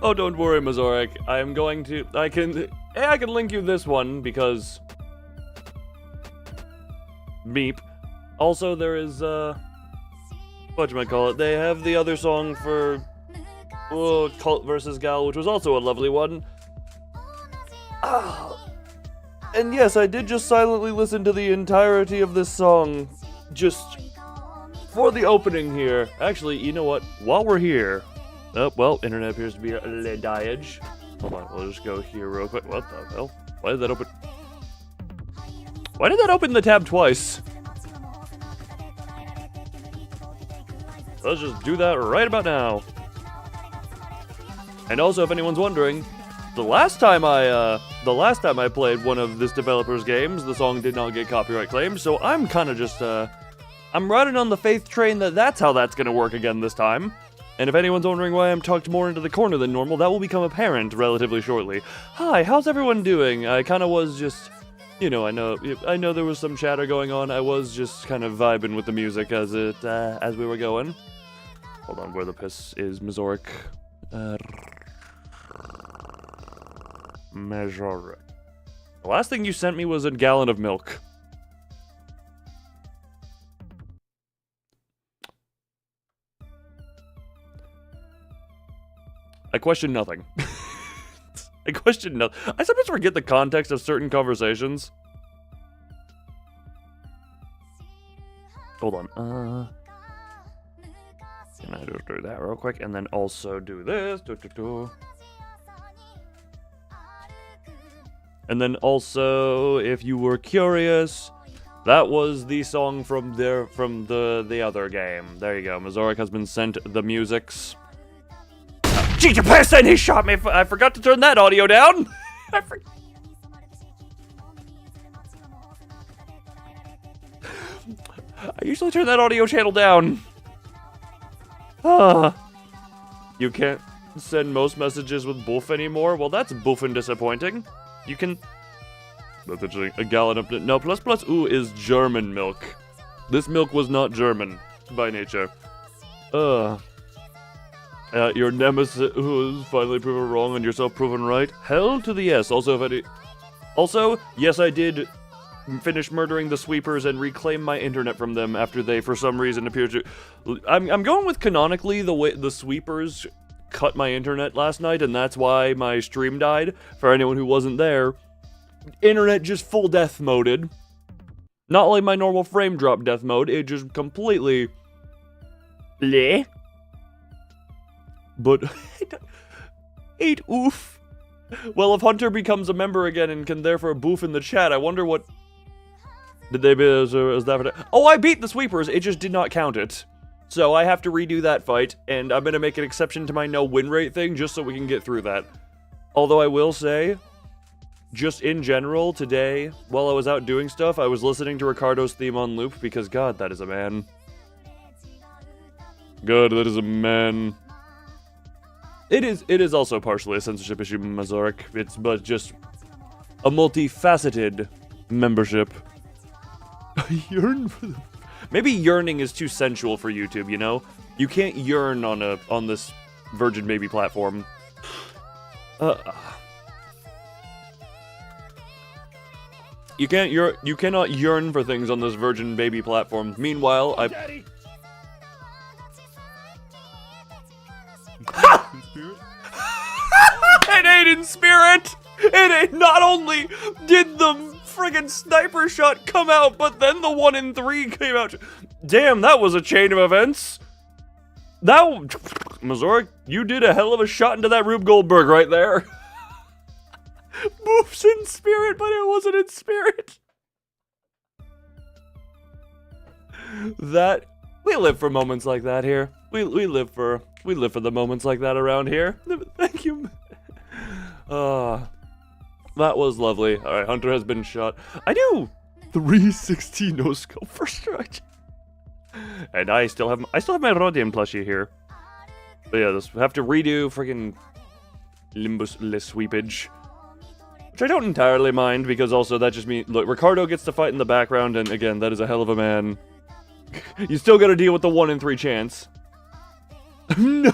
Oh, don't worry, Mazorik. I can link you this one because Meep. Also, there is whatchamacallit, they have the other song for Cult vs. Gal, which was also a lovely one. And yes, I did just silently listen to the entirety of this song, just for the opening here. Actually, you know what? While we're here, oh, well, internet appears to be a diage. Hold on, we'll just go here real quick. What the hell? Why did that open? Why did that open the tab twice? Let's just do that right about now. And also, if anyone's wondering, the last time I played one of this developer's games, the song did not get copyright claimed, so I'm kind of just, I'm riding on the faith train that that's how that's gonna work again this time. And if anyone's wondering why I'm tucked more into the corner than normal, that will become apparent relatively shortly. Hi, how's everyone doing? I kind of was just, you know, I know there was some chatter going on. I was just kind of vibing with the music as we were going. Hold on, where the piss is, Mazorik? Mazorik. The last thing you sent me was a gallon of milk. I question nothing. I question nothing. I sometimes forget the context of certain conversations. Hold on. Can I just do that real quick? And then also do this. And then also, if you were curious, that was the song from the other game. There you go. Mazorik has been sent the musics. Cheat person! He shot me! I forgot to turn that audio down! I usually turn that audio channel down. You can't send most messages with boof anymore? Well, that's boof and disappointing. You can... That's interesting. A gallon of... No, plus ooh is German milk. This milk was not German by nature. Your nemesis who is finally proven wrong and yourself proven right. Hell to the yes. Also, yes, I did finish murdering the sweepers and reclaim my internet from them after they, for some reason, appeared to... I'm going with canonically the way the sweepers cut my internet last night, and that's why my stream died. For anyone who wasn't there, internet just full death moded. Not like my normal frame drop death mode, it just completely... bleh. But... Ain't oof. Well, if Hunter becomes a member again and can therefore boof in the chat, I wonder what... Did they be... Is that for... Oh, I beat the sweepers, it just did not count it. So I have to redo that fight, and I'm gonna make an exception to my no win rate thing just so we can get through that. Although I will say, just in general, today, while I was out doing stuff, I was listening to Ricardo's theme on loop because, God, that is a man. God, that is a man. It is also partially a censorship issue, Mazorik. It's but just a multifaceted membership. I yearn for the... Maybe yearning is too sensual for YouTube, you know? You can't yearn on this virgin baby platform. You cannot yearn for things on this virgin baby platform. Meanwhile, Daddy. It ain't in spirit! It ain't... Not only did the friggin' sniper shot come out, but then the 1 in 3 came out. Damn, that was a chain of events. That... Mazorik, you did a hell of a shot into that Rube Goldberg right there. Boof's in spirit, but it wasn't in spirit. That... We live for moments like that here. We live for the moments like that around here. Thank you. That was lovely. Alright, Hunter has been shot. I do 360 no scope for strike. And I still have my Rodian plushie here. But yeah, this have to redo freaking Limbus Le Sweepage. Which I don't entirely mind, because also that just means... Look, Ricardo gets to fight in the background, and again, that is a hell of a man. You still gotta deal with the 1 in 3 chance. No.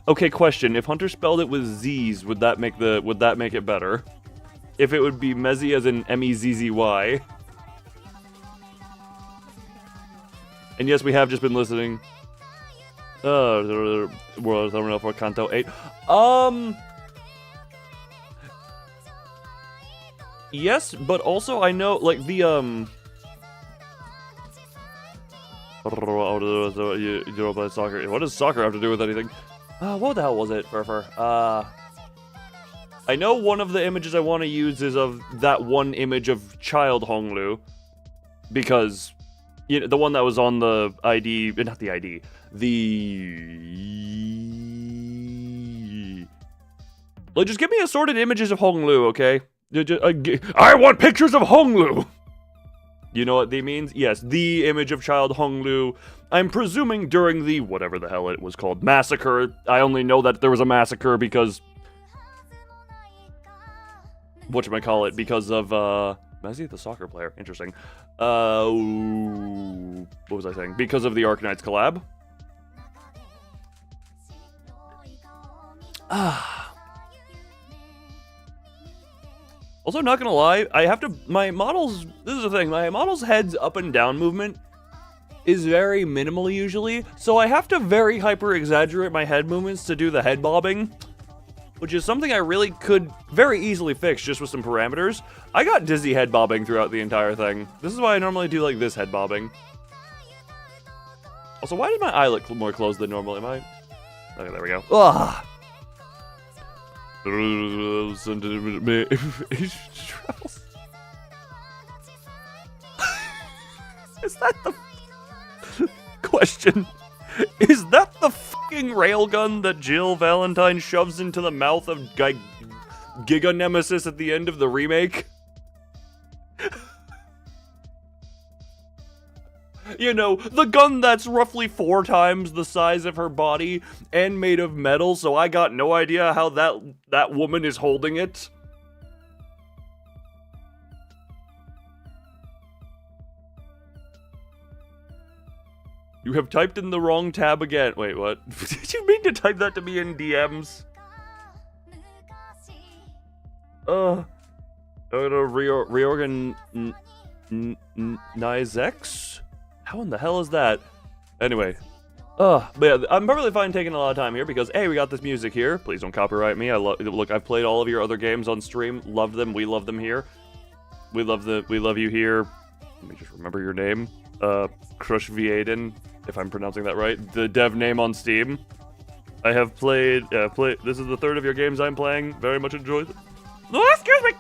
Okay, question. If Hunter spelled it with Z's, would that make it better? If it would be Mezzy as in M-E-Z-Z-Y. And yes, we have just been listening. World Terminal for Kanto 8. Yes, but also I know, like, the, you don't play soccer. What does soccer have to do with anything? What the hell was it, Furfur? I know one of the images I want to use is of that one image of Child Honglu. Because, you know, the one that was on the ID, not the ID, like, just give me assorted images of Honglu, okay? I want pictures of Honglu! You know what they means? Yes, the image of Child Honglu. I'm presuming during the, whatever the hell it was called, massacre. I only know that there was a massacre because... whatchamacallit, because of, Mezzy, the soccer player. Interesting. What was I saying? Because of the Arknights collab. Also, not gonna lie, I have to, my model's, this is the thing, my model's head's up and down movement is very minimal usually, so I have to very hyper-exaggerate my head movements to do the head bobbing, which is something I really could very easily fix just with some parameters. I got dizzy head bobbing throughout the entire thing. This is why I normally do like this head bobbing. Also, why did my eye look more closed than normal? Am I? Okay, there we go. Ugh! Is that the question? Is that the fucking railgun that Jill Valentine shoves into the mouth of Giga Nemesis at the end of the remake? You know, the gun that's roughly 4 times the size of her body and made of metal, so I got no idea how that woman is holding it. You have typed in the wrong tab again. Wait, what? Did you mean to type that to me in DMs? I'm gonna reorganize X? How in the hell is that? Anyway. But yeah, I'm perfectly fine taking a lot of time here because, A, we got this music here. Please don't copyright me. Look, I've played all of your other games on stream. Loved them. We love them here. We love you here. Let me just remember your name. Crush Viaden, if I'm pronouncing that right. The dev name on Steam. I have played, this is the 3rd of your games I'm playing. Very much enjoyed it. Oh, excuse me!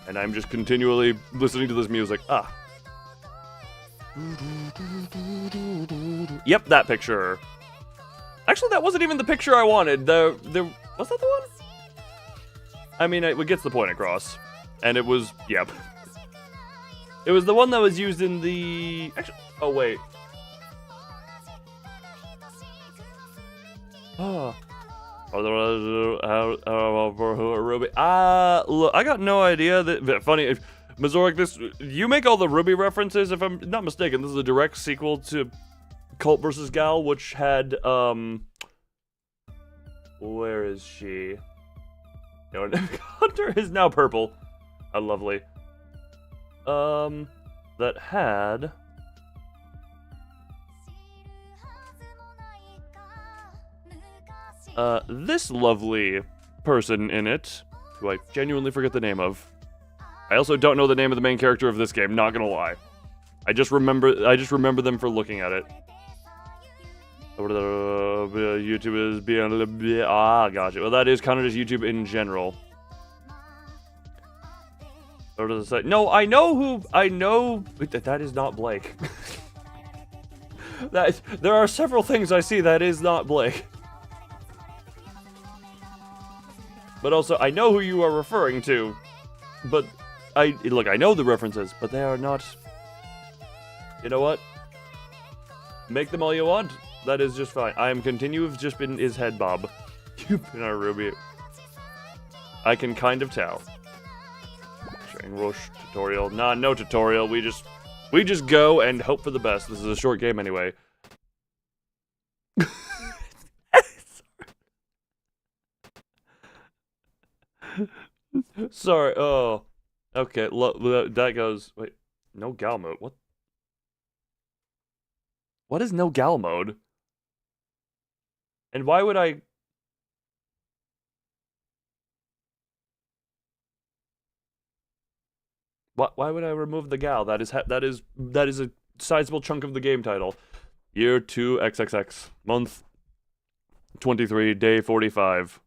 And I'm just continually listening to this music. Yep, that picture. Actually, that wasn't even the picture I wanted. Was that the one? I mean, it gets the point across. And it was, yep. It was the one that was used in the... Actually, oh, wait. Look, I got no idea that... Funny, Mazoric, you make all the Ruby references, if I'm not mistaken. This is a direct sequel to Cult vs. Gal, which had, where is she? No, Hunter is now purple. How lovely. That had... this lovely person in it, who I genuinely forget the name of. I also don't know the name of the main character of this game, not gonna lie. I just remember them for looking at it. YouTube is beyond... gotcha. Well, that is kind of just YouTube in general. Or does it say... No, I know who... That is not Blake. There are several things I see that is not Blake. But also, I know who you are referring to. But... Look, I know the references, but they are not... You know what? Make them all you want. That is just fine. I am continuing just been his head bob. You've been our Ruby. I can kind of tell. Train Rush tutorial. Nah, no tutorial. We just go and hope for the best. This is a short game anyway. Sorry. Oh. Okay. That goes. Wait. No gal mode. What? What is no gal mode? And why would I? Why would I remove the gal? That is a sizable chunk of the game title. Year 2 XXX. Month 23. Day 45.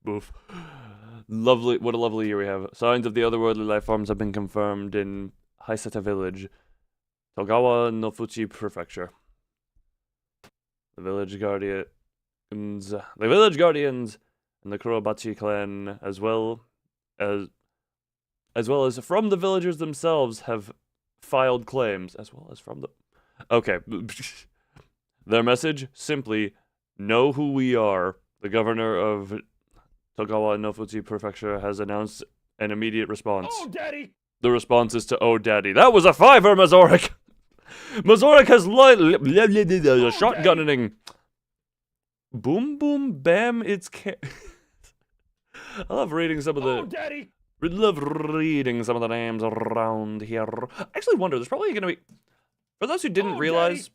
Boof. Lovely. What a lovely year we have. Signs of the otherworldly life forms have been confirmed in Haiseta village, Togawa no Fuchi prefecture. The village guardians and the Kurobachi clan, as well as from the villagers themselves, have filed claims, as well as from the. Okay. Their message simply: know who we are. The governor of Togawa no Fuchi prefecture has announced an immediate response. Oh, daddy! The response is to "Oh, daddy." That was a 5er, Mazorik. Mazorik has shotgunning. Boom, boom, bam. It's I love reading some of the. Oh, daddy! I love reading some of the names around here. I actually wonder. There's probably going to be. For those who didn't realize,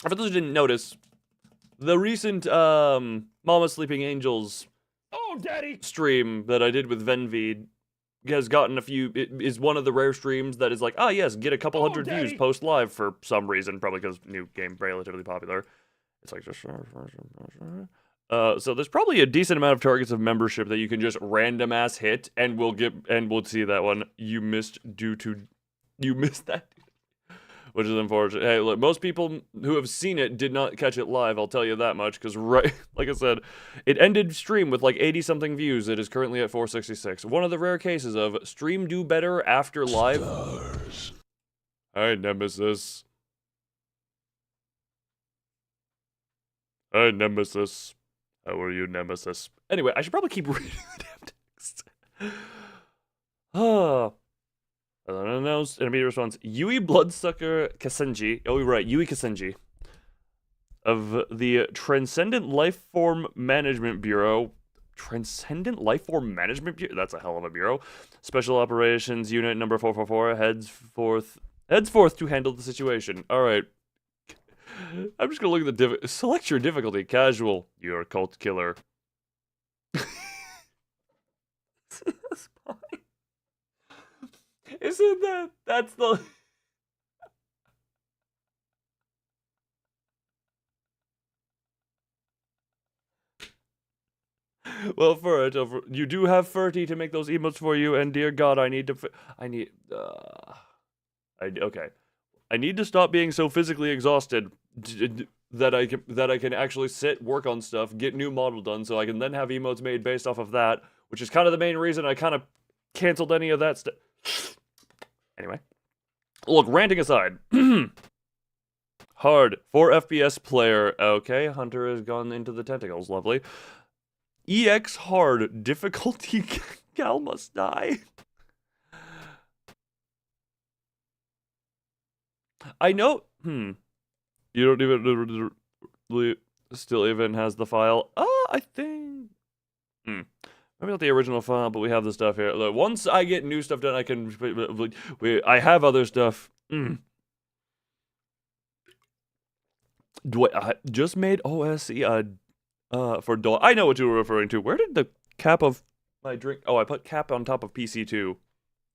or for those who didn't notice, the recent Mama Sleeping Angels stream that I did with Venvid has gotten a few. It is one of the rare streams that is like, ah, yes, get a couple hundred views post live for some reason, probably because new game relatively popular. It's like just. So there's probably a decent amount of targets of membership that you can just random ass hit, and we'll see that one you missed that. Which is unfortunate. Hey, look, most people who have seen it did not catch it live, I'll tell you that much, because like I said, it ended stream with like 80-something views. It is currently at 466. One of the rare cases of stream do better after live. Stars. Hi, Nemesis. Hi, Nemesis. How are you, Nemesis? Anyway, I should probably keep reading the damn text. Unannounced and immediate response. Yui Bloodsucker Kasenji. Oh, right. Yui Kasenji. Of the Transcendent Lifeform Management Bureau. Transcendent Lifeform Management Bureau? That's a hell of a bureau. Special Operations Unit number 444 heads forth to handle the situation. Alright. I'm just gonna look at the select your difficulty. Casual. You're a cult killer. That's fine. Isn't that's the... Well, for it, you do have Ferty to make those emotes for you, and dear God, I need to stop being so physically exhausted that I can actually sit, work on stuff, get new model done, so I can then have emotes made based off of that, which is kind of the main reason I kind of canceled any of that stuff. Anyway, look, ranting aside, hard 4 FPS player. Okay, Hunter has gone into the tentacles. Lovely. EX hard difficulty. Gal must die. I know. You don't even still even has the file. I think. Maybe not the original file, but we have the stuff here. Look, once I get new stuff done, I can. I have other stuff. I just made OSE for Dole. I know what you were referring to. Where did the cap of my drink? Oh, I put cap on top of PC2.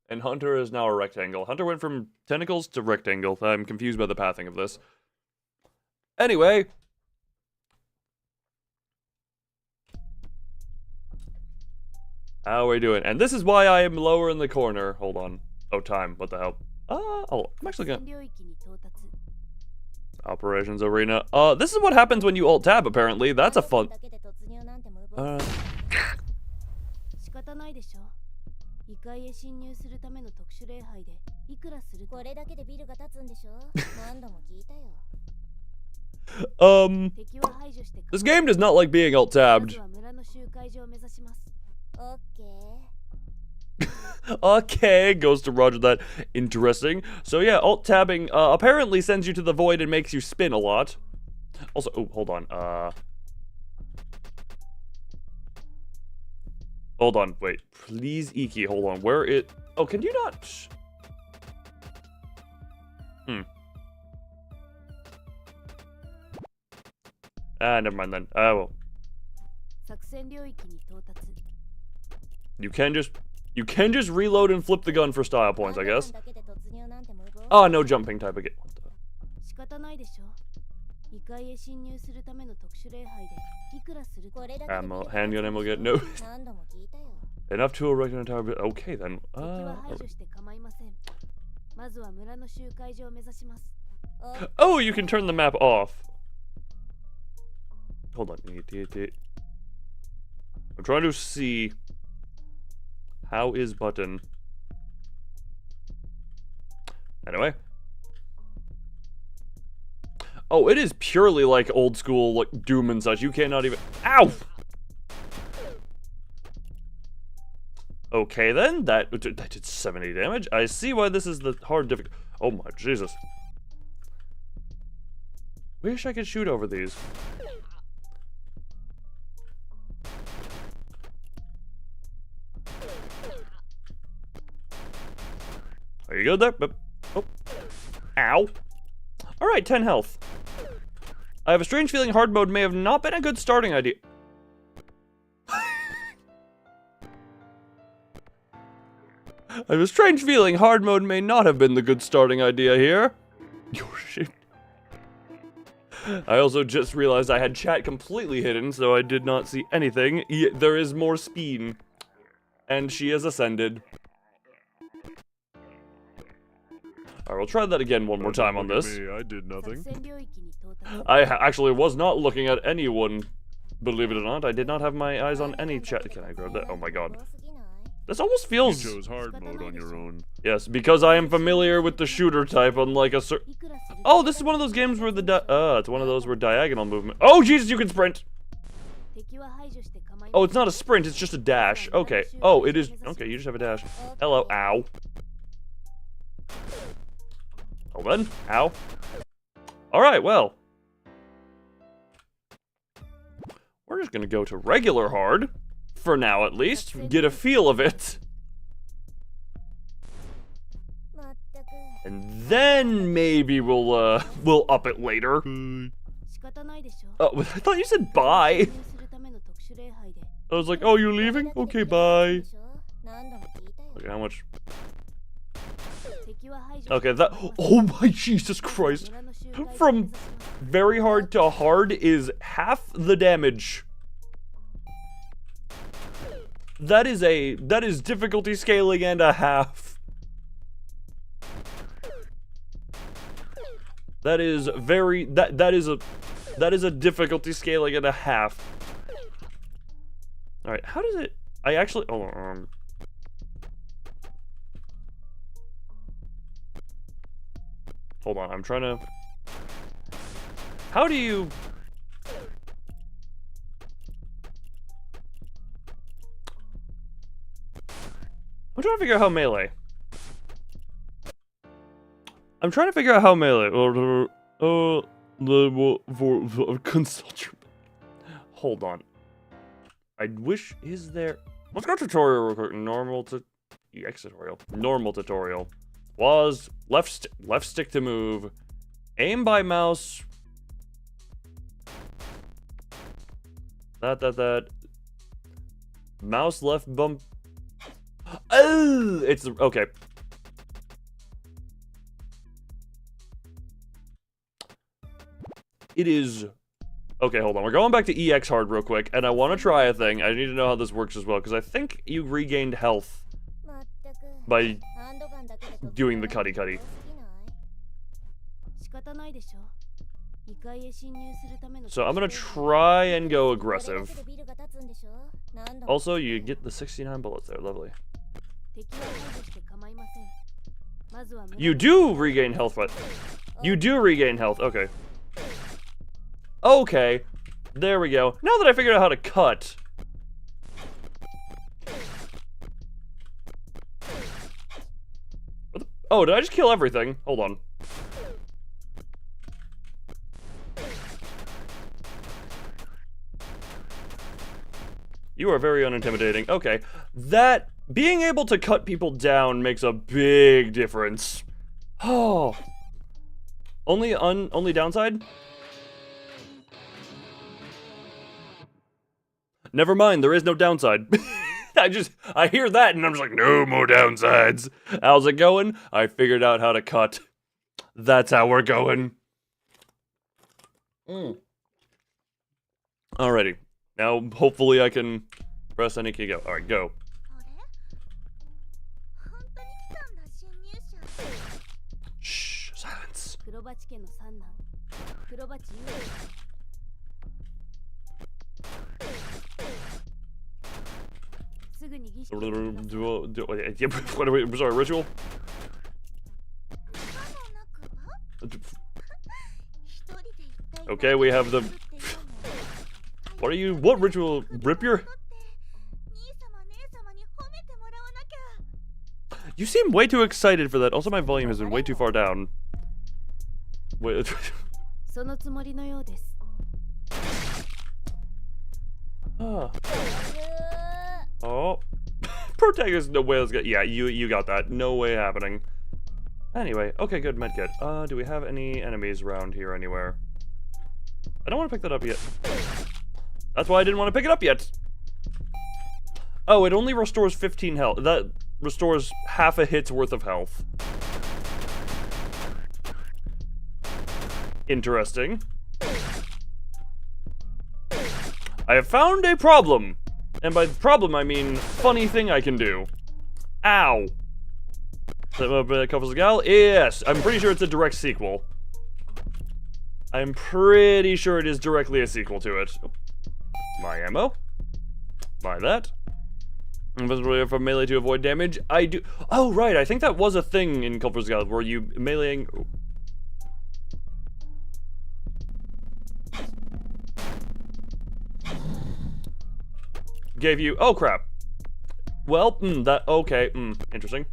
And Hunter is now a rectangle. Hunter went from tentacles to rectangle. I'm confused by the pathing of this. Anyway. How are we doing? And this is why I am lower in the corner. Hold on. Oh, time. What the hell? Oh, I'm actually gonna... Operations Arena. This is what happens when you Alt-Tab, apparently. That's a fun... This game does not like being Alt-Tabbed. Okay, goes to Roger that. Interesting. So yeah, alt-tabbing apparently sends you to the void and makes you spin a lot. Also, oh, hold on. Hold on, wait. Please, Iki, hold on. Where it... Oh, can you not... Never mind then. Well. You can just reload and flip the gun for style points, I guess. Oh, no jumping type again. Ammo, handgun ammo get no. Enough to erect an entire bit. Okay then. Oh, you can turn the map off. Hold on. I'm trying to see. How is button? Anyway. Oh, it is purely like old school, like Doom and such. You cannot even. Ow! Okay then, that did 70 damage. I see why this is the hard difficult. Oh my Jesus. Wish I could shoot over these. Are you good there? Oh. Ow. Alright, 10 health. I have a strange feeling hard mode may have not been a good starting idea. I have a strange feeling hard mode may not have been the good starting idea here. Oh shit. I also just realized I had chat completely hidden, so I did not see anything. There is more speed. And she has ascended. Alright, we'll try that again one more time on this. I did nothing. I actually was not looking at anyone, believe it or not. I did not have my eyes on any chat. Can I grab that? Oh my god. This almost feels... You chose hard mode on your own. Yes, because I am familiar with the shooter type, unlike a certain... Oh, this is one of those games where the it's one of those where diagonal movement... Oh, Jesus, you can sprint! Oh, it's not a sprint, it's just a dash. Okay. Oh, it is... Okay, you just have a dash. Hello, ow. Oh, then. Ow. Alright, well. We're just gonna go to regular hard. For now, at least. Get a feel of it. And then maybe we'll up it later. Oh, I thought you said bye. I was like, oh, you're leaving? Okay, bye. Okay, how much? Okay, that... Oh my Jesus Christ. From very hard to hard is half the damage. That is difficulty scaling and a half. That is very... That is a difficulty scaling and a half. Alright, how does it... I actually... Hold on. Hold on, I'm trying to... How do you... I'm trying to figure out how melee. I'm trying to figure out how melee... Consult your... Hold on. I wish... Is there... Let's go tutorial real quick. Normal to... EX tutorial. Normal tutorial. Was left stick to move, aim by mouse. That. Mouse left bump. Oh, it's okay. It is. Okay, hold on. We're going back to EX hard real quick, and I want to try a thing. I need to know how this works as well, because I think you regained health by doing the cutty. So I'm gonna try and go aggressive. Also, you get the 69 bullets there, lovely. You do regain health, but you do regain health, okay. Okay, there we go. Now that I figured out how to cut. Oh, did I just kill everything? Hold on. You are very unintimidating. Okay. That, being able to cut people down makes a big difference. Oh. Only downside? Never mind, there is no downside. I hear that and I'm just like, no more downsides. How's it going? I figured out how to cut. That's how we're going. Alrighty. Now, hopefully I can press any key. Go. Alright, go. Shh, silence. Sorry, ritual? Okay, we have the... What are you? What ritual? Rip your... You seem way too excited for that. Also, my volume has been way too far down. Wait. Oh. Protagonist, no way, let's get... Yeah, you got that. No way happening. Anyway, okay, good, medkit. Do we have any enemies around here anywhere? I don't want to pick that up yet. That's why I didn't want to pick it up yet. Oh, it only restores 15 health. That restores half a hit's worth of health. Interesting. I have found a problem. And by problem, I mean funny thing I can do. Ow. Covers the gal? Yes, I'm pretty sure it's a direct sequel. I'm pretty sure it is directly a sequel to it. My ammo. Buy that. Invisibility from melee to avoid damage. I do. Oh, right. I think that was a thing in Culver's Guide where you meleeing. Gave you. Oh, crap. Well, that. Okay. Interesting.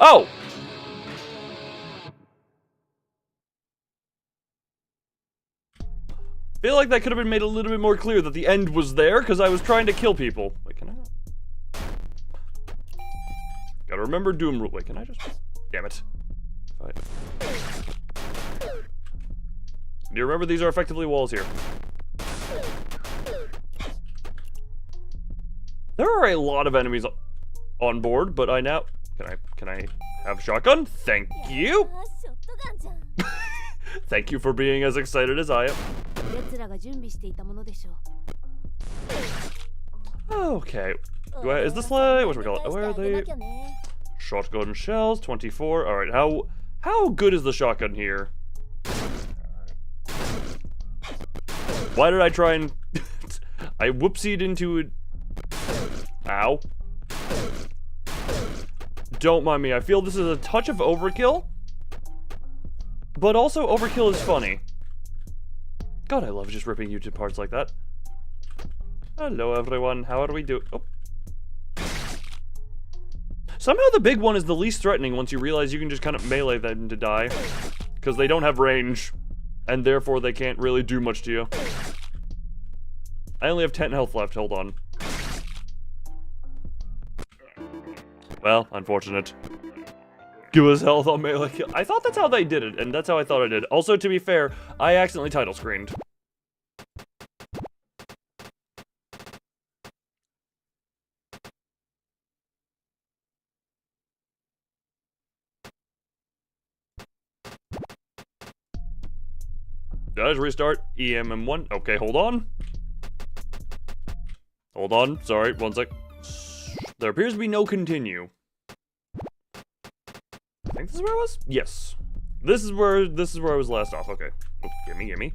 Oh! Feel like that could have been made a little bit more clear that the end was there, because I was trying to kill people. Wait, can I? Gotta remember Doom rule. Wait, can I just... Damn it. Do you remember these are effectively walls here? There are a lot of enemies on board, but I now... Can I have shotgun? Thank you! Thank you for being as excited as I am. Okay. Is this like... What do we call it? Where are they? Shotgun shells, 24. Alright, how good is the shotgun here? Why did I try and... I whoopsied into it. Ow. Don't mind me, I feel this is a touch of overkill. But also, overkill is funny. God, I love just ripping you to parts like that. Hello, everyone. How are we doing? Oh. Somehow the big one is the least threatening once you realize you can just kind of melee them to die. Because they don't have range. And therefore, they can't really do much to you. I only have 10 health left. Hold on. Well, unfortunate. Give us health on melee kill. I thought that's how they did it, and that's how I thought I did. Also, to be fair, I accidentally title screened. Did I just restart? EMM1. Okay, hold on. Hold on. Sorry, one sec. There appears to be no continue. I think this is where I was? Yes. This is where I was last off. Okay. Oh, gimme.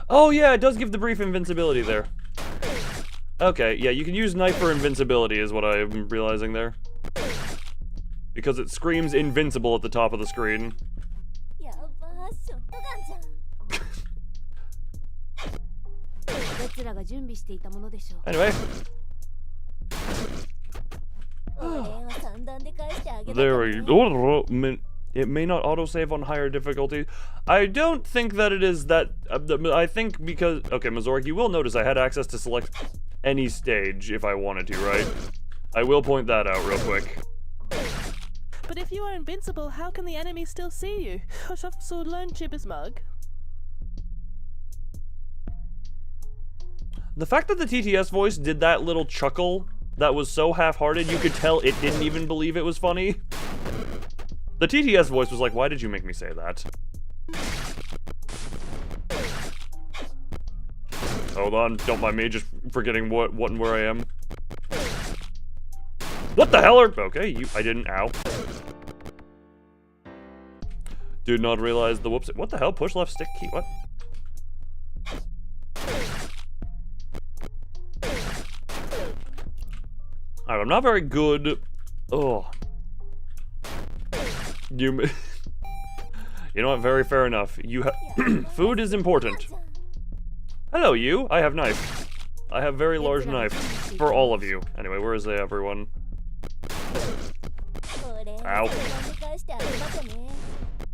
Oh yeah, it does give the brief invincibility there. Okay, yeah, you can use knife for invincibility is what I'm realizing there. Because it screams invincible at the top of the screen. Anyway. There we go. It may not autosave on higher difficulty. I don't think that it is that. I think because. Okay, Mazorik, you will notice I had access to select any stage if I wanted to, right? I will point that out real quick. But if you are invincible, how can the enemy still see you? So learn Chibber's mug. The fact that the TTS voice did that little chuckle that was so half-hearted, you could tell it didn't even believe it was funny. The TTS voice was like, why did you make me say that? Hold on, don't mind me just forgetting what and where I am. What the hell are... Okay, I didn't, ow. Did not realize the whoops... What the hell? Push left stick key, what? Alright, I'm not very good... Oh. You know what? Very fair enough. You have... Food is important. Hello, you. I have knife. I have very large knife. For all of you. Anyway, where is everyone? Ow.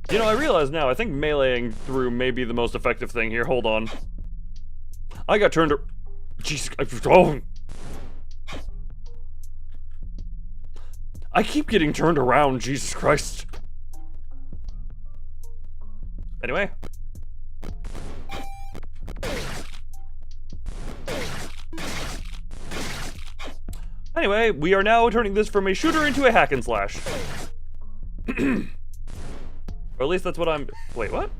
You know, I realize now, I think meleeing through may be the most effective thing here. Hold on. I got turned... Jesus... Oh. I keep getting turned around, Jesus Christ. Anyway. Anyway, we are now turning this from a shooter into a hack and slash. Or at least that's what I'm... Wait, what?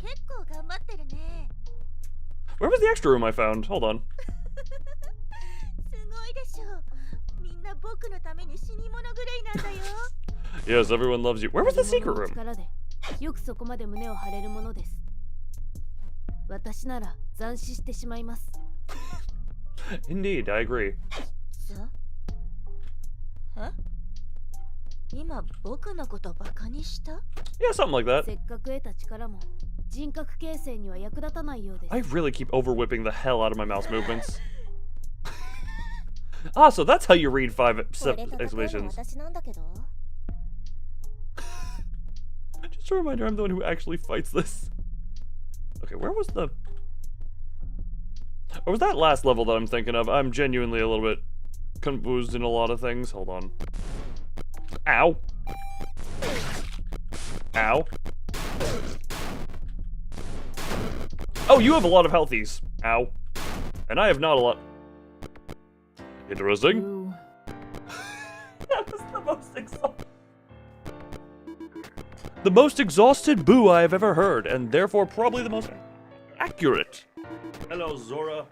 Where was the extra room I found? Hold on. Yes, everyone loves you. Where was the secret room? Indeed, I agree. Huh? Yeah, something like that. I really keep over-whipping the hell out of my mouse movements. Ah, so that's how you read 5 exclamations. Just a reminder, I'm the one who actually fights this. Okay, where was the... Or was that last level that I'm thinking of? I'm genuinely a little bit confused in a lot of things. Hold on. Ow. Ow. Oh, you have a lot of healthies. Ow. And I have not a lot. Interesting. That was the most exhausted. The most exhausted boo I have ever heard, and therefore probably the most accurate. Hello, Zora.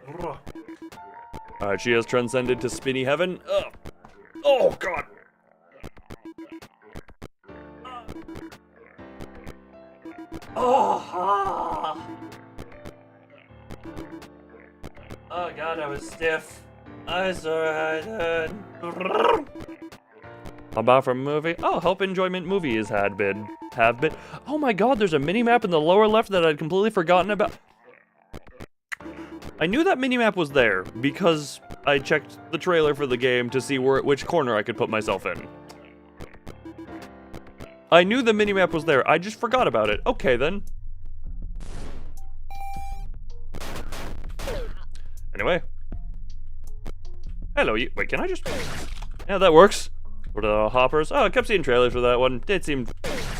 Alright, she has transcended to spinny heaven. Ugh. Oh, God. Oh, oh, God, I was stiff. I saw it. About from movie? Oh, Help Enjoyment Movie is have been. Oh my God, there's a mini-map in the lower left that I'd completely forgotten about. I knew that minimap was there because I checked the trailer for the game to see which corner I could put myself in. I knew the minimap was there, I just forgot about it. Okay then. Anyway. Hello, you. Wait, can I just... Yeah, that works. What are the hoppers? Oh, I kept seeing trailers for that one. It seemed...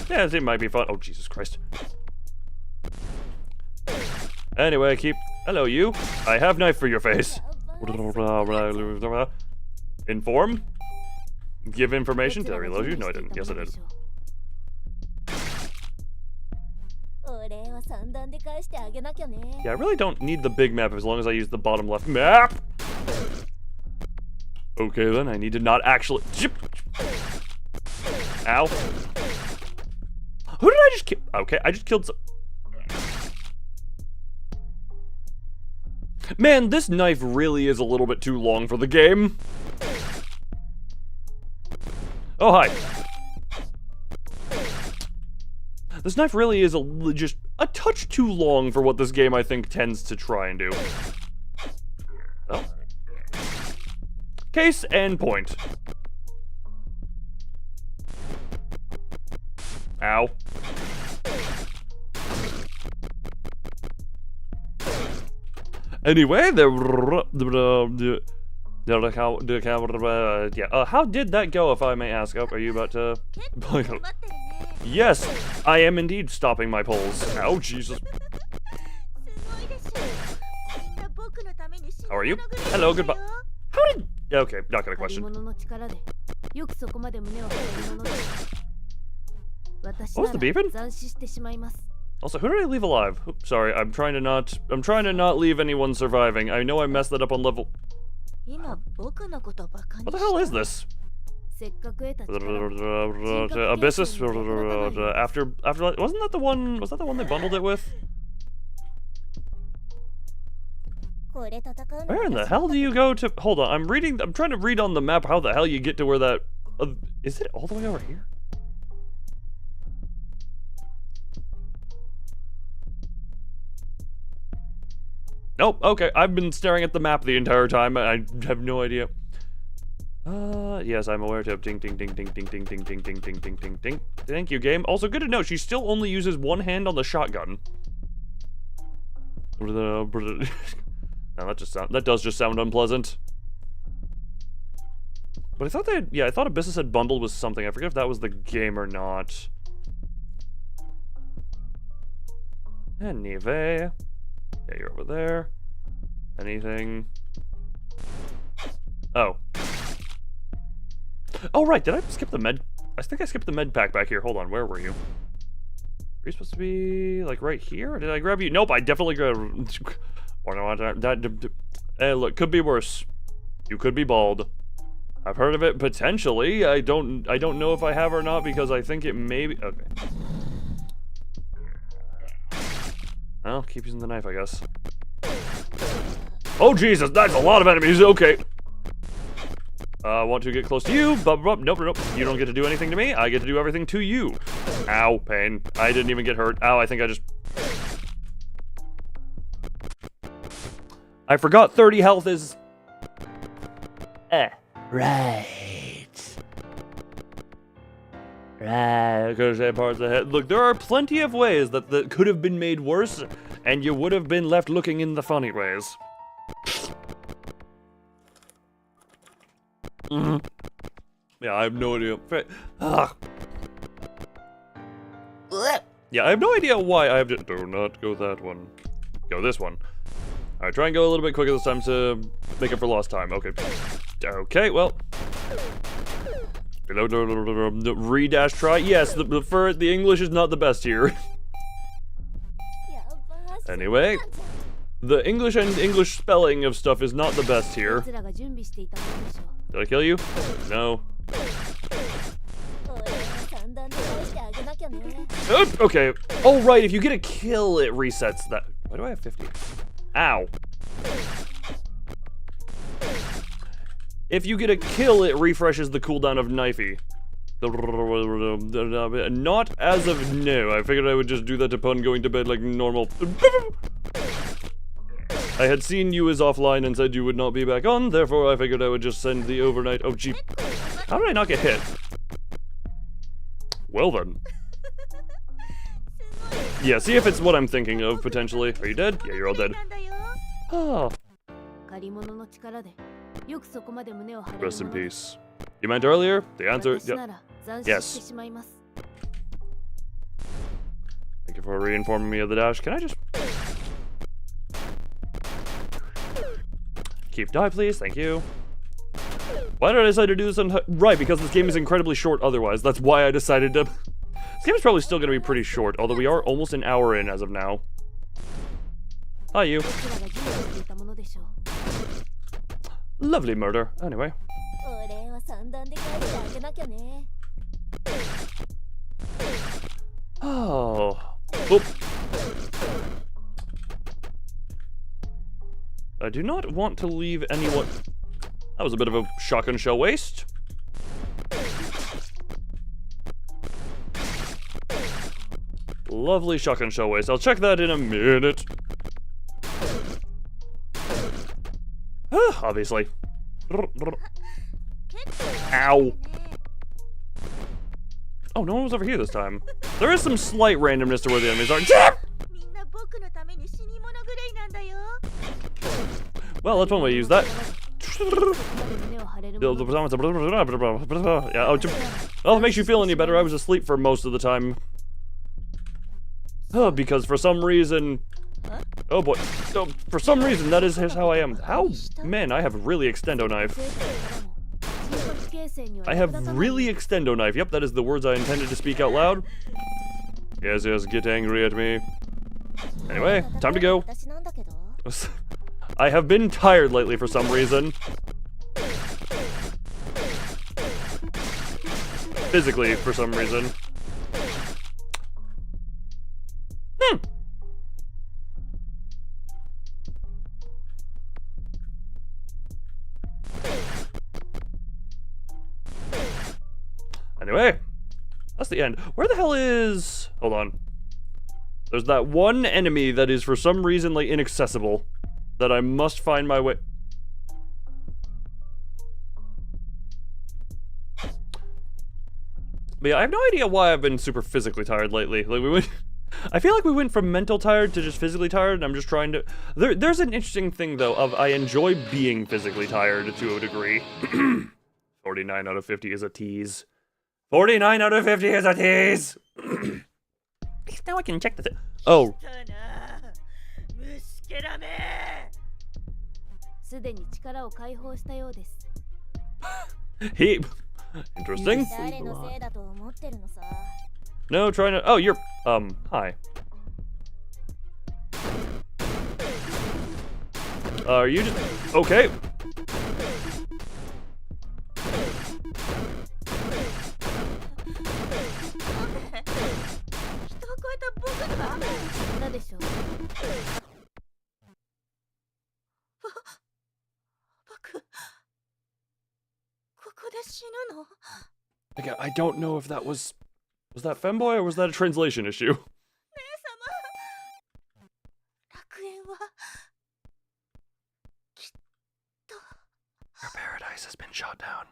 Yeah, it might be fun. Oh, Jesus Christ. Anyway, Hello, you. I have knife for your face. Inform? Give information? Did I reload you? No, I didn't. Yes, I did. Yeah, I really don't need the big map as long as I use the bottom left map. Okay, then. I need to not actually... Ow. Who did I just kill? Okay, I just killed some... Man, this knife really is a little bit too long for the game. Oh, hi. This knife really is just a touch too long for what this game, I think, tends to try and do. Case and point. Ow. Anyway, how did that go, if I may ask? Oh, are you about to? Yes, I am indeed stopping my polls. Ow, Jesus. How are you? Hello, goodbye. How did? Okay, not gonna question. What was the beeping? Also, who did I leave alive? Oops, sorry, I'm trying to not leave anyone surviving. I know I messed that up on level. What the hell is this? Abyssus? After wasn't that the one? Was that the one they bundled it with? Where in the hell do you go to? Hold on, I'm trying to read on the map how the hell you get to where that. Is it all the way over here? Nope, okay, I've been staring at the map the entire time. I have no idea. Yes, I'm aware to ding ding ding ding ding ding ding ding ding ding ding ding ding. Thank you, game. Also, good to know she still only uses one hand on the shotgun. Now, that does just sound unpleasant. But I thought I thought Abyssus had bundled with something. I forget if that was the game or not. Anyway. Yeah, you're over there. Anything? Oh. Oh, right. Did I skip the med? I think I skipped the med pack back here. Hold on. Where were you? Were you supposed to be, like, right here? Or did I grab you? Nope, I definitely grabbed... Hey, look, could be worse. You could be bald. I've heard of it, potentially. I don't know if I have or not, because I think it may be... Okay. Well, keep using the knife, I guess. Oh, Jesus, that's a lot of enemies. Okay. Want to get close to you. Nope. You don't get to do anything to me. I get to do everything to you. Ow, pain. I didn't even get hurt. Ow, I think I just... I forgot 30 health is... Right. Right, because that parts of the head. Look, there are plenty of ways that could have been made worse, and you would have been left looking in the funny ways. Yeah, I have no idea. Yeah, I have no idea why I have to. Do not go that one. Go this one. Alright, try and go a little bit quicker this time to make up for lost time. Okay. Okay, well. Re-dash try. Yes, the English is not the best here. Anyway, the English and English spelling of stuff is not the best here. Did I kill you? No. Okay. Oh, right, if you get a kill, it resets that. Why do I have 50? Ow. If you get a kill, it refreshes the cooldown of knifey. Not as of no. I figured I would just do that upon going to bed like normal. I had seen you as offline and said you would not be back on, therefore I figured I would just send the overnight. Oh, gee. How did I not get hit? Well then. Yeah, see if it's what I'm thinking of, potentially. Are you dead? Yeah, you're all dead. Oh. Rest in peace. You meant earlier? The answer, yeah. Yes. Thank you for re-informing me of the dash. Can I just... Keep die, please. Thank you. Why did I decide to do this on... Right, because this game is incredibly short otherwise. That's why I decided to... This game is probably still going to be pretty short, although we are almost an hour in as of now. Hi, you. Lovely murder. Anyway. Oh. Oop. I do not want to leave anyone... That was a bit of a shotgun shell waste. Lovely shotgun shell waste. I'll check that in a minute. Obviously. Ow. Oh, no one was over here this time. There is some slight randomness to where the enemies are. Well, that's one way to use that. Yeah, oh, it makes you feel any better. I was asleep for most of the time. Oh, because for some reason... Oh boy. Oh, for some reason, that is how I am. How? Man, I have really extendo knife. I have really extendo knife. Yep, that is the words I intended to speak out loud. Yes, yes, get angry at me. Anyway, time to go. I have been tired lately for some reason. Physically, for some reason. Anyway, that's the end. Where the hell is... Hold on. There's that one enemy that is for some reason, like, inaccessible. That I must find my way... But yeah, I have no idea why I've been super physically tired lately. Like, we went... I feel like we went from mental tired to just physically tired, and I'm just trying to... There's an interesting thing, though, of I enjoy being physically tired to a degree. 49 out of 50 is a tease. 49 out of 50 is a tease! Now I can check the thing. Oh. He... Interesting. No, trying to... Oh, you're... hi. Are you just... Okay. Okay, I don't know if that was that femboy or was that a translation issue? Her paradise has been shot down.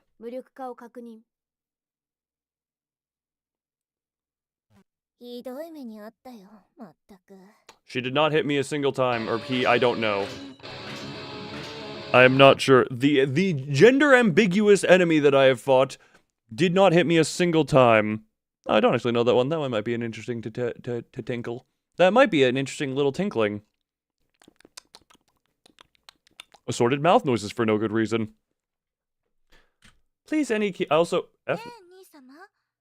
She did not hit me a single time, or he, I don't know. I am not sure. The gender ambiguous enemy that I have fought did not hit me a single time. I don't actually know that one. That one might be an interesting to tinkle. That might be an interesting little tinkling. Assorted mouth noises for no good reason. Please, any key. Also, F.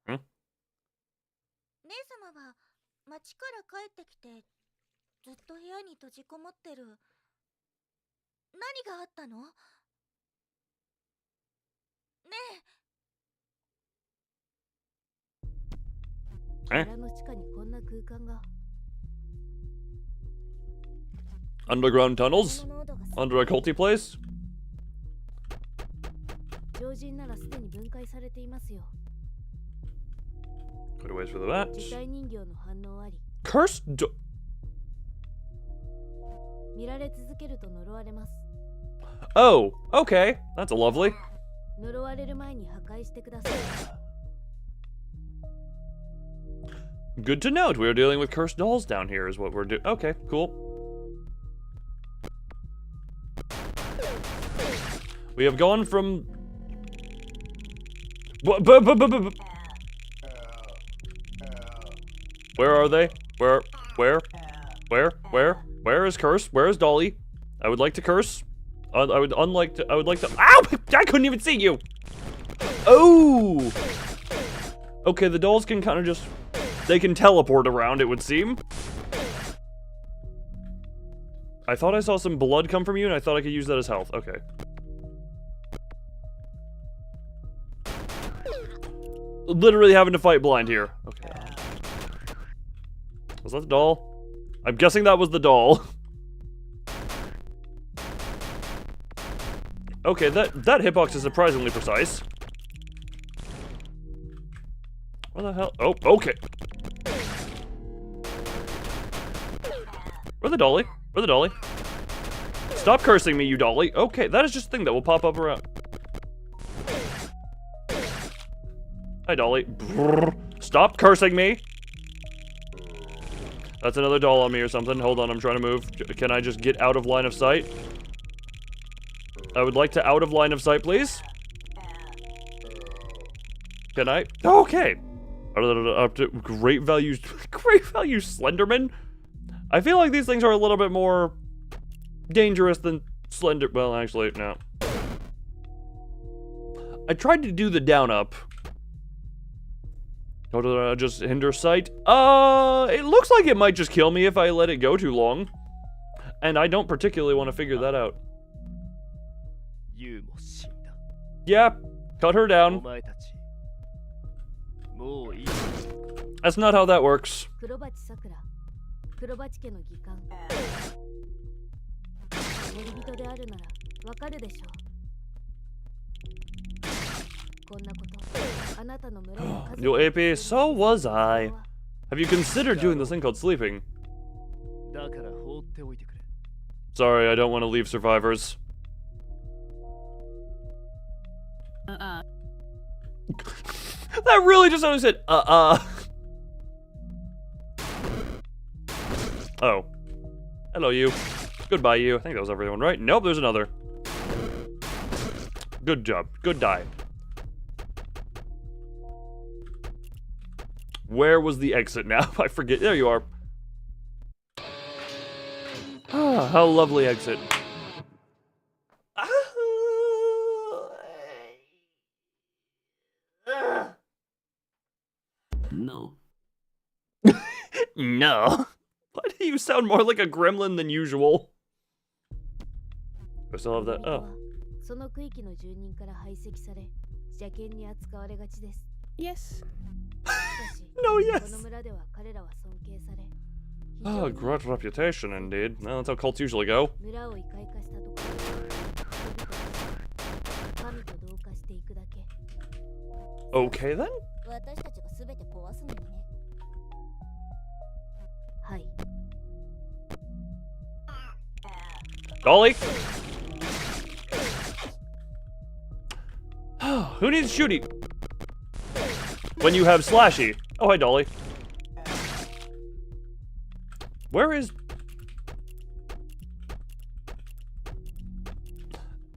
Hmm? Eh? Underground tunnels? Under a culty place? Good ways for the match. Cursed Oh, okay. That's a lovely. Good to note. We're dealing with cursed dolls down here is what we're doing. Okay, cool. We have gone from... Where are they? Where is Curse? Where is Dolly? I would like to curse. I would like to... Ow! I couldn't even see you! Oh! Okay, the dolls can kind of just... They can teleport around, it would seem. I thought I saw some blood come from you, and I thought I could use that as health. Okay. Literally having to fight blind here. Okay. Was that the doll? I'm guessing that was the doll. Okay, that hitbox is surprisingly precise. What the hell? Oh, okay. Where's the dolly? Where's the dolly? Stop cursing me, you dolly. Okay, that is just a thing that will pop up around. Hi, Dolly. Brrr. Stop cursing me! That's another doll on me or something. Hold on, I'm trying to move. Can I just get out of line of sight? I would like to out of line of sight, please. Can I? Okay. Up to great value, great value Slenderman. I feel like these things are a little bit more dangerous than Slender. Well, actually, no. I tried to do the down up. Just hinder sight. It looks like it might just kill me if I let it go too long. And I don't particularly want to figure that out. Yeah, cut her down. That's not how that works. Yo, AP, so was I. Have you considered doing this thing called sleeping? Sorry, I don't want to leave survivors. That really just only said, Oh. Hello, you. Goodbye, you. I think that was everyone, right? Nope, there's another. Good job. Good die. Where was the exit now? I forget. There you are. Ah, how lovely exit. No. No. Why do you sound more like a gremlin than usual? I still have that. Oh. Yes. No, yes. Oh, great reputation indeed. Well, that's how cults usually go. Okay then. Dolly? Who needs shooty? When you have Slashy. Oh, hi, Dolly. Where is...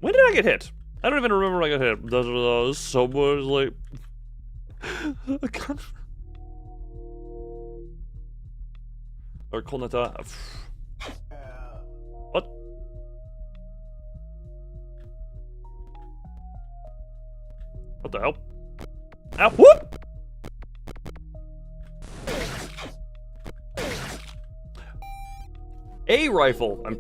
When did I get hit? I don't even remember when I got hit. Someone like... Or Kolnata. What? What the hell? Ow! Whoop! A rifle. I'm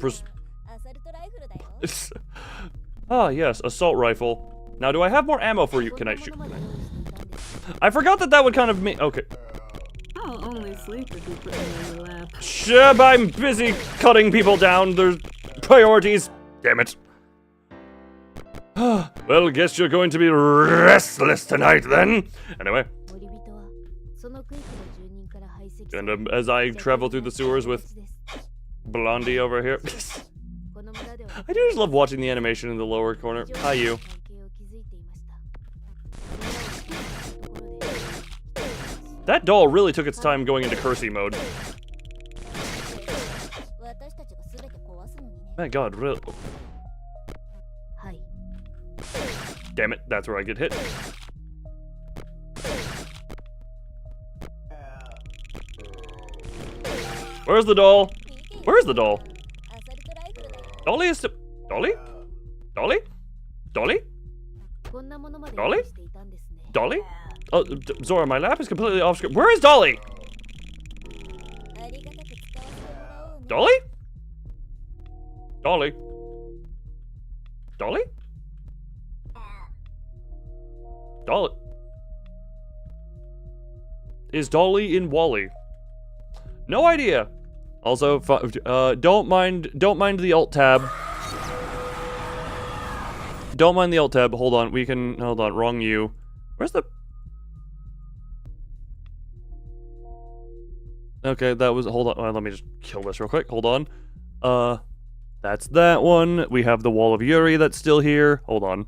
Ah, yes, assault rifle. Now, do I have more ammo for you? Can I shoot? I forgot that would kind of mean. Okay. I'll only sleep if you put me on your lap. Shub, I'm busy cutting people down. There's priorities. Damn it. Well, guess you're going to be restless tonight then. Anyway. And as I travel through the sewers with Blondie over here. I do just love watching the animation in the lower corner. Hi, you. That doll really took its time going into cursey mode. My god, really? Damn it, that's where I get hit. Where's the doll? Where's the doll? Dolly is still... Dolly? Dolly? Dolly? Dolly? Dolly? Oh, Zora, my lap is completely off screen. Where is Dolly? Dolly? Dolly? Dolly? Dolly? Is Dolly in Wally? No idea. Also, don't mind the alt tab. Don't mind the alt tab. Hold on, we can. Hold on, wrong you. Where's the? Okay, that was. Hold on. Let me just kill this real quick. Hold on. That's that one. We have the Wall of Yuri that's still here. Hold on.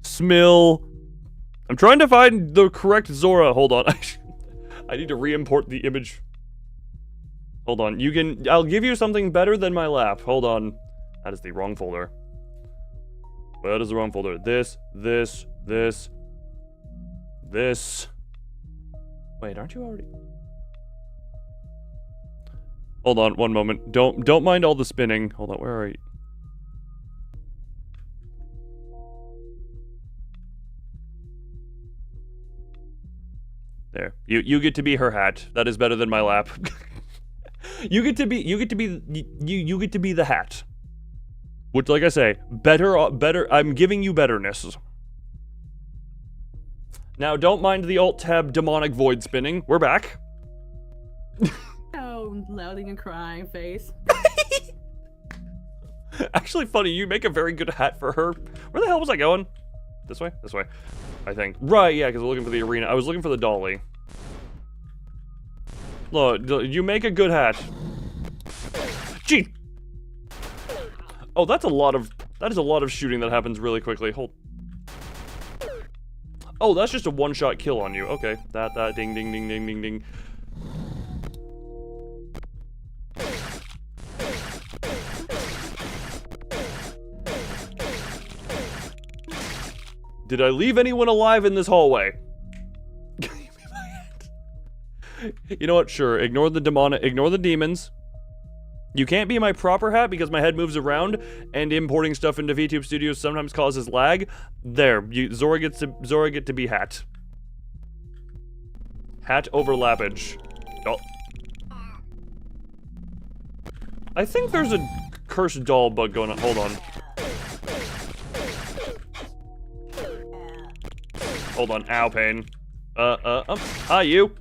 Smill. I'm trying to find the correct Zora. Hold on. I need to re-import the image. Hold on. I'll give you something better than my lap. Hold on. That is the wrong folder. That is the wrong folder. This. Wait, aren't you already? Hold on, one moment. Don't mind all the spinning. Hold on, where are you? There. You get to be her hat. That is better than my lap. you get to be the hat. Which, like I say, better. I'm giving you betterness. Now, don't mind the Alt-Tab demonic void spinning. We're back. Oh, louding and crying face. Actually, funny, you make a very good hat for her. Where the hell was I going? This way? This way, I think. Right, yeah, because I'm looking for the arena. I was looking for the dolly. Look, you make a good hat. Gee! Oh, that is a lot of shooting that happens really quickly. Hold. Oh, that's just a one-shot kill on you. Okay, that, ding, ding, ding, ding, ding, ding. Did I leave anyone alive in this hallway? You know what? Sure. Ignore the demons. You can't be my proper hat because my head moves around, and importing stuff into VTube Studios sometimes causes lag. There, Zora get to be hat. Hat overlappage. Oh. I think there's a cursed doll bug going on. Hold on. Hold on. Ow, pain. Hi, you.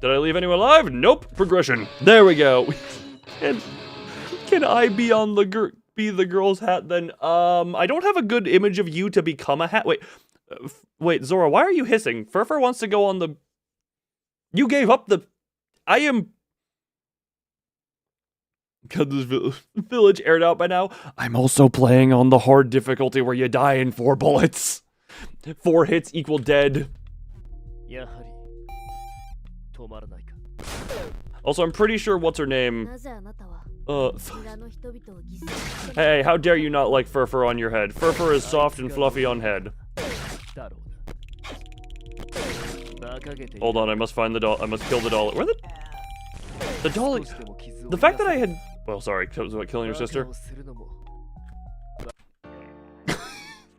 Did I leave anyone alive? Nope. Progression. There we go. Can I be on the girl's hat then? I don't have a good image of you to become a hat. Wait, Zora, why are you hissing? Furfur wants to go on the... You gave up the... I am... Got this village aired out by now. I'm also playing on the hard difficulty where you die in 4 bullets. 4 hits equal dead. Also, I'm pretty sure what's her name. Hey, how dare you not like Furfur on your head? Furfur is soft and fluffy on head. Hold on, I must find the doll. I must kill the doll. Where the dolly? The fact that I had... Well, sorry, was what, killing your sister?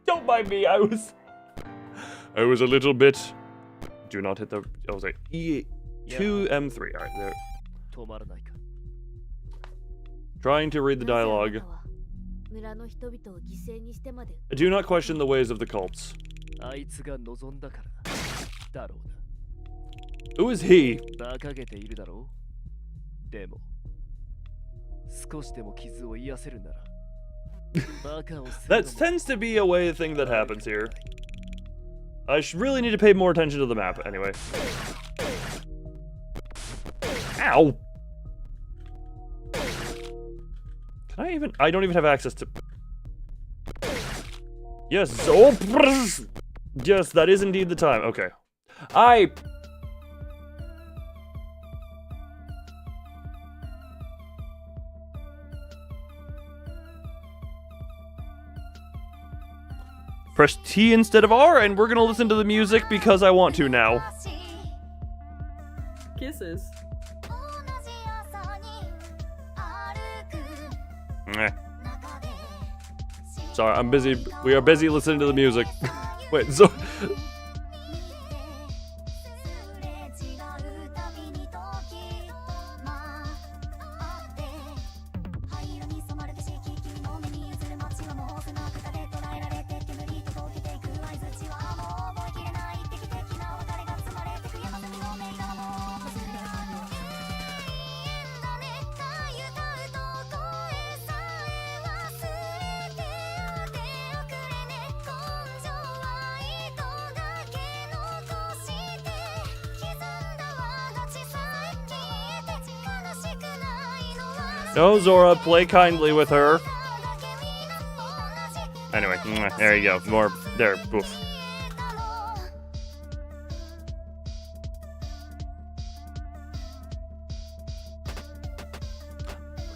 Don't mind me, I was a little bit... Do not hit the... I was like, E2, M3. Alright, there. Trying to read the dialogue. Do not question the ways of the cults. Who is he? That tends to be a thing that happens here. I really need to pay more attention to the map, anyway. Ow! Can I even... I don't even have access to... Yes, oh, yes, that is indeed the time. Okay. Press T instead of R, and we're gonna listen to the music because I want to now. Kisses. Sorry, I'm busy. We are busy listening to the music. Wait, so... No, Zora, play kindly with her. Anyway, there you go. More there. Oof.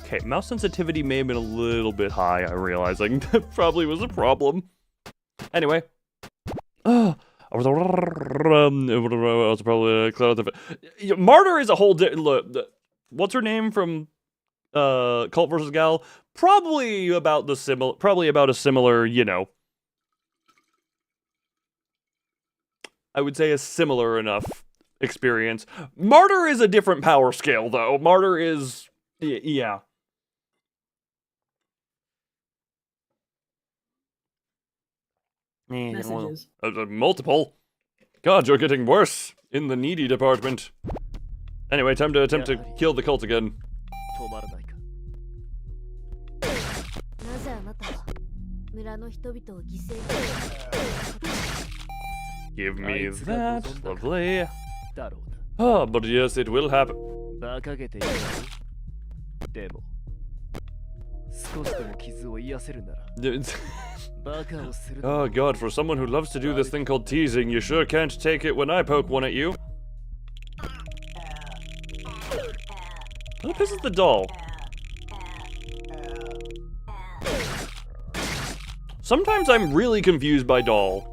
Okay, mouse sensitivity may have been a little bit high. I'm realizing that probably was a problem. Anyway, I was probably Martyr is a whole what's her name from Cult vs. Gal? Probably about a similar, you know. I would say a similar enough experience. Martyr is a different power scale though. Martyr is yeah. Messages. Multiple. God, you're getting worse in the needy department. Anyway, time to attempt to kill the cult again. なぜあなたは村の人々を犠牲に Give me that. Lovely. Ah, but yes, it will happen. 馬鹿げているだろでも少しでも傷を癒せるなら馬鹿をする Oh god, for someone who loves to do this thing called teasing, you sure can't take it when I poke one at you. Who pisses the doll? Sometimes I'm really confused by doll.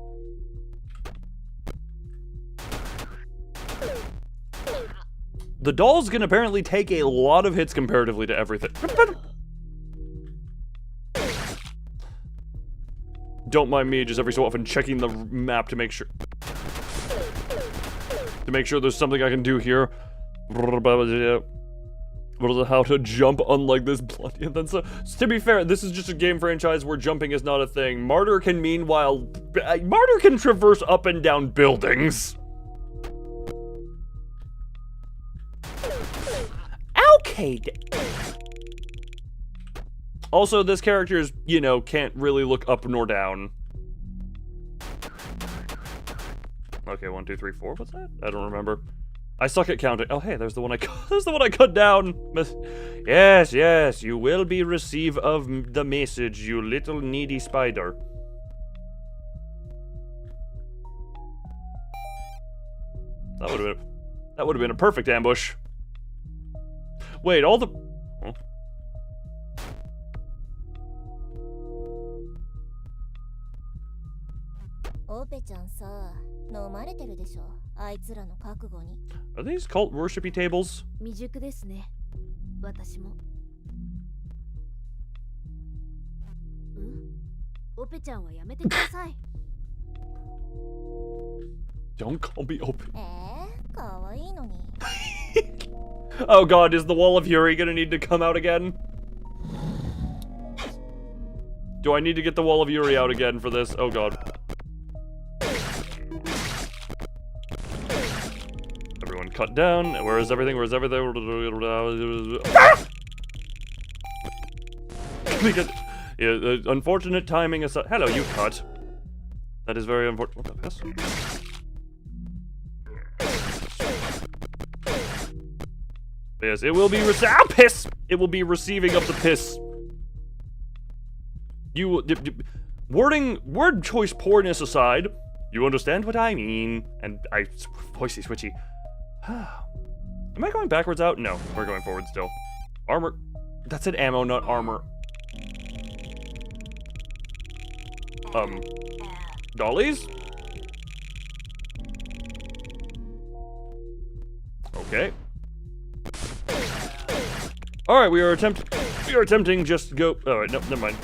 The dolls can apparently take a lot of hits comparatively to everything. Don't mind me just every so often checking the map to make sure there's something I can do here. How to jump unlike this bloody and then so to be fair, this is just a game franchise where jumping is not a thing. Martyr can traverse up and down buildings. Okay. Also, this character's, you know, can't really look up nor down. Okay, 1, 2, 3, 4. What's that? I don't remember. I suck at counting. Oh, hey, there's the one I cut down. Yes, yes, you will be receive of the message, you little needy spider. That would have been a perfect ambush. Wait, all the... Huh? Are these cult worshipy tables? 未熟ですね。私も。オペちゃんはやめてください。Don't call me open. 可愛いのに。Oh god, is the Wall of Fury gonna need to come out again? Do I need to get the Wall of Fury out again for this? Oh god. Everyone cut down. Where is everything? Where's everything? Yeah, unfortunate timing aside. Hello, you cut. That is very unfortunate. What the piss? Yes, it will be piss! It will be receiving of the piss. You word choice poorness aside, you understand what I mean. And voicey switchy. Am I going backwards out? No, we're going forward still. Armor. That said ammo, not armor. Dollies? Okay. Alright, we are attempting just to go. Alright, no, never mind.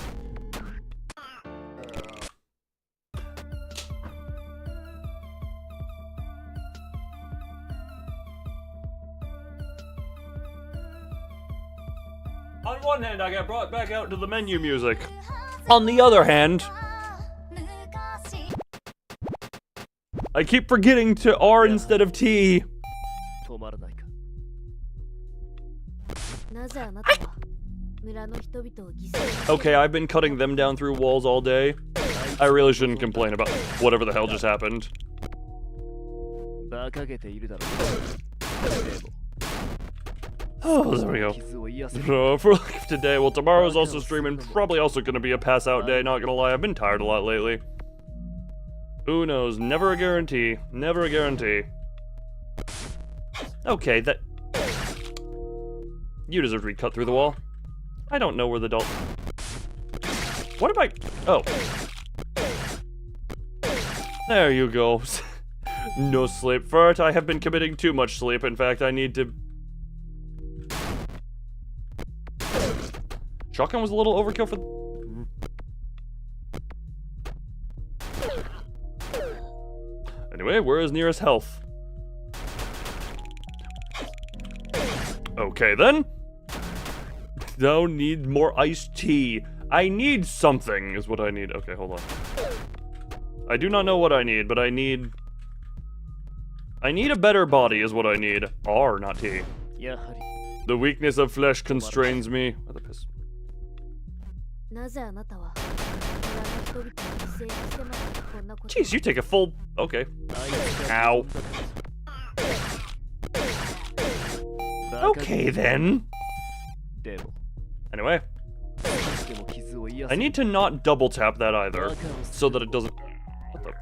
On one hand, I got brought back out to the menu music. On the other hand, I keep forgetting to R instead of T. Okay, I've been cutting them down through walls all day. I really shouldn't complain about whatever the hell just happened. Oh, there we go. For today, well, tomorrow's also streaming. Probably also gonna be a pass out day, not gonna lie. I've been tired a lot lately. Who knows? Never a guarantee. Never a guarantee. Okay, that... You deserve to be cut through the wall. I don't know where the doll... What am I... Oh. There you go. No sleep. Fart, I have been committing too much sleep. In fact, I need to... Shotgun was a little overkill for... Anyway, where is nearest health? Okay, then. Now need more iced tea. I need something, is what I need. Okay, hold on. I do not know what I need, but I need a better body, is what I need. R, not T. The weakness of flesh constrains me. What the piss? なぜあなたは村の人々を犠牲にしてまでこんなこと Jeez, you take a full... Okay. Ow. Okay, then. Anyway. I need to not double tap that either, so that it doesn't... What the...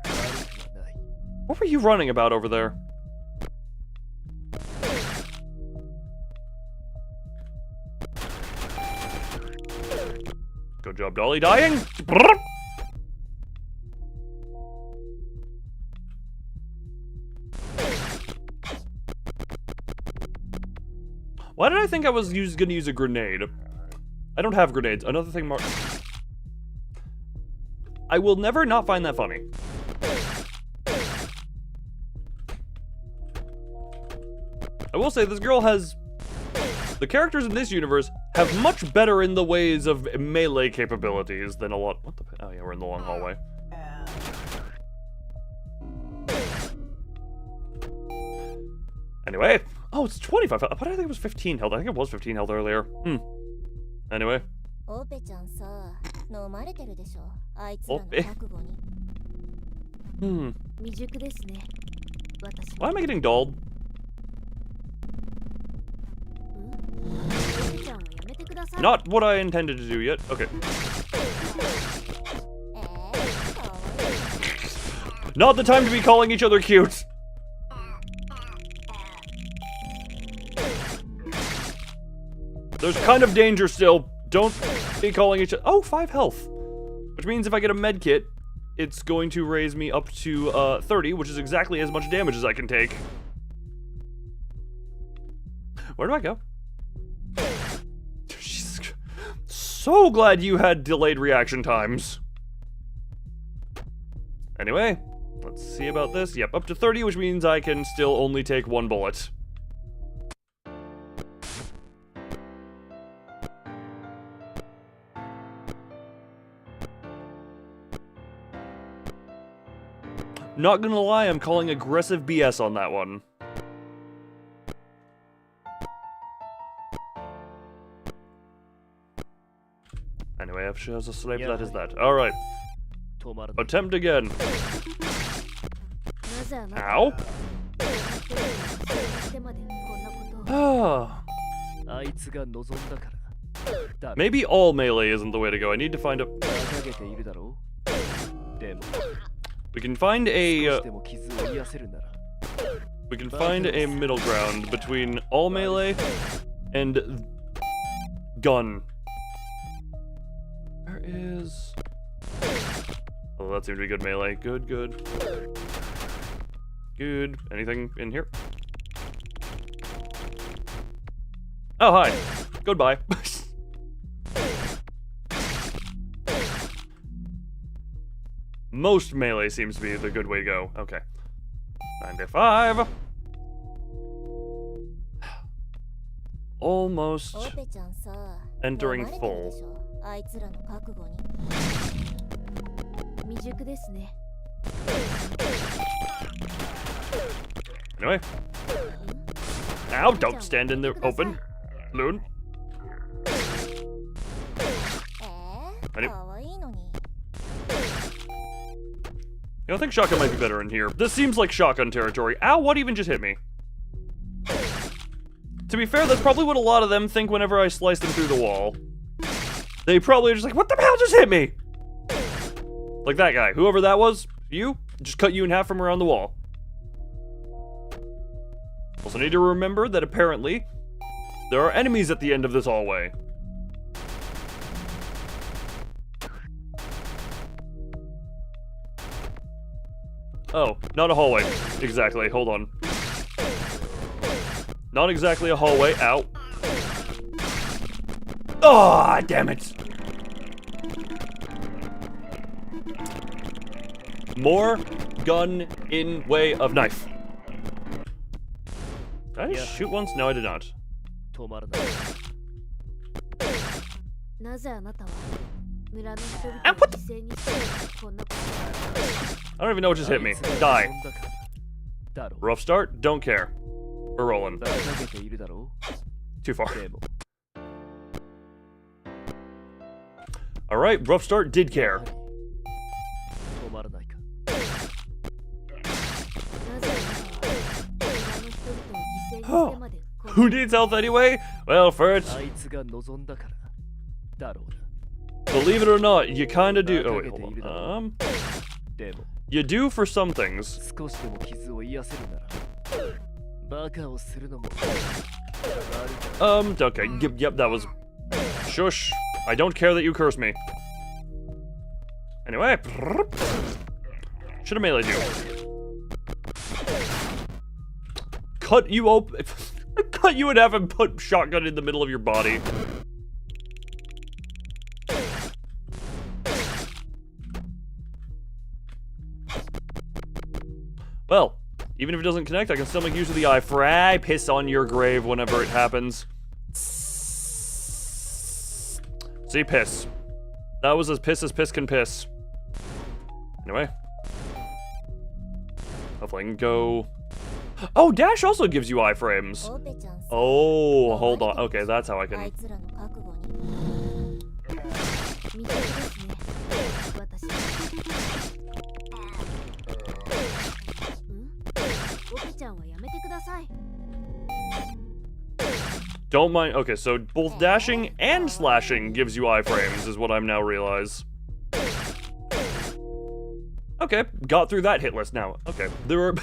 What were you running about over there? Good job, Dolly. Dying! Why did I think I was gonna use a grenade? I don't have grenades. Another thing, Mark. I will never not find that funny. I will say this girl has... The characters in this universe have much better in the ways of melee capabilities than a lot... What the... Oh yeah, we're in the long hallway. Anyway. Oh, it's 25. But I think it was 15 health. I think it was 15 health earlier. Anyway. オペちゃんさ、飲まれてるでしょ。あいつらのオペ。覚悟に。未熟ですね。私 Why am I getting dulled? オペちゃんをやめてください。 Not what I intended to do yet. Okay. Not the time to be calling each other cute. There's kind of danger still. Don't be calling each other. Oh, 5 health. Which means if I get a med kit, it's going to raise me up to 30, which is exactly as much damage as I can take. Where do I go? So glad you had delayed reaction times. Anyway, let's see about this. Yep, up to 30, which means I can still only take 1 bullet. Not gonna lie, I'm calling aggressive BS on that one. Anyway, if she has a slave, that is that. Alright. Attempt again. Ow. Maybe all melee isn't the way to go. I need to find a... We can find a... we can find a middle ground between all melee and gun. Where is... Oh, that seems to be good melee. Good, good. Good. Anything in here? Oh, hi. Goodbye. Most melee seems to be the good way to go. Okay. 95. Almost entering full. Anyway. Ow, don't stand in the open. Loon. I think shotgun might be better in here. This seems like shotgun territory. Ow, what even just hit me? To be fair, that's probably what a lot of them think whenever I slice them through the wall. They probably are just like, what the hell just hit me? Like that guy. Whoever that was, you, just cut you in half from around the wall. Also need to remember that apparently there are enemies at the end of this hallway. Oh, not a hallway. Exactly, hold on. Not exactly a hallway. Ow. Ah, damn it. More gun in way of knife. Did I just shoot once? No, I did not. 止まらない。なぜあなたは村の人々 And を what the- 犠牲にしてこんなこと I don't even know what just hit me. Die. だろう。 Rough start? Don't care. We're rolling. バカげているだろ Too far. う。でも、 Alright, rough start did care. 止まらないか。なぜあなたは村の人々を犠牲にしてまでこん Who needs health anyway? Well, first, あいつが望んだから。だろうな。 believe it or not, you kinda do. Oh, wait, hold on. でも、 You do for some things. 少しでも傷を癒せるなら、バカをするのも。 Okay, yep, that was. Shush. I don't care that you curse me. Anyway. Should have meleeed you. Cut you open. Cut you in half and put shotgun in the middle of your body. Well, even if it doesn't connect, I can still make use of the eye for I piss on your grave whenever it happens. See, piss. That was as piss can piss. Anyway. Hopefully I can go... Oh, dash also gives you iframes. オペちゃんさ Oh, hold on. Okay, that's how I あい can... つらの覚悟に魅力ですね私んオペちゃんはやめてください Don't mind... Okay, so both dashing and slashing gives you iframes is what I'm now realize. Okay, got through that hit list now. Okay, there are...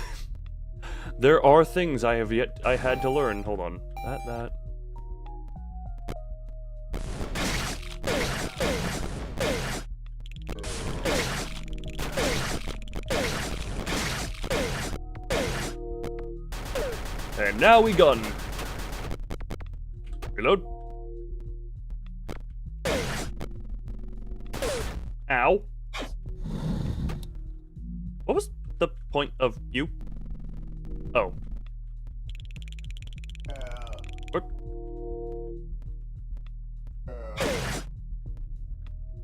there are things I had to learn. Hold on. That. And now we gun. Reload. Ow. What was the point of you? Oh.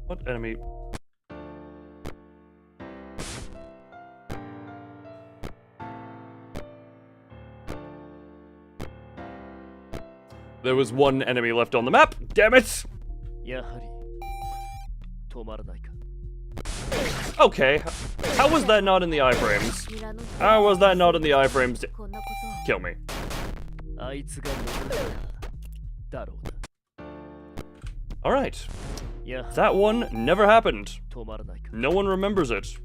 What enemy? There was one enemy left on the map. Damn it! やはり、止まらないか。 Okay. How was that not in the iframes? 村の人 How was that not in the iframes to こんなこと kill me? あいつが望んだから。だろうな。 Alright. やはり、 That one never happened. 止まらないか。 No one remembers it.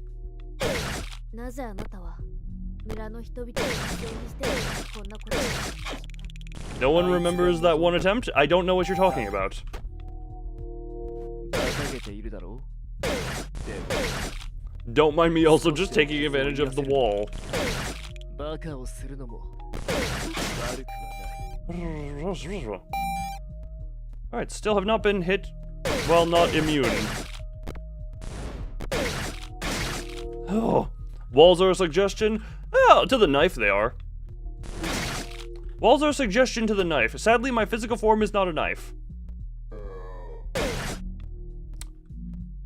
なぜあなたは村の人々を犠牲にしてこんなことを No one remembers that one attempt? I don't know what you're talking about. バカげているだろう。でも、 Don't mind me also just taking advantage of the wall. バカをするのも悪くはない。 Alright, still have not been hit while not immune. Oh, walls are a suggestion? Oh, to the knife they are. Walls are a suggestion to the knife. Sadly, my physical form is not a knife.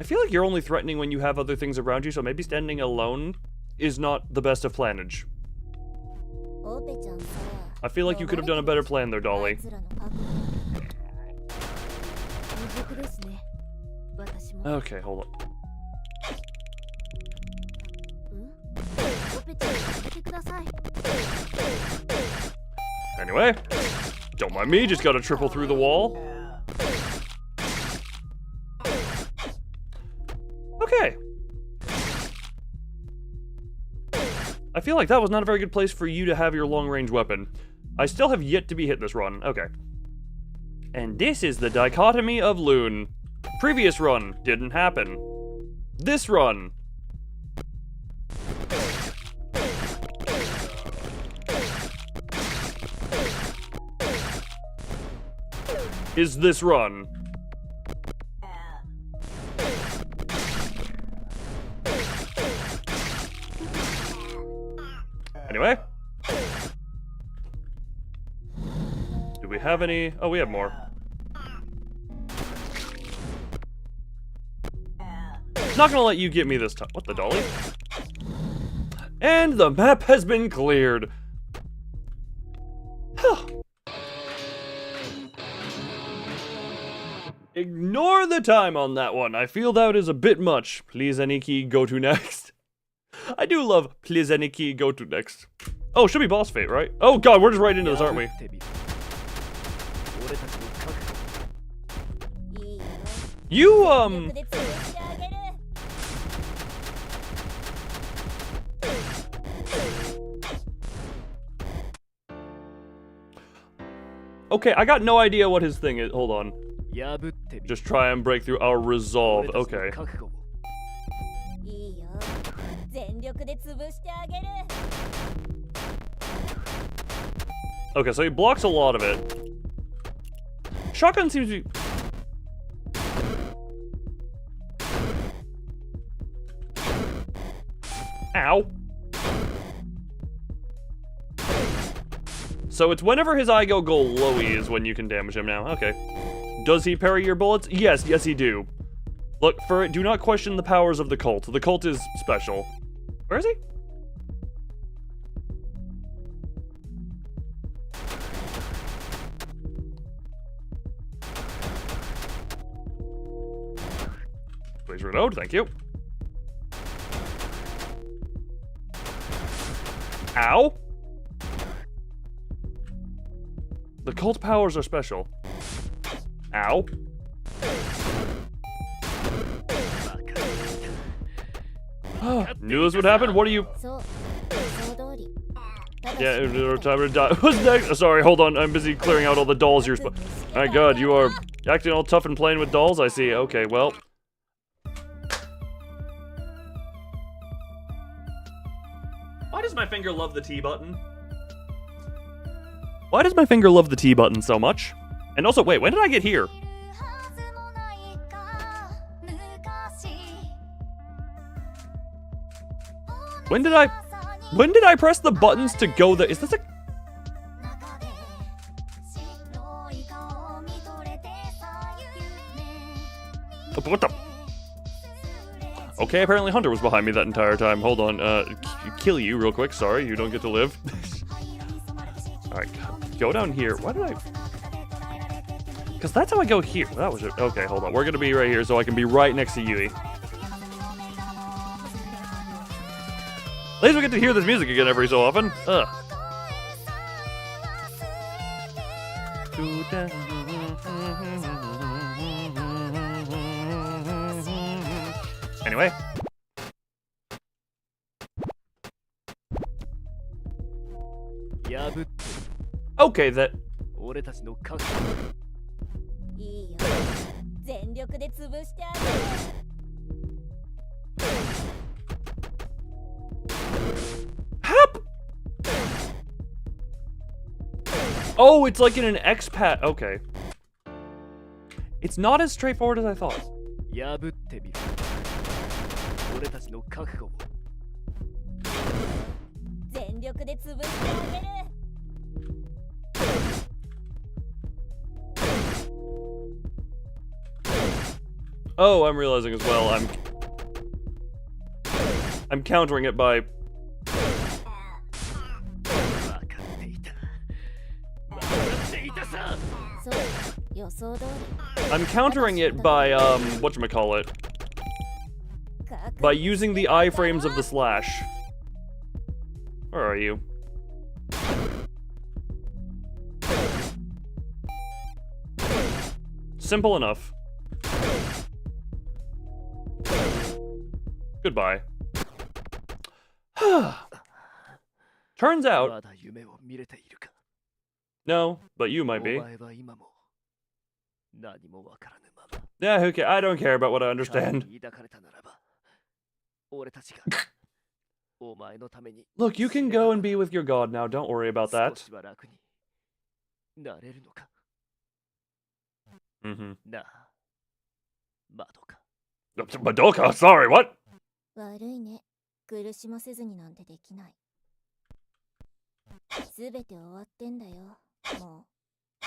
I feel like you're only threatening when you have other things around you, so maybe standing alone is not the best of planage. オペちゃんさ I feel like you could have done a better plan there, あい Dolly. つらの覚悟未熟ですね私も Okay, hold on. オペちゃんやめてください Anyway, Don't mind me, just gotta triple through the wall. Okay. I feel like that was not a very good place for you to have your long-range weapon. I still have yet to be hit this run. Okay. And this is the dichotomy of Loon. Previous run, didn't happen. This run. Is this run. Anyway. Do we have any? Oh, we have more. Not gonna let you get me this time. What, the dolly? And the map has been cleared. Ignore the time on that one. I feel that is a bit much. Please, Aniki, go to next. I do love please, Aniki, go to next. Oh, should be boss fate, right? Oh god, we're just right into this, aren't we? You, okay, I got no idea what his thing is. Hold on. Just try and break through our resolve. Okay. Okay, so he blocks a lot of it. Shotgun seems to be... Ow. So it's whenever his eye go glowy is when you can damage him now. Okay. Does he parry your bullets? Yes, yes he do. Look, for it, do not question the powers of the cult. The cult is special. Where is he? Please reload, thank you. Ow! The cult powers are special. Ow. Knew this would happen? What are you... Yeah, time to die. What's next? Sorry, hold on. I'm busy clearing out all the dolls you're supposed... My god, you are acting all tough and playing with dolls? I see. Okay, well... Why does my finger love the T button? Why does my finger love the T button so much? And also, wait, when did I get here? When did I press the buttons to go there? Is this a... What the... Okay, apparently Hunter was behind me that entire time. Hold on, kill you real quick. Sorry, you don't get to live. Alright, go down here. Why did I... Because that's how I go here. That was it. Okay, hold on. We're going to be right here so I can be right next to Yui. At least we get to hear this music again every so often. Ugh. Anyway. Okay, that... Hap! Oh, it's like in an expat. Okay. It's not as straightforward as I thought. Oh, I'm realizing as well, I'm countering it by... I'm countering it by, whatchamacallit? By using the iframes of the slash. Where are you? simple enough. Goodbye. Turns out... まだ夢を見れているか。 No, but you might お be. 前は今も何もわからぬまま。 Yeah, who cares? I don't care about what I understand. 神に抱かれたならば、俺たちがお前のために Look, you can go and be with your god now. Don't worry about 少 that. しは楽になれるのか。 Mm-hmm. なあ、まどか。 Madoka, sorry, what? 悪いね。苦しませずになんてできない。すべて終わってんだよ。もう。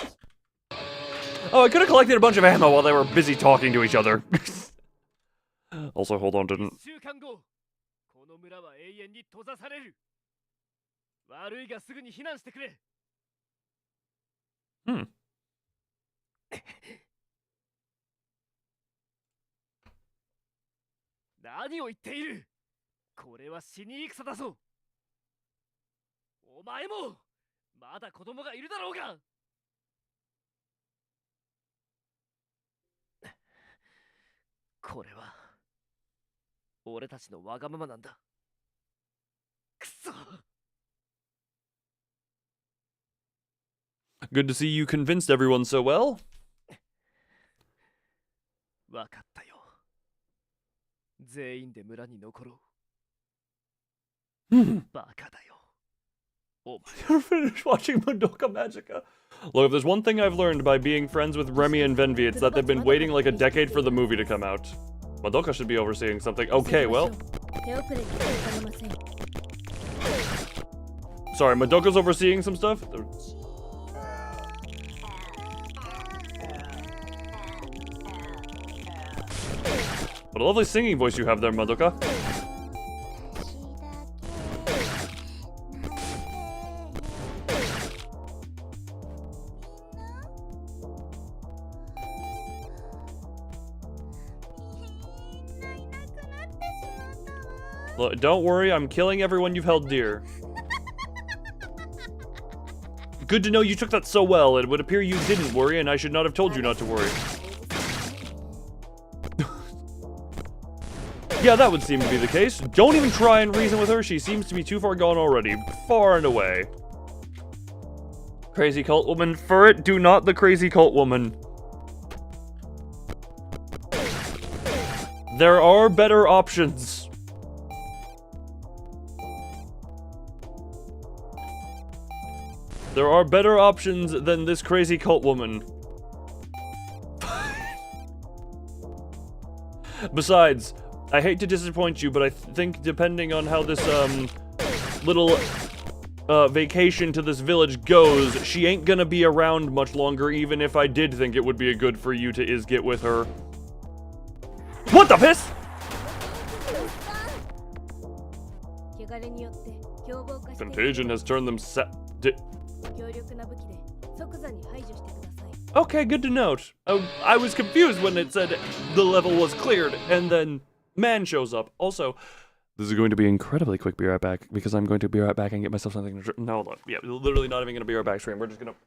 Oh, I could have collected a bunch of ammo while they were busy talking to each other. Also, hold on, didn't... 1週間後、この村は永遠に閉ざされる。悪いがすぐに避難してくれ。 Hmm. 何を言っている。これは死に戦だぞ。お前もまだ子供がいるだろうが。これは俺たちのわがままなんだ。くそ。 Good to see you convinced everyone so well. わかったよ。全員で村に残ろう。バカだよ。お前。 You're finished watching Madoka Magica. Look, if there's one thing I've learned by being friends with Remy and Venvi, it's that they've been waiting like a decade for the movie to come out. Madoka should be overseeing something. Okay, well. Sorry, Madoka's overseeing some stuff? What a lovely singing voice you have there, Madoka. Look, don't worry, I'm killing everyone you've held dear. Good to know you took that so well. It would appear you didn't worry, and I should not have told you not to worry. Yeah, that would seem to be the case. Don't even try and reason with her. She seems to be too far gone already. Far and away. Crazy cult woman. For it, do not the crazy cult woman. There are better options. There are better options than this crazy cult woman. Besides, I hate to disappoint you, but I think depending on how this, little, vacation to this village goes, she ain't gonna be around much longer, even if I did think it would be good for you to get with her. What the piss?! Contagion has turned them Okay, good to note. I was confused when it said the level was cleared, and then man shows up. Also, this is going to be incredibly quick. Be right back, because I'm going to be right back and get myself something to no, hold on. Yeah, literally not even going to be right back stream. We're just going to...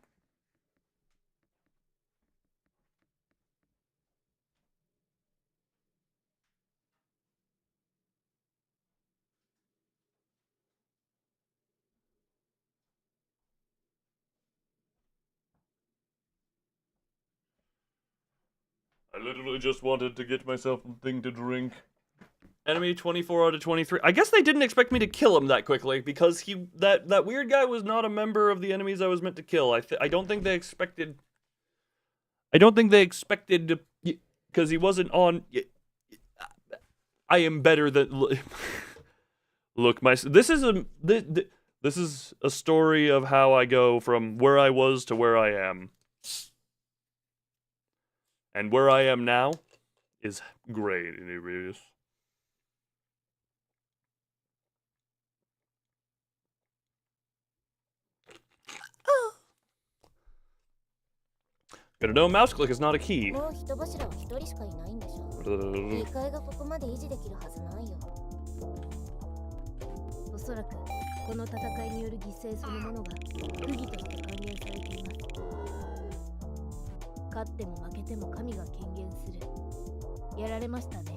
I literally just wanted to get myself something to drink. Enemy 24 out of 23. I guess they didn't expect me to kill him that quickly, because that weird guy was not a member of the enemies I was meant to kill. I don't think they expected... because he wasn't on... I am better than... Look, this is a story of how I go from where I was to where I am. And where I am now is great, and it really is. Gotta know mouse click is not a key.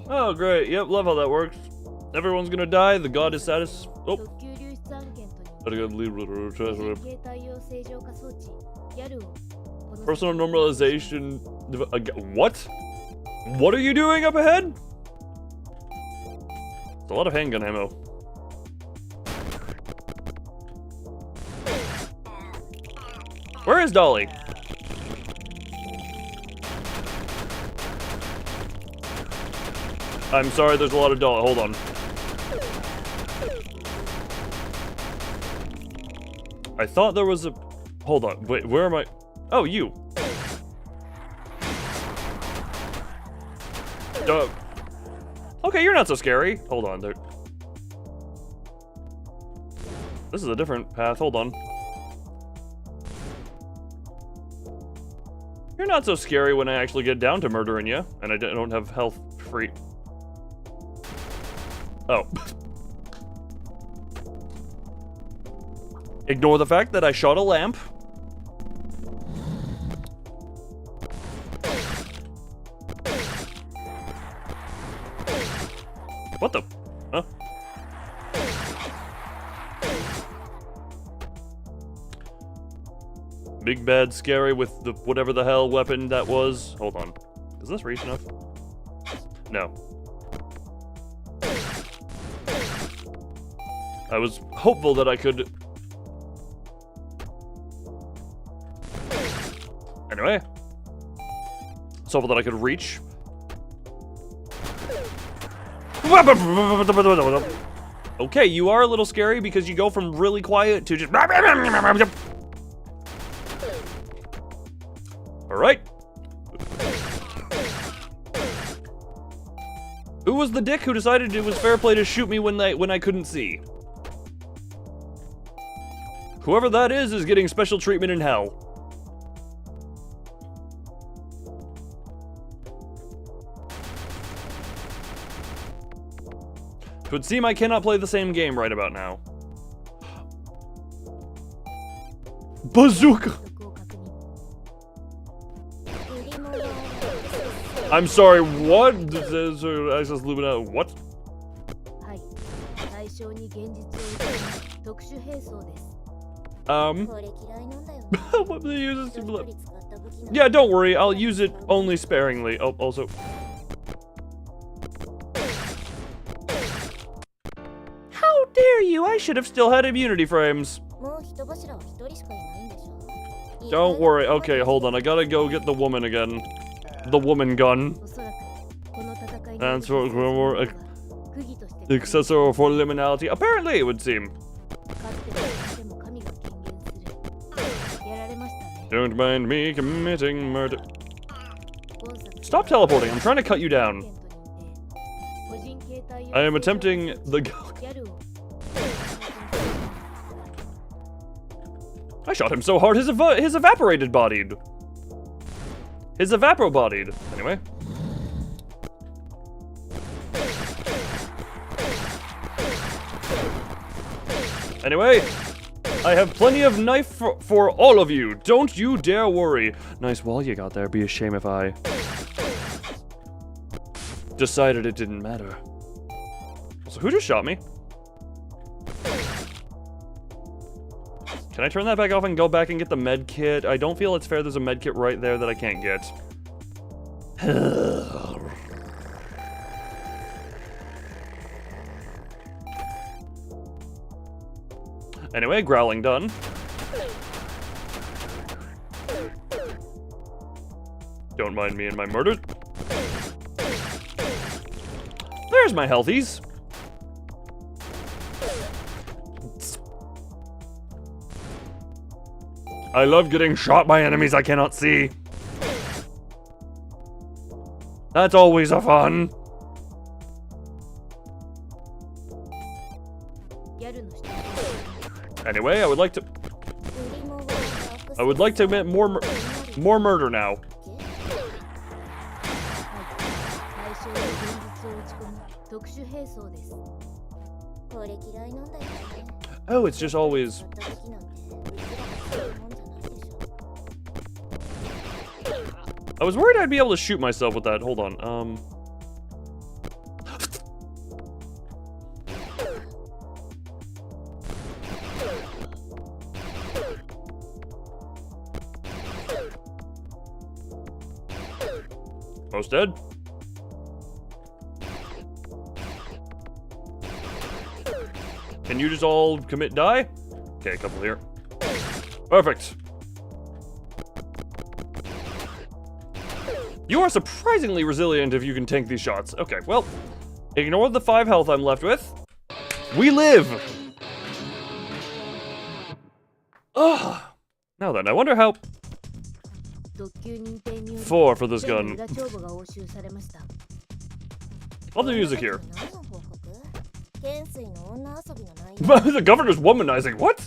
Oh, great. Yep, love how that works. Everyone's gonna die. The god is satisfied. Oh. Personal normalization. What? What are you doing up ahead? It's a lot of handgun ammo. Where is Dolly? I'm sorry, there's a lot of Dolly. Hold on. I thought there was a... Hold on. Wait, where am I? Oh, you. Okay, you're not so scary. Hold on. There. This is a different path. Hold on. You're not so scary when I actually get down to murdering you, and I don't have health free. Oh. Ignore the fact that I shot a lamp. What the? Huh? Big bad scary with the whatever the hell weapon that was. Hold on. Is this reach enough? No. I was hopeful that I could... Anyway. So hopeful that I could reach. Okay, you are a little scary because you go from really quiet to just... Alright. Who was the dick who decided it was fair play to shoot me when I couldn't see? Whoever that is getting special treatment in hell. It would seem I cannot play the same game right about now. Bazooka! I'm sorry, what? Access Lumina, what? What do they use this to... Yeah, don't worry, I'll use it only sparingly. Oh, also... How dare you? I should have still had immunity frames. Don't worry. Okay, hold on. I gotta go get the woman again. The woman gun. And so more accessory for liminality. Apparently, it would seem. Don't mind me committing murder. Stop teleporting. I'm trying to cut you down. I am attempting the... I shot him so hard his evaporated bodied. His evapro-bodied. Anyway. Anyway, I have plenty of knife for all of you. Don't you dare worry. Nice wall you got there. Be a shame if I decided it didn't matter. So who just shot me? Can I turn that back off and go back and get the med kit? I don't feel it's fair there's a med kit right there that I can't get. Anyway, growling done. Don't mind me and my murders. There's my healthies. I love getting shot by enemies I cannot see. That's always a fun. Anyway, I would like to admit more murder now. Oh, it's just always... I was worried I'd be able to shoot myself with that. Hold on. Most dead. Can you just all commit die? Okay, a couple here. Perfect. You are surprisingly resilient if you can tank these shots. Okay, well, ignore the 5 health I'm left with. We live! Ugh. Now then, I wonder how... 4 for this gun. Love the music here. The governor's womanizing. What?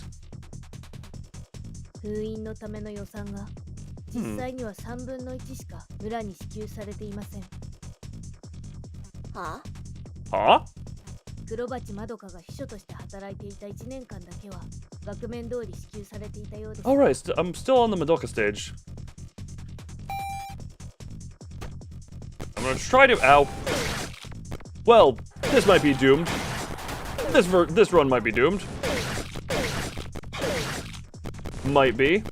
Huh? 黒鉢まどかが秘書として働いていた1年間だけは額面通り支給されていたようです。Alright, I'm still on the Madoka stage. I'm gonna try to... Ow. Well, this might be doomed. This run might be doomed. Might be.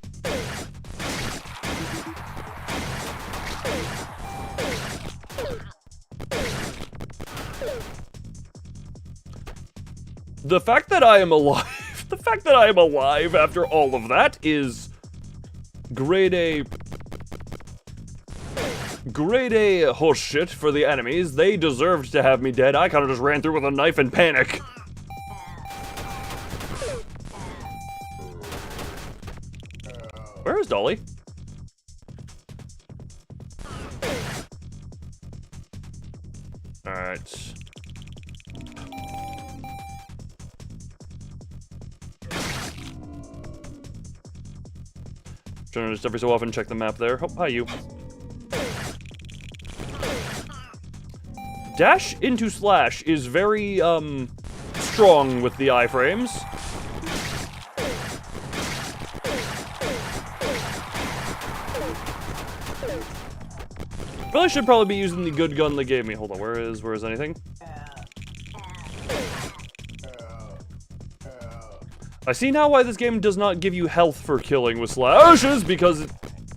The fact that I am alive, the fact that I am alive after all of that is grade A horseshit for the enemies. They deserved to have me dead. I kind of just ran through with a knife in panic. Where is Dolly? Alright. Trying to just every so often check the map there. Oh, hi, you. Dash into slash is very, strong with the iframes. Really should probably be using the good gun they gave me. Hold on, where is anything? I see now why this game does not give you health for killing with slashes, because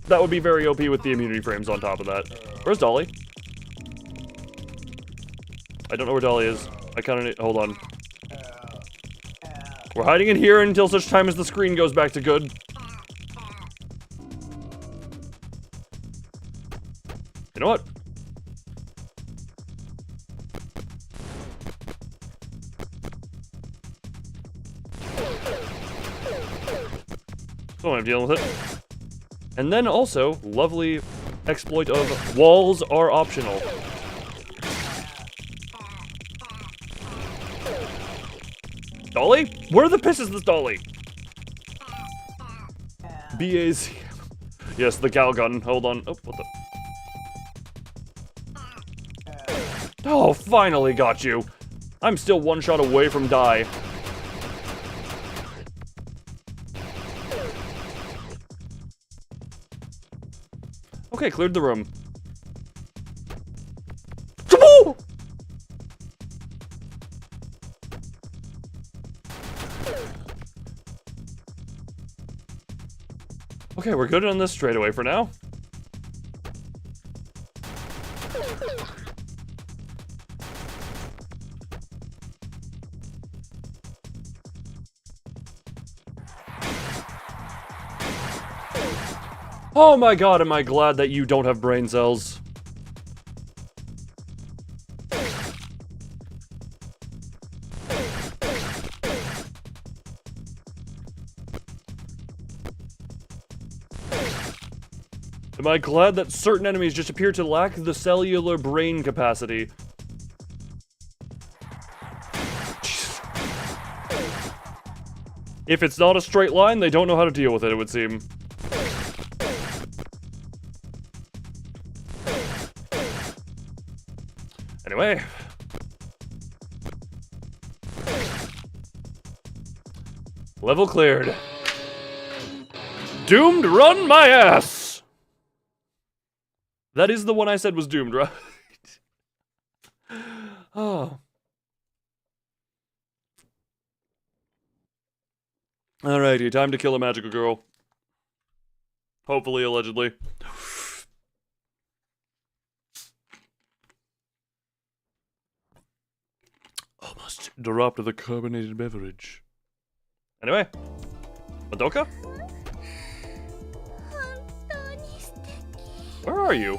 that would be very OP with the immunity frames on top of that. Where's Dolly? I don't know where Dolly is. I kind of need... Hold on. We're hiding in here until such time as the screen goes back to good. You know what? So I'm dealing with it. And then also, lovely exploit of walls are optional. Dolly? Where the piss is this Dolly? BAZ. Yes, the gal gun. Hold on. Oh, what the... Oh, finally got you. I'm still one shot away from die. Okay, cleared the room. Okay, we're good on this straightaway for now. Oh my god, am I glad that you don't have brain cells. Am I glad that certain enemies just appear to lack the cellular brain capacity? If it's not a straight line, they don't know how to deal with it, it would seem. Anyway. Level cleared. Doomed run my ass! That is the one I said was doomed, right? Oh. Alrighty, time to kill a magical girl. Hopefully, allegedly. Almost dropped the carbonated beverage. Anyway, Madoka? Where are you?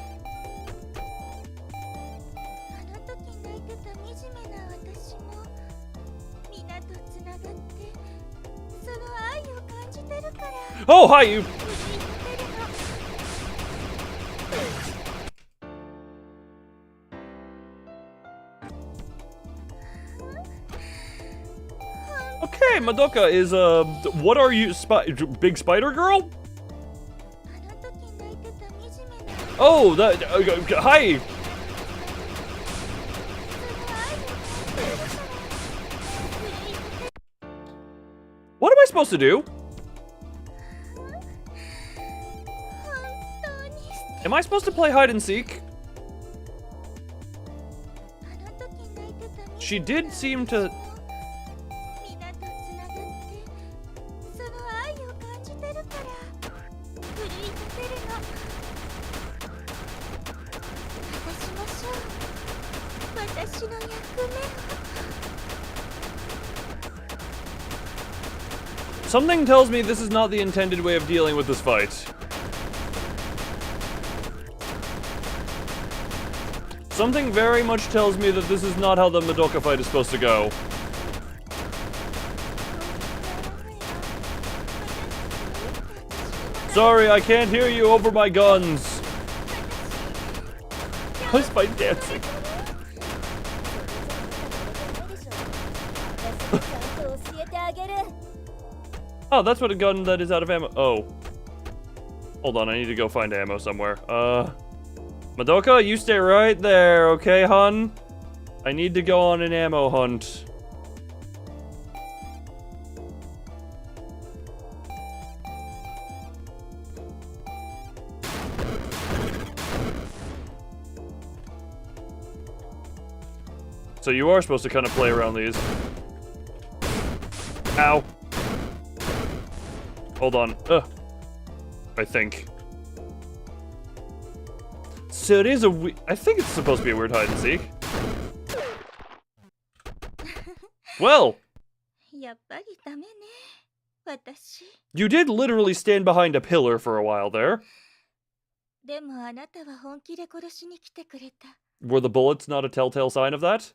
Oh, hi, you! Okay, Madoka is, what are you, big spider girl? Oh, that, hi! What am I supposed to do? Am I supposed to play hide and seek? She did seem to... Something tells me this is not the intended way of dealing with this fight. Something very much tells me that this is not how the Madoka fight is supposed to go. Sorry, I can't hear you over my guns. How's my dancing? Oh, that's what a gun that is out of ammo. Oh. Hold on, I need to go find ammo somewhere. Madoka, you stay right there, okay, hun? I need to go on an ammo hunt. So you are supposed to kind of play around these. Ow. Hold on. I think. So it is a I think it's supposed to be a weird hide and seek. Well. You did literally stand behind a pillar for a while there. Were the bullets not a telltale sign of that?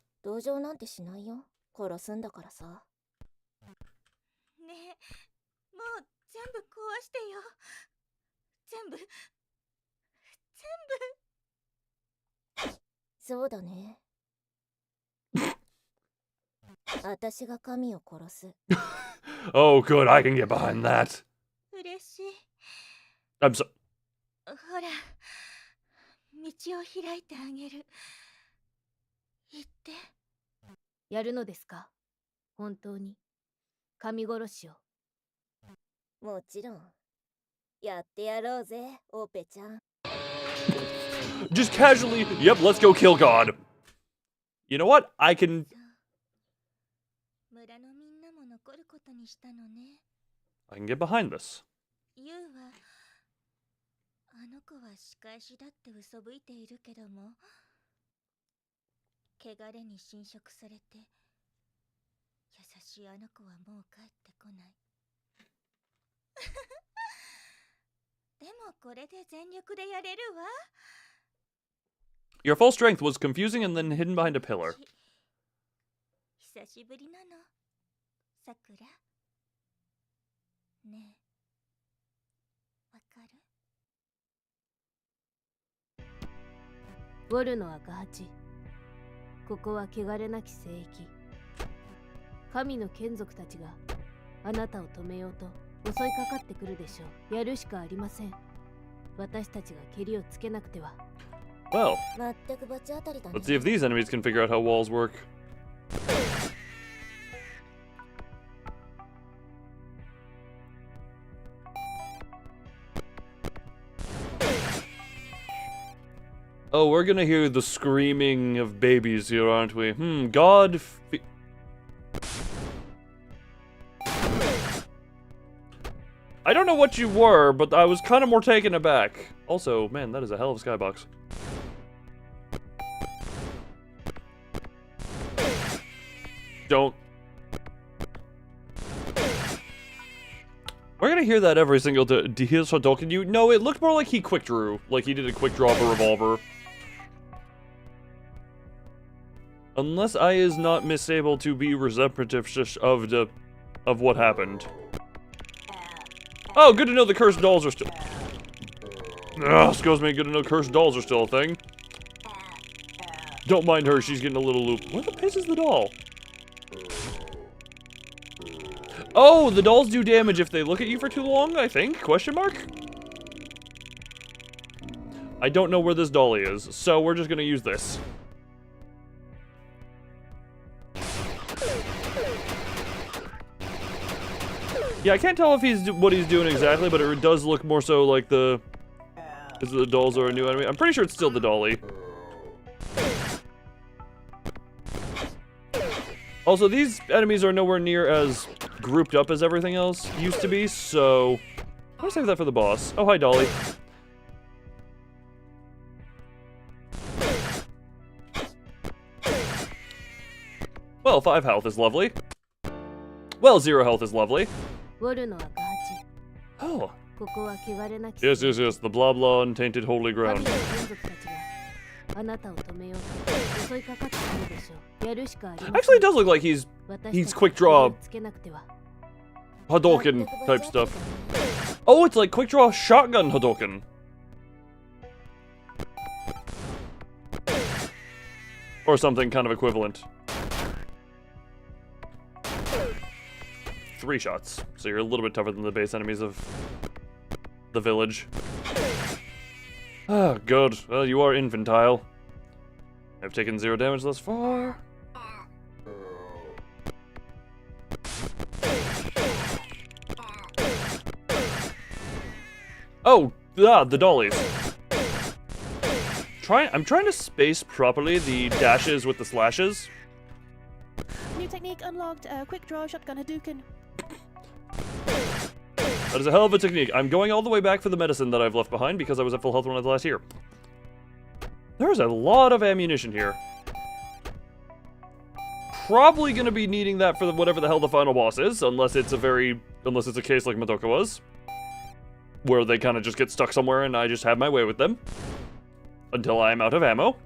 Oh, good, I can get behind that. I'm so... やるのですか本当に神殺しをもちろんやってやろうぜオペちゃん Just casually, yep, let's go kill God. You know what? I can get behind this. あの子は仕返しだって嘘吹いているけども汚れに侵食されて優しいあの子はもう帰ってこないでもこれで全力でやれるわ Your full strength was confusing and then hidden behind a pillar. 久しぶりなのさくらねえわかるウォルの赤八ここは汚れなき聖域神の眷属たちがあなたを止めようと襲いかかってくるでしょうやるしかありません私たちがケリをつけなくては Well, let's see if these enemies can figure out how walls work. Oh, we're gonna hear the screaming of babies here, aren't we? God. I don't know what you were, but I was kind of more taken aback. Also, man, that is a hell of a skybox. Don't. We're gonna hear that every single time. Here's Hadouken you. No, it looked more like he quick drew. Like he did a quick draw of a revolver. Unless I is not misable to be representative of what happened. Oh, good to know the cursed dolls are still... excuse me, good to know cursed dolls are still a thing. Don't mind her, she's getting a little loop. Where the piss is the doll? Oh, the dolls do damage if they look at you for too long, I think? Question mark? I don't know where this dolly is, so we're just gonna use this. Yeah, I can't tell if what he's doing exactly, but it does look more so like the dolls are a new enemy. I'm pretty sure it's still the dolly. Also, these enemies are nowhere near as grouped up as everything else used to be, so I'm gonna save that for the boss. Oh, hi, dolly. Well, 5 health is lovely. Well, 0 health is lovely. Oh. Yes, the blah blah untainted holy ground. Actually, it does look like he's quick draw Hadouken type stuff. Oh, it's like quick draw shotgun Hadouken. Or something kind of equivalent. 3 shots, so you're a little bit tougher than the base enemies of the village. Ah, good. Well, you are infantile. I've taken 0 damage thus far. Oh, the dollies. I'm trying to space properly the dashes with the slashes. New technique unlocked. Quick draw shotgun Hadouken. That is a hell of a technique. I'm going all the way back for the medicine that I've left behind because I was at full health when I was last here. There's a lot of ammunition here. Probably gonna be needing that for whatever the hell the final boss is, unless it's a case like Madoka was, where they kind of just get stuck somewhere and I just have my way with them until I am out of ammo.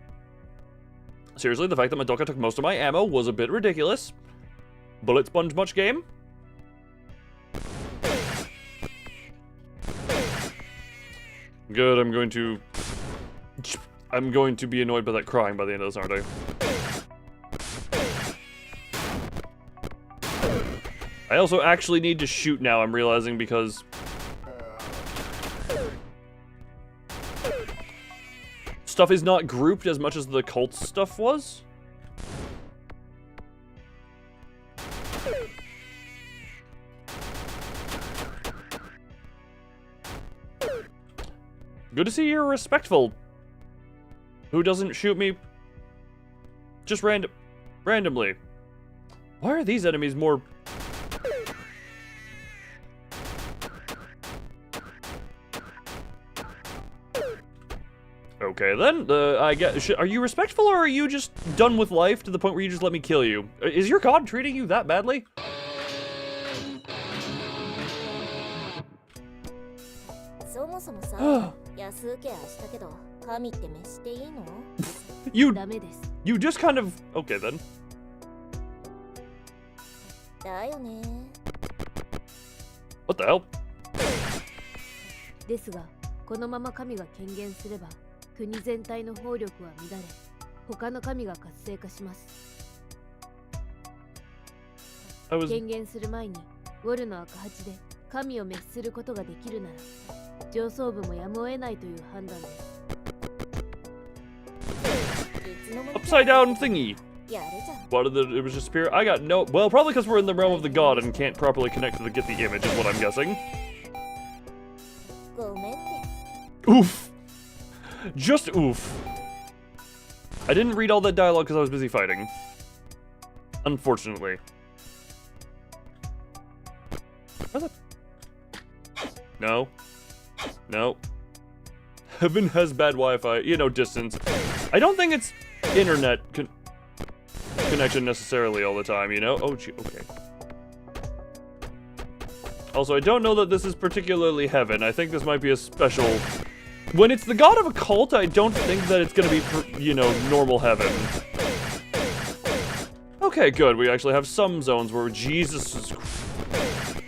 Seriously, the fact that Madoka took most of my ammo was a bit ridiculous. Bullet sponge much game? Good, I'm going to be annoyed by that crying by the end of this, aren't I? I also actually need to shoot now, I'm realizing, because stuff is not grouped as much as the cult stuff was. Good to see you're respectful. Who doesn't shoot me just randomly? Why are these enemies more... Okay then, I get. Are you respectful or are you just done with life to the point where you just let me kill you? Is your god treating you that badly? You just kind of... Okay then. What the hell? ですが、このまま神が権限すれば、国全体の法力は乱れ、他の神が活性化します。権限する前に、ウォルの赤八で神を滅することができるなら、上層部もやむを得ないという判断です。Upside down thingy. Why did it was just appear? I got no... Well, probably because we're in the realm of the god and can't properly connect to get the image is what I'm guessing. Oof. Just oof. I didn't read all that dialogue because I was busy fighting. Unfortunately. Where the... No. No. Heaven has bad Wi-Fi. You know, distance. I don't think it's internet connection necessarily all the time, you know? Oh, gee, okay. Also, I don't know that this is particularly heaven. I think this might be a special... When it's the god of a cult, I don't think that it's gonna be, you know, normal heaven. Okay, good. We actually have some zones where Jesus is...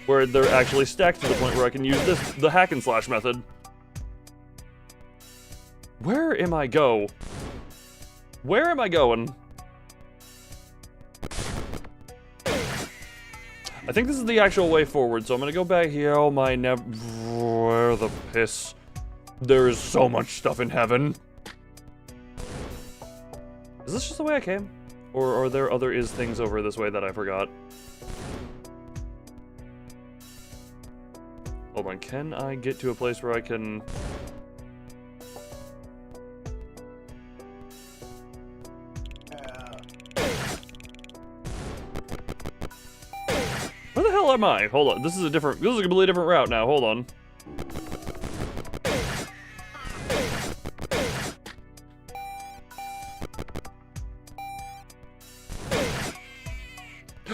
where they're actually stacked to the point where I can use the hack and slash method. Where am I going? I think this is the actual way forward, so I'm gonna go back here. Oh my where the piss? There is so much stuff in heaven. Is this just the way I came? Or are there other things over this way that I forgot? Hold on, can I get to a place where I can... Where the hell am I? Hold on, this is a completely different route now, hold on.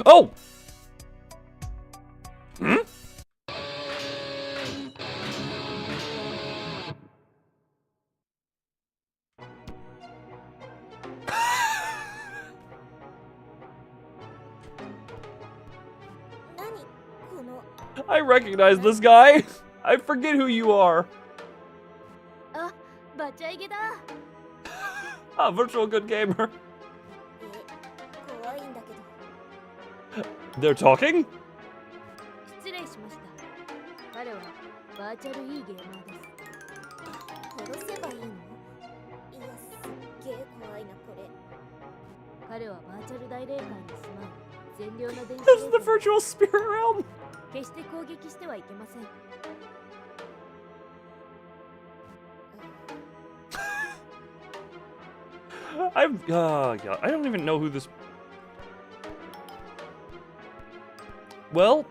Oh! Hmm? I recognize this guy. I forget who you are. Ah, virtual good gamer. They're talking? This is the virtual spirit realm. Yeah, I don't even know who this... Well,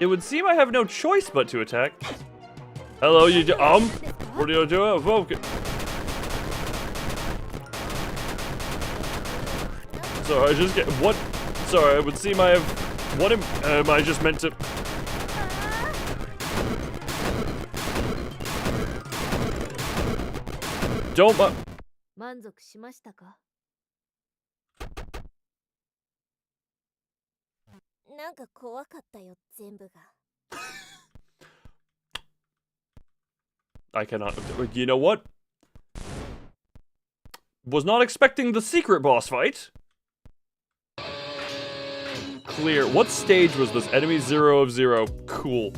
it would seem I have no choice but to attack. Hello, what are you doing? Whoa, okay. Sorry, I just get, what? Sorry, it would seem I have, what am I just meant to... Don't, I cannot, you know what? Was not expecting the secret boss fight. Clear. What stage was this? Enemy 0 of 0. Cool.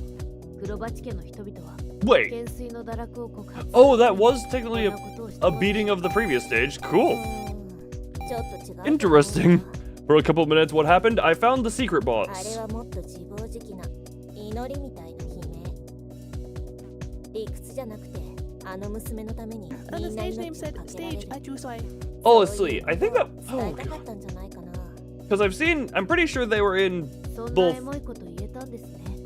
Wait. Oh, that was technically a beating of the previous stage. Cool. Interesting. For a couple of minutes, what happened? I found the secret boss. And the stage name said stage Ajusai. Oh, let's see. I think that... Oh, because I'm pretty sure they were in both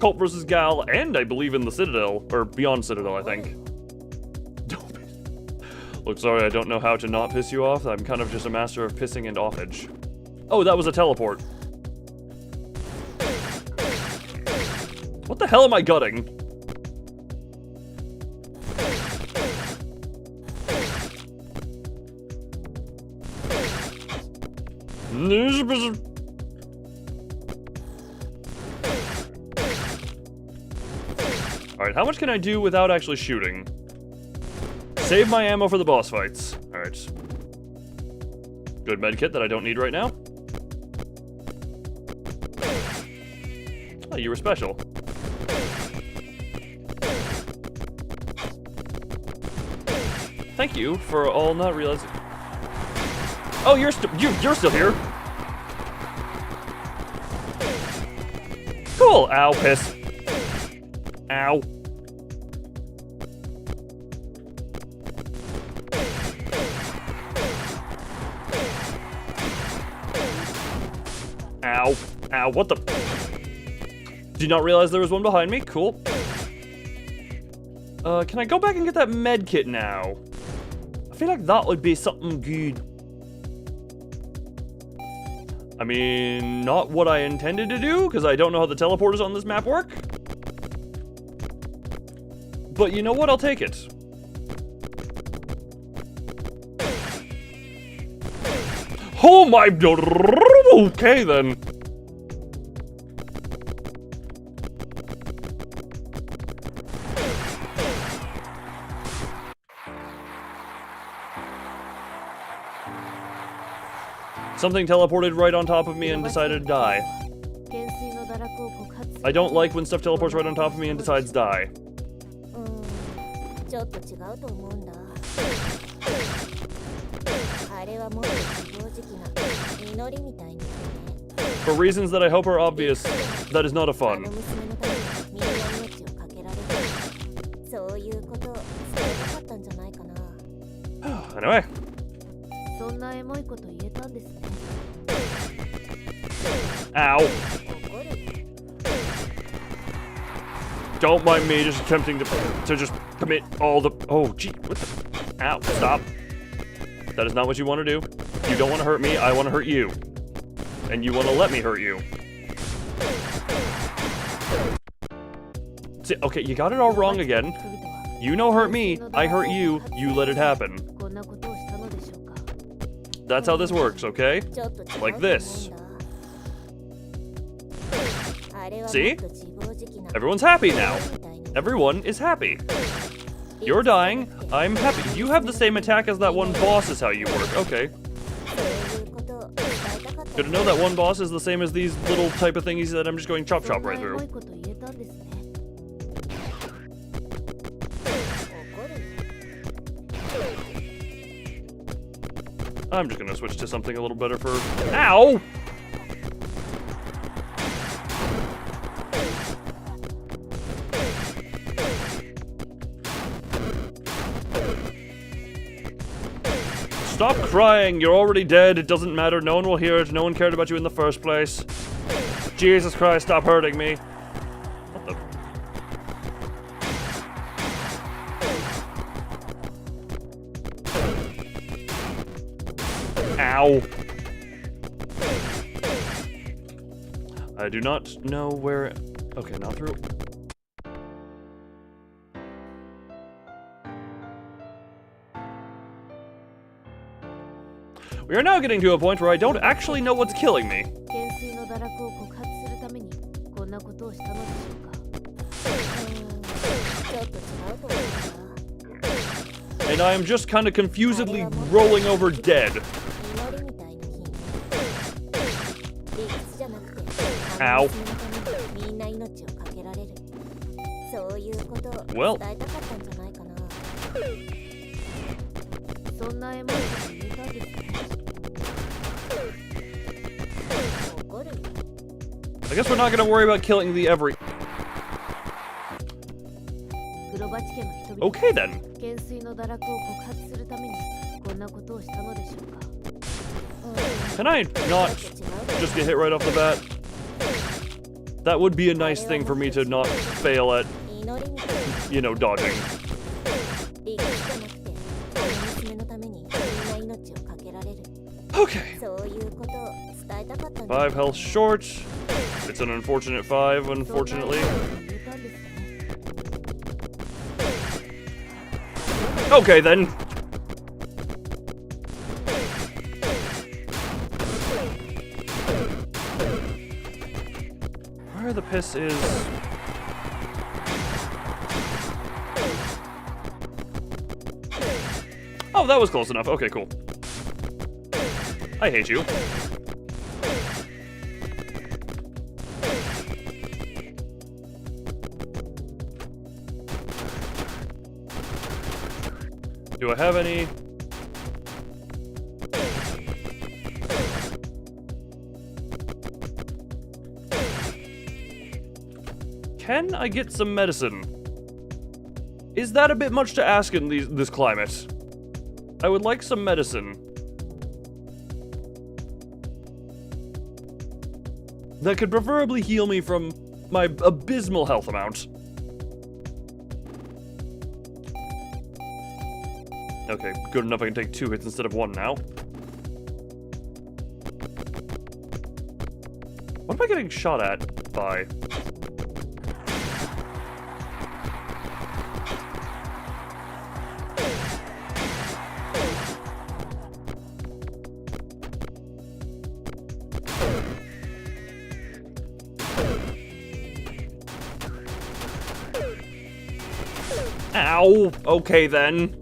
Cult vs. Gal and I believe in the Citadel, or Beyond Citadel, I think. Look, sorry, I don't know how to not piss you off. I'm kind of just a master of pissing and offage. Oh, that was a teleport. What the hell am I gutting? Alright, how much can I do without actually shooting? Save my ammo for the boss fights. Alright. Good medkit that I don't need right now. Oh, you were special. Thank you for all not realizing... Oh, you're still here. Cool. Ow, piss. Ow. Ow, what the? Did you not realize there was one behind me? Cool. Can I go back and get that med kit now? I feel like that would be something good. I mean, not what I intended to do, because I don't know how the teleporters on this map work. But you know what? I'll take it. Oh my... Okay, then. Something teleported right on top of me and decided to die. I don't like when stuff teleports right on top of me and decides to die. For reasons that I hope are obvious, that is not a fun. Anyway. Ow. Don't mind me just attempting to just commit all the... Oh, gee. What the... Ow. Stop. That is not what you want to do. You don't want to hurt me. I want to hurt you. And you want to let me hurt you. See, okay, you got it all wrong again. You know hurt me. I hurt you. You let it happen. That's how this works, okay? Like this. See? Everyone's happy now. Everyone is happy. You're dying. I'm happy. You have the same attack as that one boss is how you work. Okay. Good to know that one boss is the same as these little type of thingies that I'm just going chop chop right through. I'm just gonna switch to something a little better for... Ow! Stop crying, you're already dead, it doesn't matter, no one will hear it, no one cared about you in the first place. Jesus Christ, stop hurting me. What the... Ow. I do not know where... Okay, not through... We are now getting to a point where I don't actually know what's killing me. And I am just kind of confusedly rolling over dead. Ow. Well. I guess we're not gonna worry about killing the every... Okay then. Can I not just get hit right off the bat? That would be a nice thing for me to not fail at, you know, dodging. Okay. 5 health short. It's an unfortunate 5, unfortunately. Okay then. Where the piss is... Oh, that was close enough. Okay, cool. I hate you. Do I have any? Can I get some medicine? Is that a bit much to ask in this climate? I would like some medicine. that could preferably heal me from my abysmal health amount. Okay, good enough I can take 2 hits instead of 1 now. What am I getting shot at by? Ow! Okay then.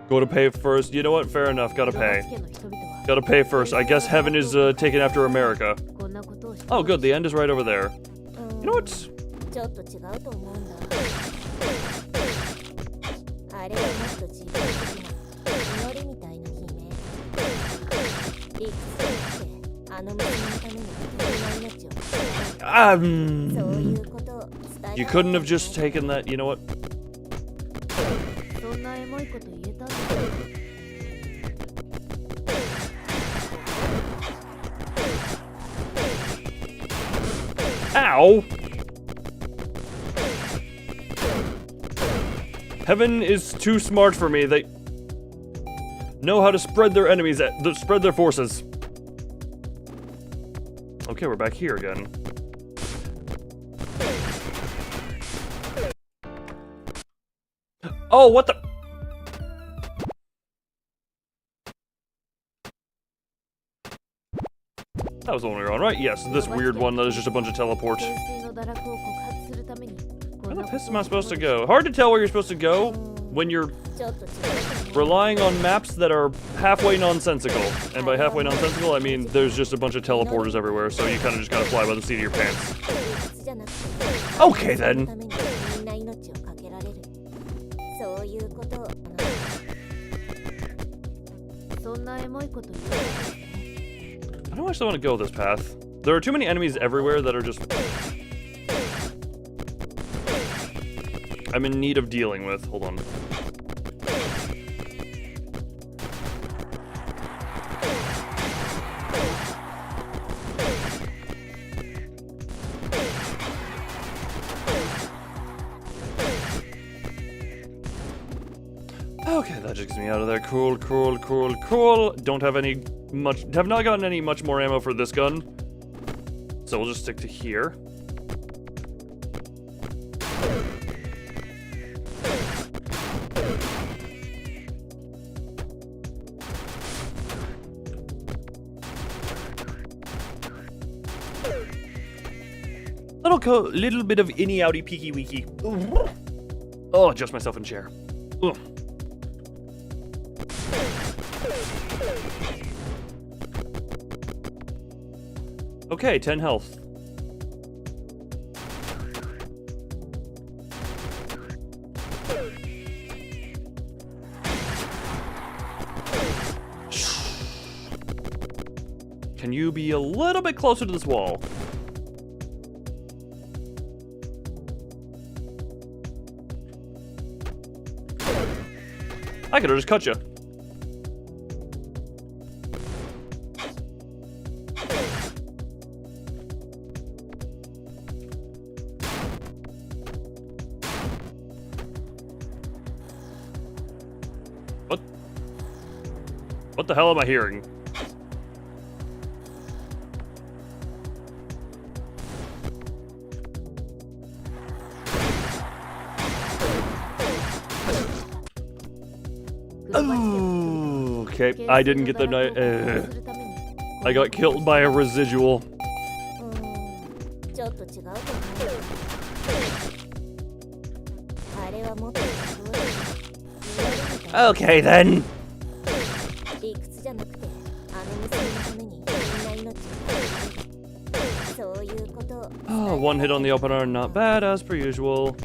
Go to pay first. You know what? Fair enough. Gotta pay. Gotta pay first. I guess heaven is taken after America. Oh, good. The end is right over there. You know what? You couldn't have just taken that. You know what? Ow! Heaven is too smart for me. They know how to spread their enemies, spread their forces. Okay, we're back here again. Oh, what the? That was the one we were on, right? Yes, this weird one that is just a bunch of teleports. Where the piss am I supposed to go? Hard to tell where you're supposed to go when you're relying on maps that are halfway nonsensical. And by halfway nonsensical, I mean there's just a bunch of teleporters everywhere, so you kind of just gotta fly by the seat of your pants. Okay then. I don't actually want to go this path. There are too many enemies everywhere that are just... I'm in need of dealing with. Hold on. Okay, that just gets me out of there. Cool, cool, cool, cool. Don't have any much... Have not gotten any much more ammo for this gun. So we'll just stick to here. Little bit of inny outy peeky weeky. Oh, adjust myself in chair. Ugh. Okay, 10 health. Can you be a little bit closer to this wall? I could have just cut you. What the hell am I hearing? Oh, okay, I didn't get the knife. I got killed by a residual. Okay then. Oh, one hit on the opener, not bad as per usual.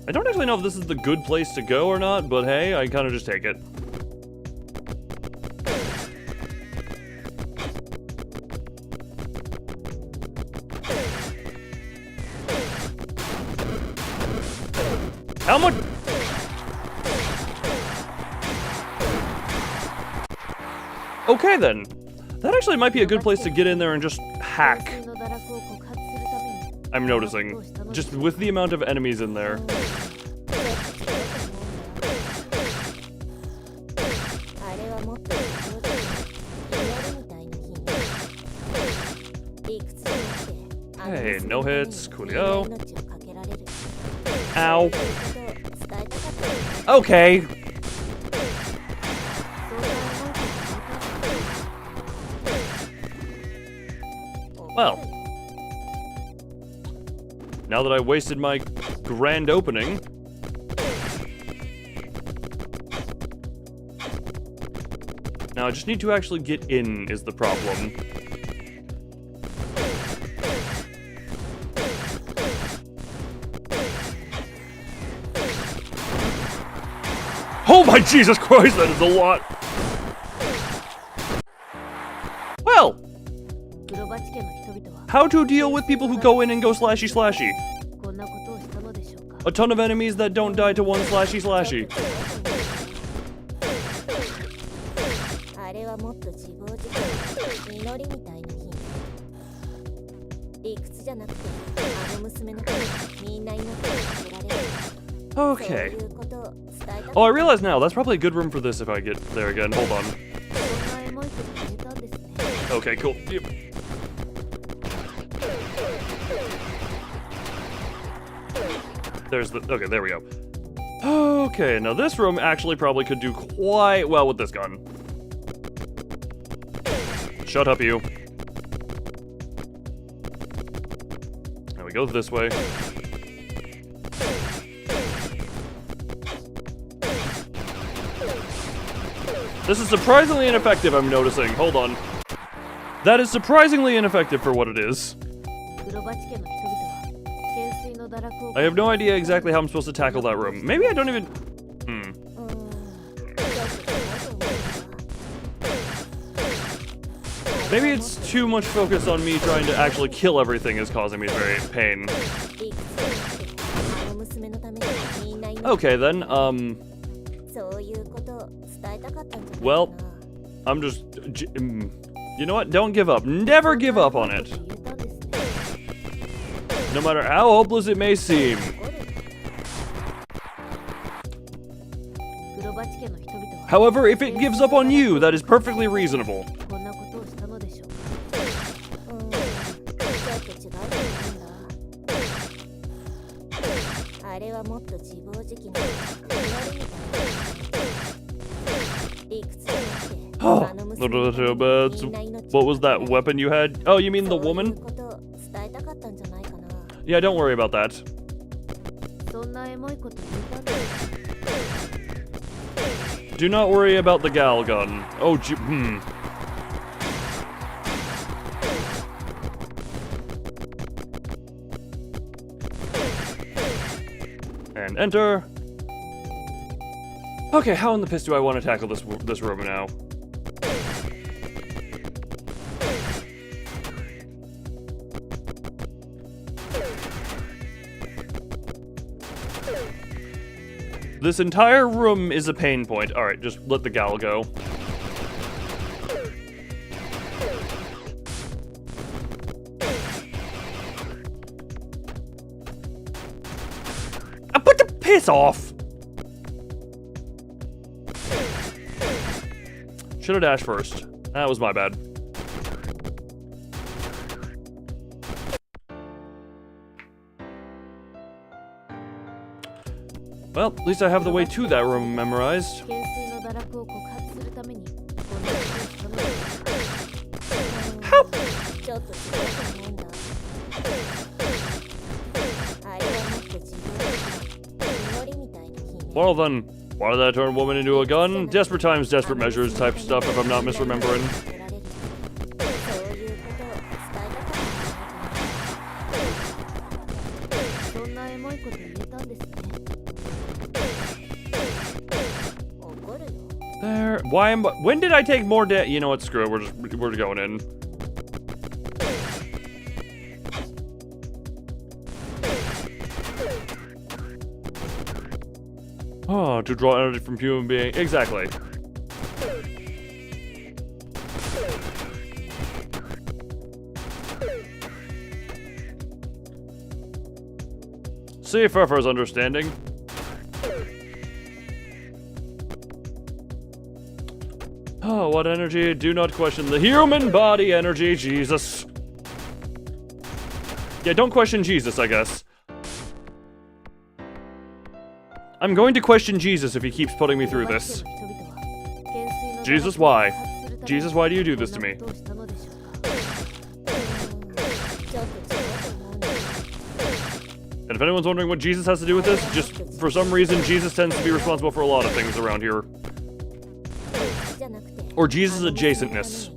I don't actually know if this is the good place to go or not, but hey, I kind of just take it. How much? Okay then. That actually might be a good place to get in there and just hack. I'm noticing. Just with the amount of enemies in there. Hey, no hits. Coolio. Ow. Okay. Well. Now that I wasted my grand opening. Now I just need to actually get in is the problem. Oh my Jesus Christ, that is a lot! Well! How to deal with people who go in and go slashy slashy? A ton of enemies that don't die to one slashy slashy. Okay. Oh, I realize now, that's probably a good room for this if I get there again. Hold on. Okay, cool. Yep. There's the... Okay, there we go. Okay, now this room actually probably could do quite well with this gun. Shut up, you. Now we go this way. This is surprisingly ineffective, I'm noticing. Hold on. That is surprisingly ineffective for what it is. I have no idea exactly how I'm supposed to tackle that room. Maybe I don't even... Maybe it's too much focus on me trying to actually kill everything is causing me very pain. Okay then, well, I'm just... You know what? Don't give up. Never give up on it. No matter how hopeless it may seem. However, if it gives up on you, that is perfectly reasonable. Oh, what was that weapon you had? Oh, you mean the woman? Yeah, don't worry about that. Do not worry about the gal gun. Oh, And enter. Okay, how in the piss do I want to tackle this room now? This entire room is a pain point. Alright, just let the gal go. Put the piss off! Should have dashed first. That was my bad. Well, at least I have the way to that room memorized. How? Well then, why did I turn a woman into a gun? Desperate times, desperate measures type stuff if I'm not misremembering. There. When did I take more You know what? Screw it. We're going in. Oh, to draw energy from human being. Exactly. See if Furfur's understanding. Oh, what energy? Do not question the human body energy, Jesus. Yeah, don't question Jesus, I guess. I'm going to question Jesus if he keeps putting me through this. Jesus, why? Jesus, why do you do this to me? And if anyone's wondering what Jesus has to do with this, just for some reason, Jesus tends to be responsible for a lot of things around here. Or Jesus' adjacentness.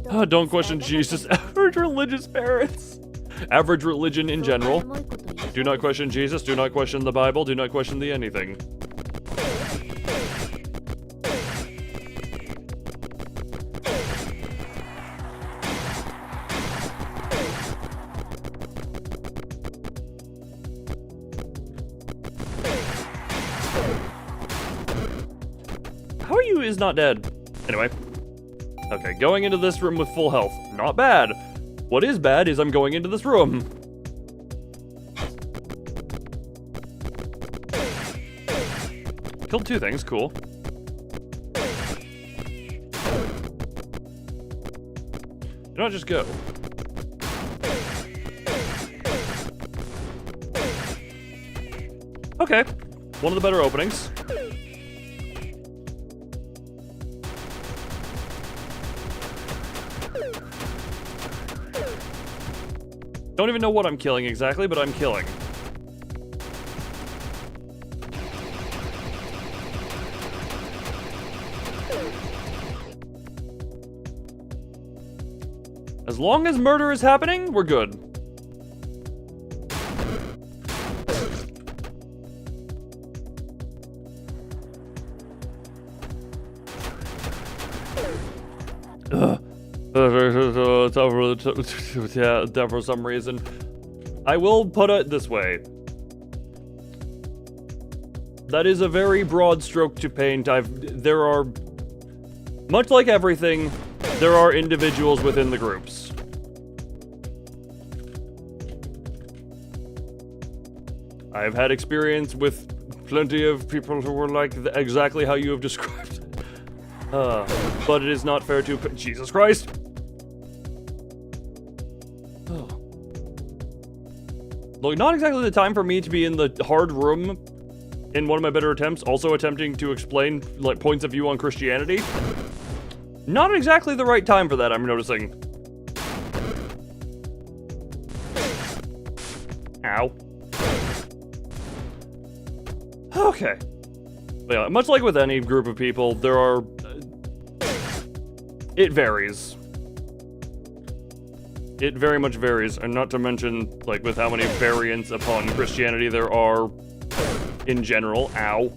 Oh, don't question Jesus. Average religious parents. Average religion in general. Do not question Jesus. Do not question the Bible. Do not question the anything. How are you is not dead? Anyway. Okay, going into this room with full health. Not bad. What is bad is I'm going into this room. Killed 2 things, cool. Do not just go. Okay, one of the better openings. Don't even know what I'm killing exactly, but I'm killing. As long as murder is happening, we're good. Yeah, for some reason. I will put it this way. That is a very broad stroke to paint. There are, much like everything, there are individuals within the groups. I've had experience with plenty of people who were like exactly how you have described. But it is not fair to... Jesus Christ! Oh. Look, not exactly the time for me to be in the hard room in one of my better attempts, also attempting to explain, like, points of view on Christianity. Not exactly the right time for that, I'm noticing. Ow. Okay. But yeah, much like with any group of people, there are... it varies. It very much varies, and not to mention, like, with how many variants upon Christianity there are in general. Ow.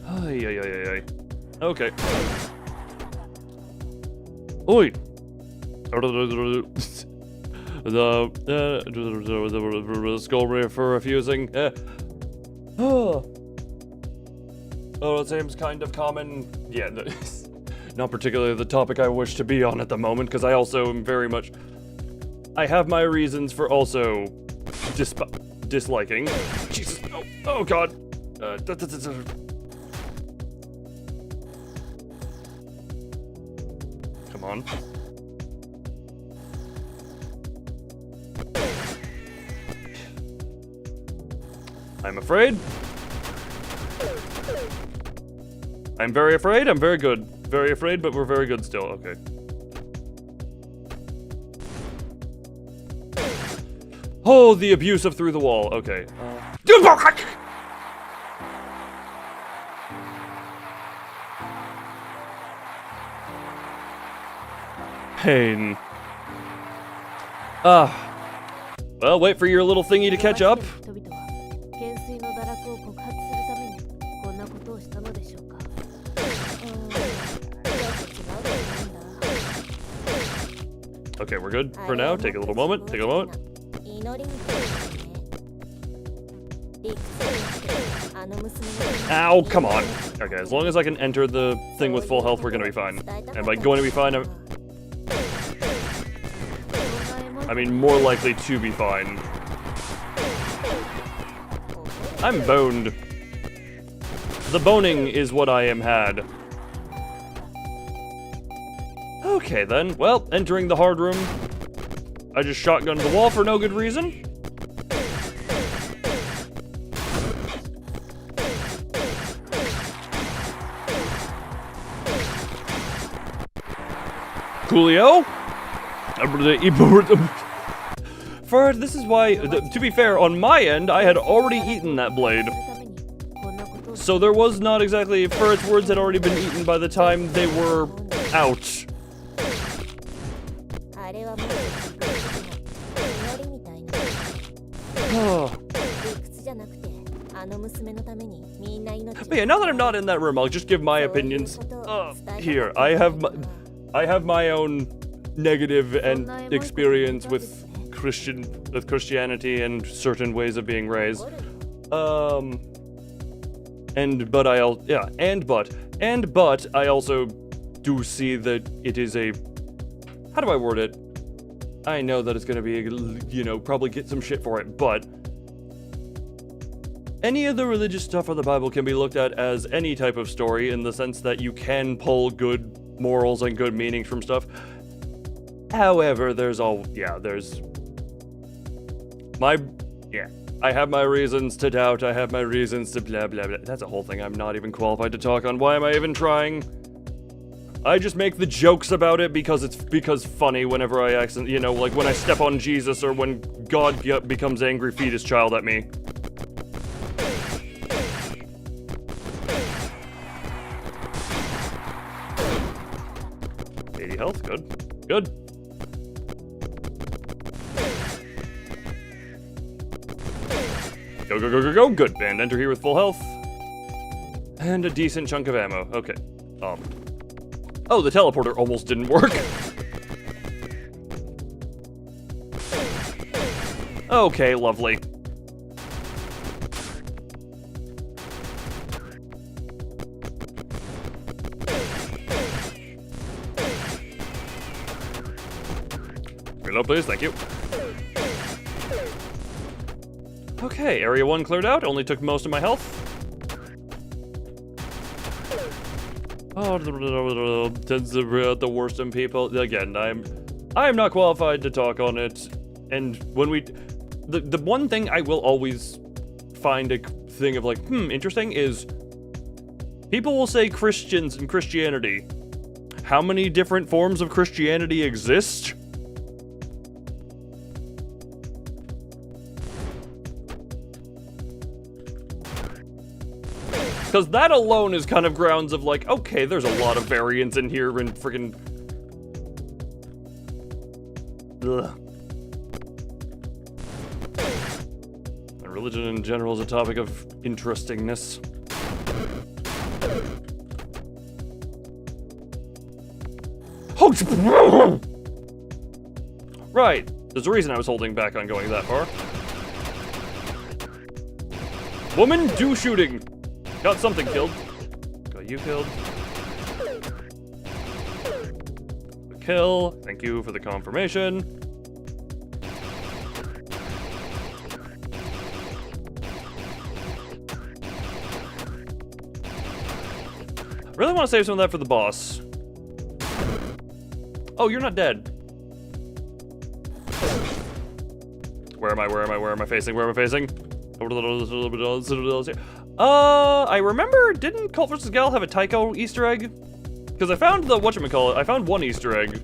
Ay, ay, ay, ay. Okay. Oi! The skull for refusing. Oh, it seems kind of common. Yeah, not particularly the topic I wish to be on at the moment, because I also am very much... I have my reasons for also disliking. Jesus, oh god. Come on. I'm afraid. I'm very afraid. I'm very good. Very afraid, but we're very good still. Okay. Oh, the abuse of through the wall. Okay. Pain. Well, wait for your little thingy to catch up. Okay, we're good for now. Take a little moment. Take a moment. Ow, come on. Okay, as long as I can enter the thing with full health, we're gonna be fine. And by going to be fine, I mean more likely to be fine. I'm boned. The boning is what I am had. Okay then, well, entering the hard room. I just shotgunned the wall for no good reason. Coolio? This is why, to be fair, on my end, I had already eaten that blade. So there was not exactly, Furret's words had already been eaten by the time they were out. But yeah, now that I'm not in that room, I'll just give my opinions. Here, I have my own negative and experience with Christianity and certain ways of being raised. But I also do see that it is a, how do I word it? I know that it's gonna be, you know, probably get some shit for it, but any of the religious stuff of the Bible can be looked at as any type of story in the sense that you can pull good morals and good meanings from stuff. However, I have my reasons to doubt, I have my reasons to blah blah blah. That's a whole thing I'm not even qualified to talk on. Why am I even trying? I just make the jokes about it because funny whenever I accidentally, you know, like when I step on Jesus or when God becomes angry, feed his child at me. 80 health, good. Good. Go, go, go, go, go, good. And enter here with full health. And a decent chunk of ammo, okay. Oh, the teleporter almost didn't work. Okay, lovely. Reload, please, thank you. Okay, area 1 cleared out, only took most of my health. Oh, tends to bring out the worst in people. Again, I am not qualified to talk on it. And when the one thing I will always find a thing of like, interesting is people will say Christians and Christianity. How many different forms of Christianity exist? Because that alone is kind of grounds of like, okay, there's a lot of variants in here and friggin'... Ugh. And religion in general is a topic of interestingness. Oh! Right, there's a reason I was holding back on going that far. Woman, do shooting! Got something killed. Got you killed. Kill. Thank you for the confirmation. I really want to save some of that for the boss. Oh, you're not dead. Where am I? Where am I? Where am I facing? Where am I facing? I remember, didn't Cult vs. Gal have a Tycho Easter egg? Because I found the whatchamacallit, I found one Easter egg,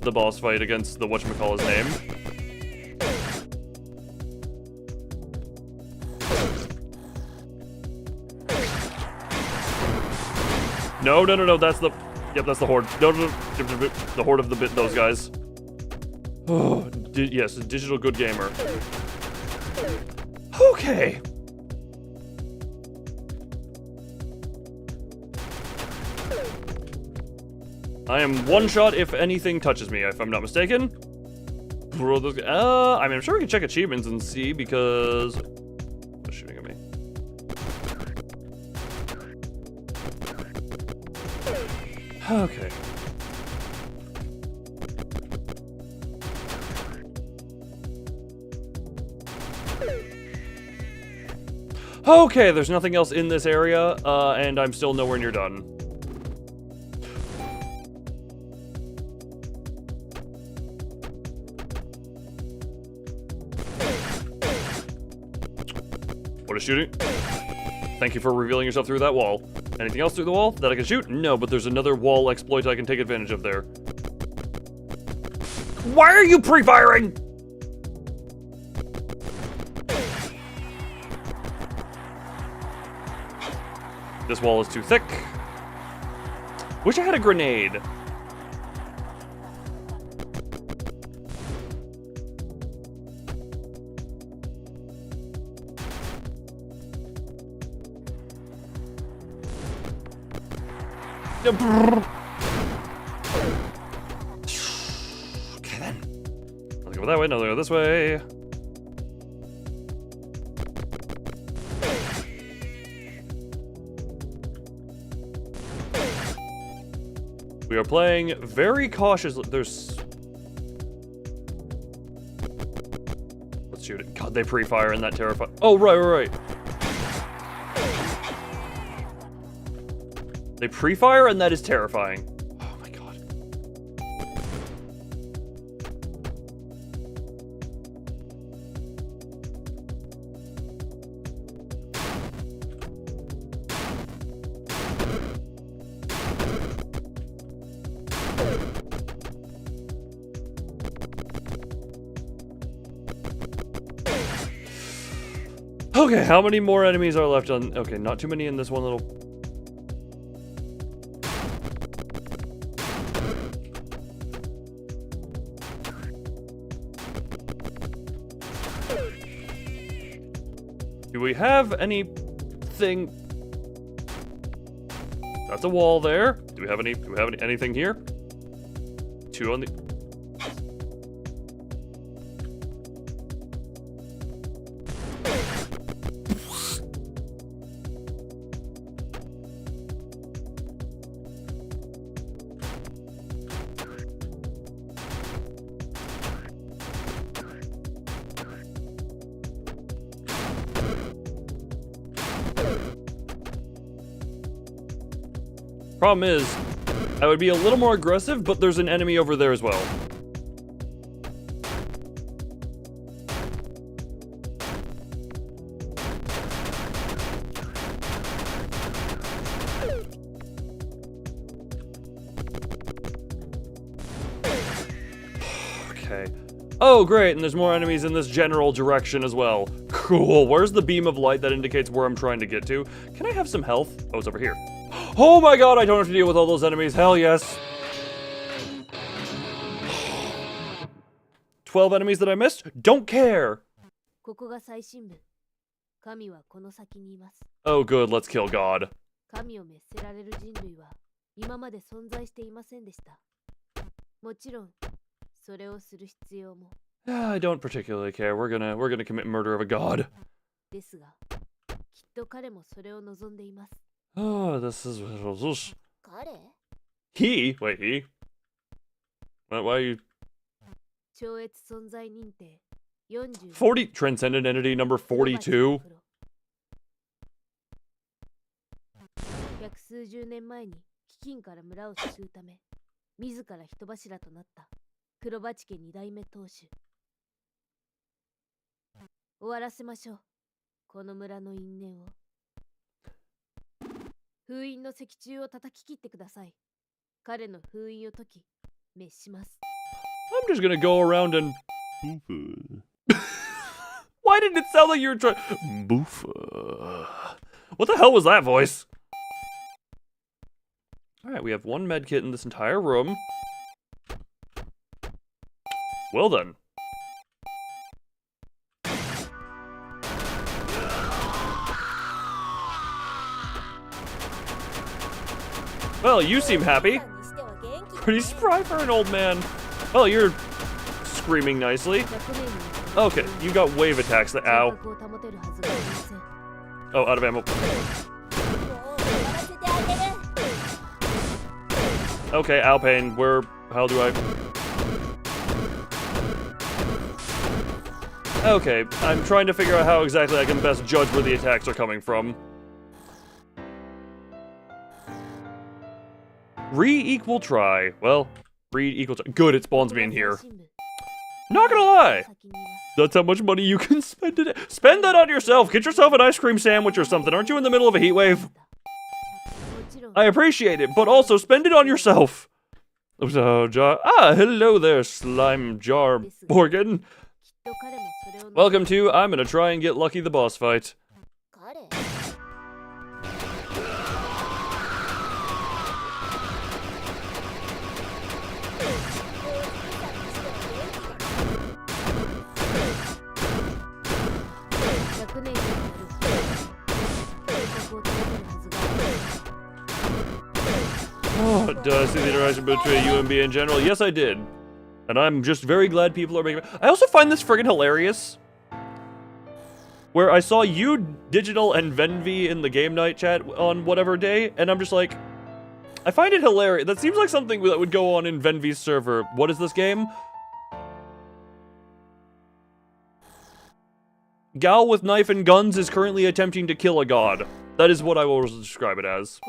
the boss fight against the whatchamacallit's name. No, that's the, yep, that's the Horde. No, the Horde of those guys. Oh, yes, digital good gamer. Okay. I am one shot if anything touches me, if I'm not mistaken. Bro, I mean, I'm sure we can check achievements and see because... What's shooting at me? Okay. Okay, there's nothing else in this area, and I'm still nowhere near done. What is shooting? Thank you for revealing yourself through that wall. Anything else through the wall that I can shoot? No, but there's another wall exploit I can take advantage of there. Why are you pre-firing? This wall is too thick. Wish I had a grenade. Okay then. Let's go that way, now go this way. We are playing very cautiously. There's... Let's shoot it. God, they pre-fire and that terrifying. Oh, right. They pre-fire and that is terrifying. Oh my god. Okay, how many more enemies are left on... Okay, not too many in this one little... Do we have anything? That's a wall there. Do we have anything here? Two on the... Problem is, I would be a little more aggressive, but there's an enemy over there as well. Okay. Oh, great, and there's more enemies in this general direction as well. Cool. Where's the beam of light that indicates where I'm trying to get to? Can I have some health? Oh, it's over here. Oh my god, I don't have to deal with all those enemies. Hell yes. 12 enemies that I missed? Don't care. Oh good, let's kill God. I don't particularly care. We're gonna commit murder of a god. Oh, this is... He? Wait, he? Why are you... 40... Transcendent entity number 42? 封印の石柱を叩き切ってください。彼の封印を解き、滅します。I'm just gonna go around and... Why did it sound like you were trying... Boofa. What the hell was that voice? Alright, we have one med kit in this entire room. Well then. Well, you seem happy. Pretty spry for an old man. Well, you're screaming nicely. Okay, you got wave attacks. Ow. Oh, out of ammo. Okay, Alpine, how do I... Okay, I'm trying to figure out how exactly I can best judge where the attacks are coming from. Re-equal try. Well, re-equal try. Good, it spawns me in here. Not gonna lie! That's how much money you can spend today. Spend that on yourself! Get yourself an ice cream sandwich or something. Aren't you in the middle of a heat wave? I appreciate it, but also spend it on yourself. Hello there, slime jar Morgan. Welcome to I'm gonna try and get lucky the boss fight. Oh, did I see the interaction between you and B in general? Yes, I did. And I'm just very glad people are making it. I also find this friggin' hilarious. Where I saw you, Digital, and Venvi in the game night chat on whatever day, and I'm just like, I find it hilarious. That seems like something that would go on in Venvi's server. What is this game? Gal with knife and guns is currently attempting to kill a god. That is what I will describe it as.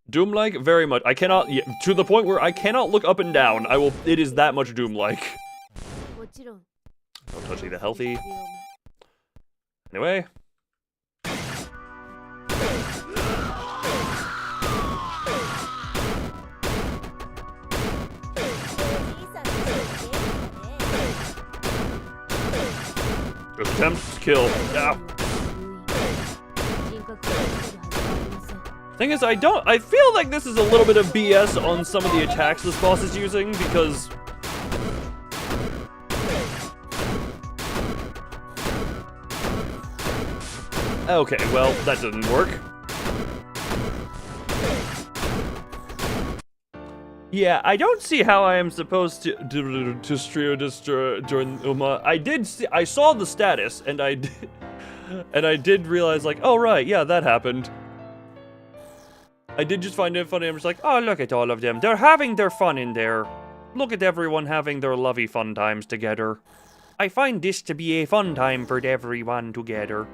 Doom-like? Very much. I cannot, to the point where I cannot look up and down. It is that much Doom-like. Don't touch the healthy. Anyway. Attempt to kill. Ow. Thing is, I feel like this is a little bit of BS on some of the attacks this boss is using, because... Okay, well, that didn't work. Yeah, I don't see how I am supposed to join Uma. I saw the status, and I did realize, like, oh right, yeah, that happened. I did just find it funny. I'm just like, oh, look at all of them. They're having their fun in there. Look at everyone having their lovey fun times together. I find this to be a fun time for everyone together.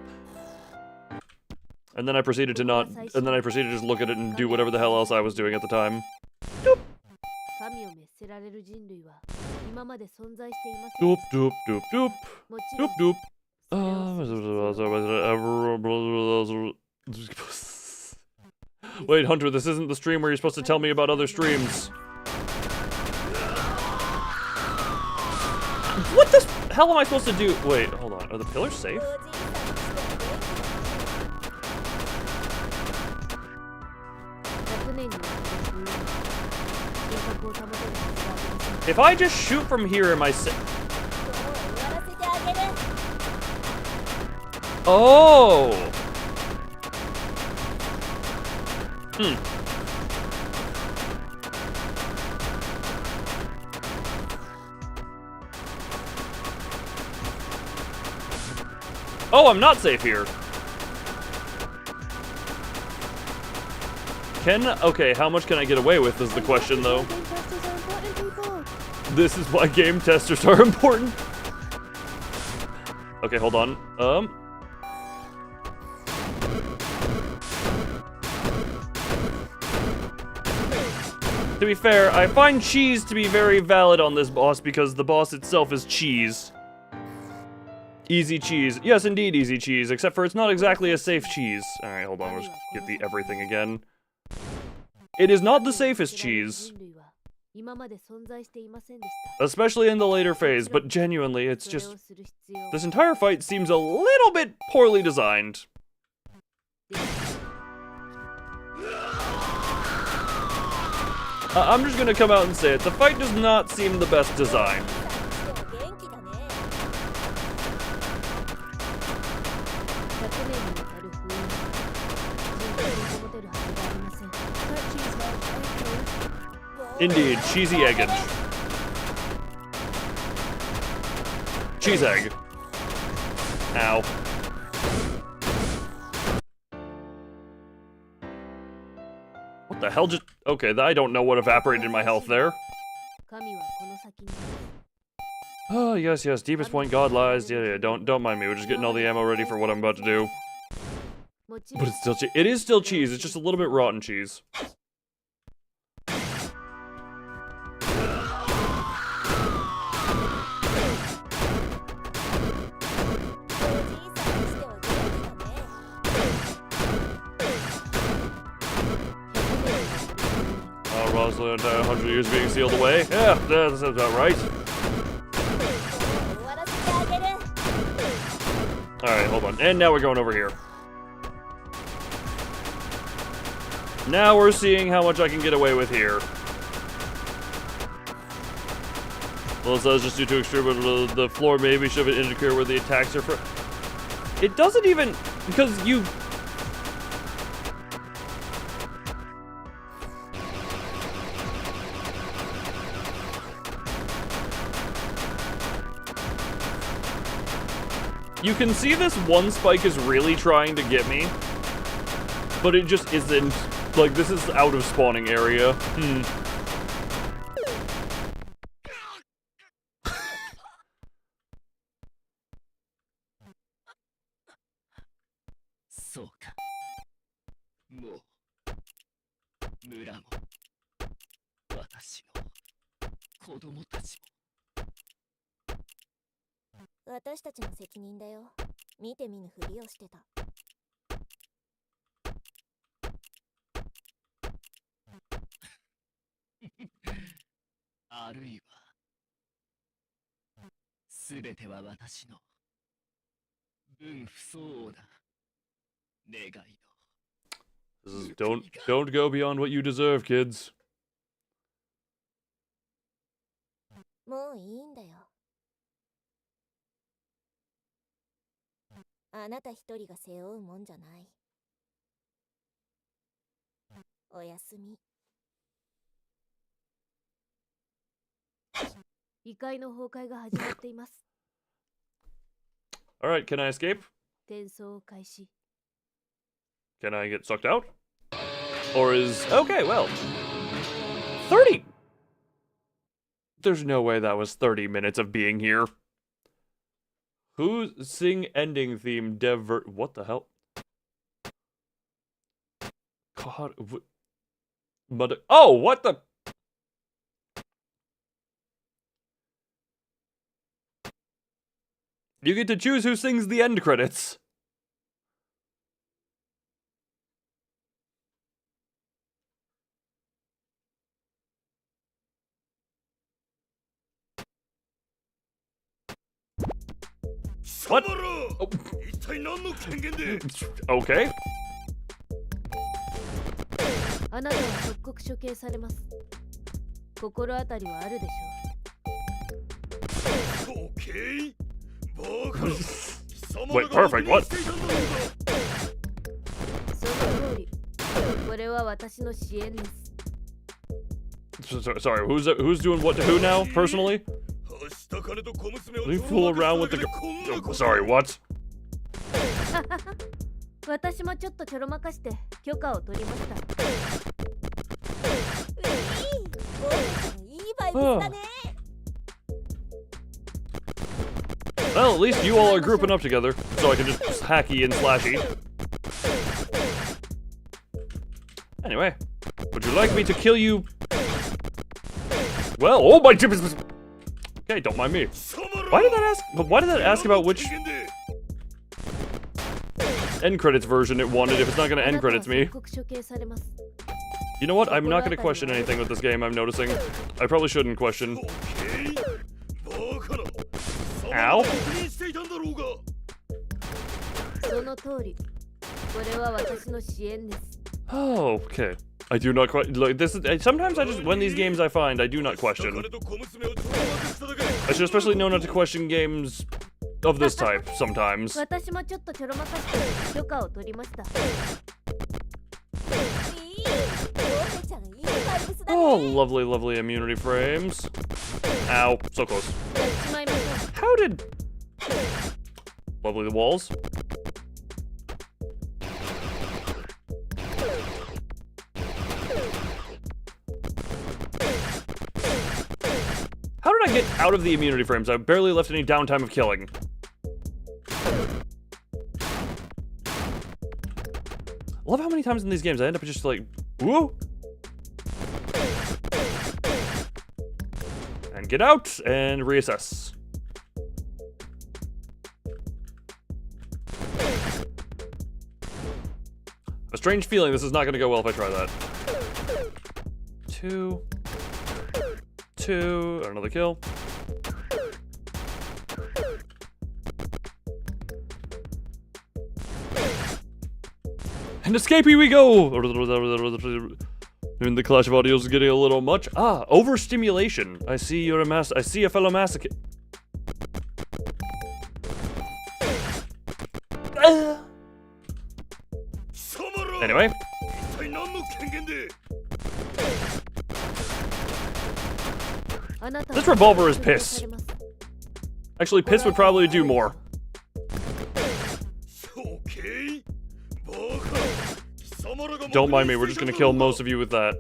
And then I proceeded to just look at it and do whatever the hell else I was doing at the time. Doop. Doop, doop, doop, doop. Doop, doop. Wait, Hunter, this isn't the stream where you're supposed to tell me about other streams. What the hell am I supposed to do? Wait, hold on. Are the pillars safe? If I just shoot from here, am I safe? Oh! Oh, I'm not safe here. Okay, how much can I get away with is the question, though. This is why game testers are important. Okay, hold on. To be fair, I find cheese to be very valid on this boss because the boss itself is cheese. Easy cheese. Yes, indeed, easy cheese, except for it's not exactly a safe cheese. Alright, hold on, we'll just get the everything again. It is not the safest cheese. Especially in the later phase, but genuinely, it's just... This entire fight seems a little bit poorly designed. I'm just gonna come out and say it. The fight does not seem the best design. Indeed, cheesy eggage. Cheese egg. Ow. What the hell just... Okay, I don't know what evaporated my health there. Oh, yes, deepest point God lies. Yeah, don't mind me. We're just getting all the ammo ready for what I'm about to do. But it's still it is still cheese. It's just a little bit rotten cheese. Rosalind, 100 years being sealed away. Yeah, that's about right. Alright, hold on. And now we're going over here. Now we're seeing how much I can get away with here. Well, it says just due to extreme, but the floor maybe should indicate where the attacks are from. It doesn't even... Because you... You can see this one spike is really trying to get me, but it just isn't. Like, this is out of spawning area. This is, don't go beyond what you deserve, kids. もういいんだよ。あなた一人が背負うもんじゃない。おやすみ。異界の崩壊が始まっています。 Alright, can I escape? 転送開始。 Can I get sucked out? Or is... Okay, well... 30! There's no way that was 30 minutes of being here. Who sing ending theme what the hell? God... Mother... Oh, what the... You get to choose who sings the end credits. What? Oh. Okay. あなたは即刻処刑されます。心当たりはあるでしょう。 Okay. Wait, perfect. What? その通り。これは私の支援です。 Sorry, who's doing what to who now, personally? Let me fool around with the... Oh, sorry, what? 私もちょっとちょろまかして許可を取りました。いいバイブスだね。 Well, at least you all are grouping up together, so I can just hacky and slashy. Anyway, would you like me to kill you? Well, oh my... Okay, don't mind me. Why did that ask about which end credits version it wanted if it's not gonna end credits me? You know what? I'm not gonna question anything with this game, I'm noticing. I probably shouldn't question. Ow. Oh, okay. I do not quite like this. Sometimes I just when these games I find I do not question. I should especially know not to question games of this type sometimes. 私もちょっとちょろまかして許可を取りました。いい。ゴーテちゃんいいバイブスだ Oh, lovely, lovely immunity frames. Ow, so close. How did... Lovely walls. How did I get out of the immunity frames? I barely left any downtime of killing. I love how many times in these games I end up just like, woo! And get out and reassess. A strange feeling this is not gonna go well if I try that. Two, another kill. And escaping we go! And the clash of audio is getting a little much. Ah, overstimulation. I see you're I see a fellow masochist. Anyway. This revolver is piss. Actually, piss would probably do more. Don't mind me, we're just gonna kill most of you with that.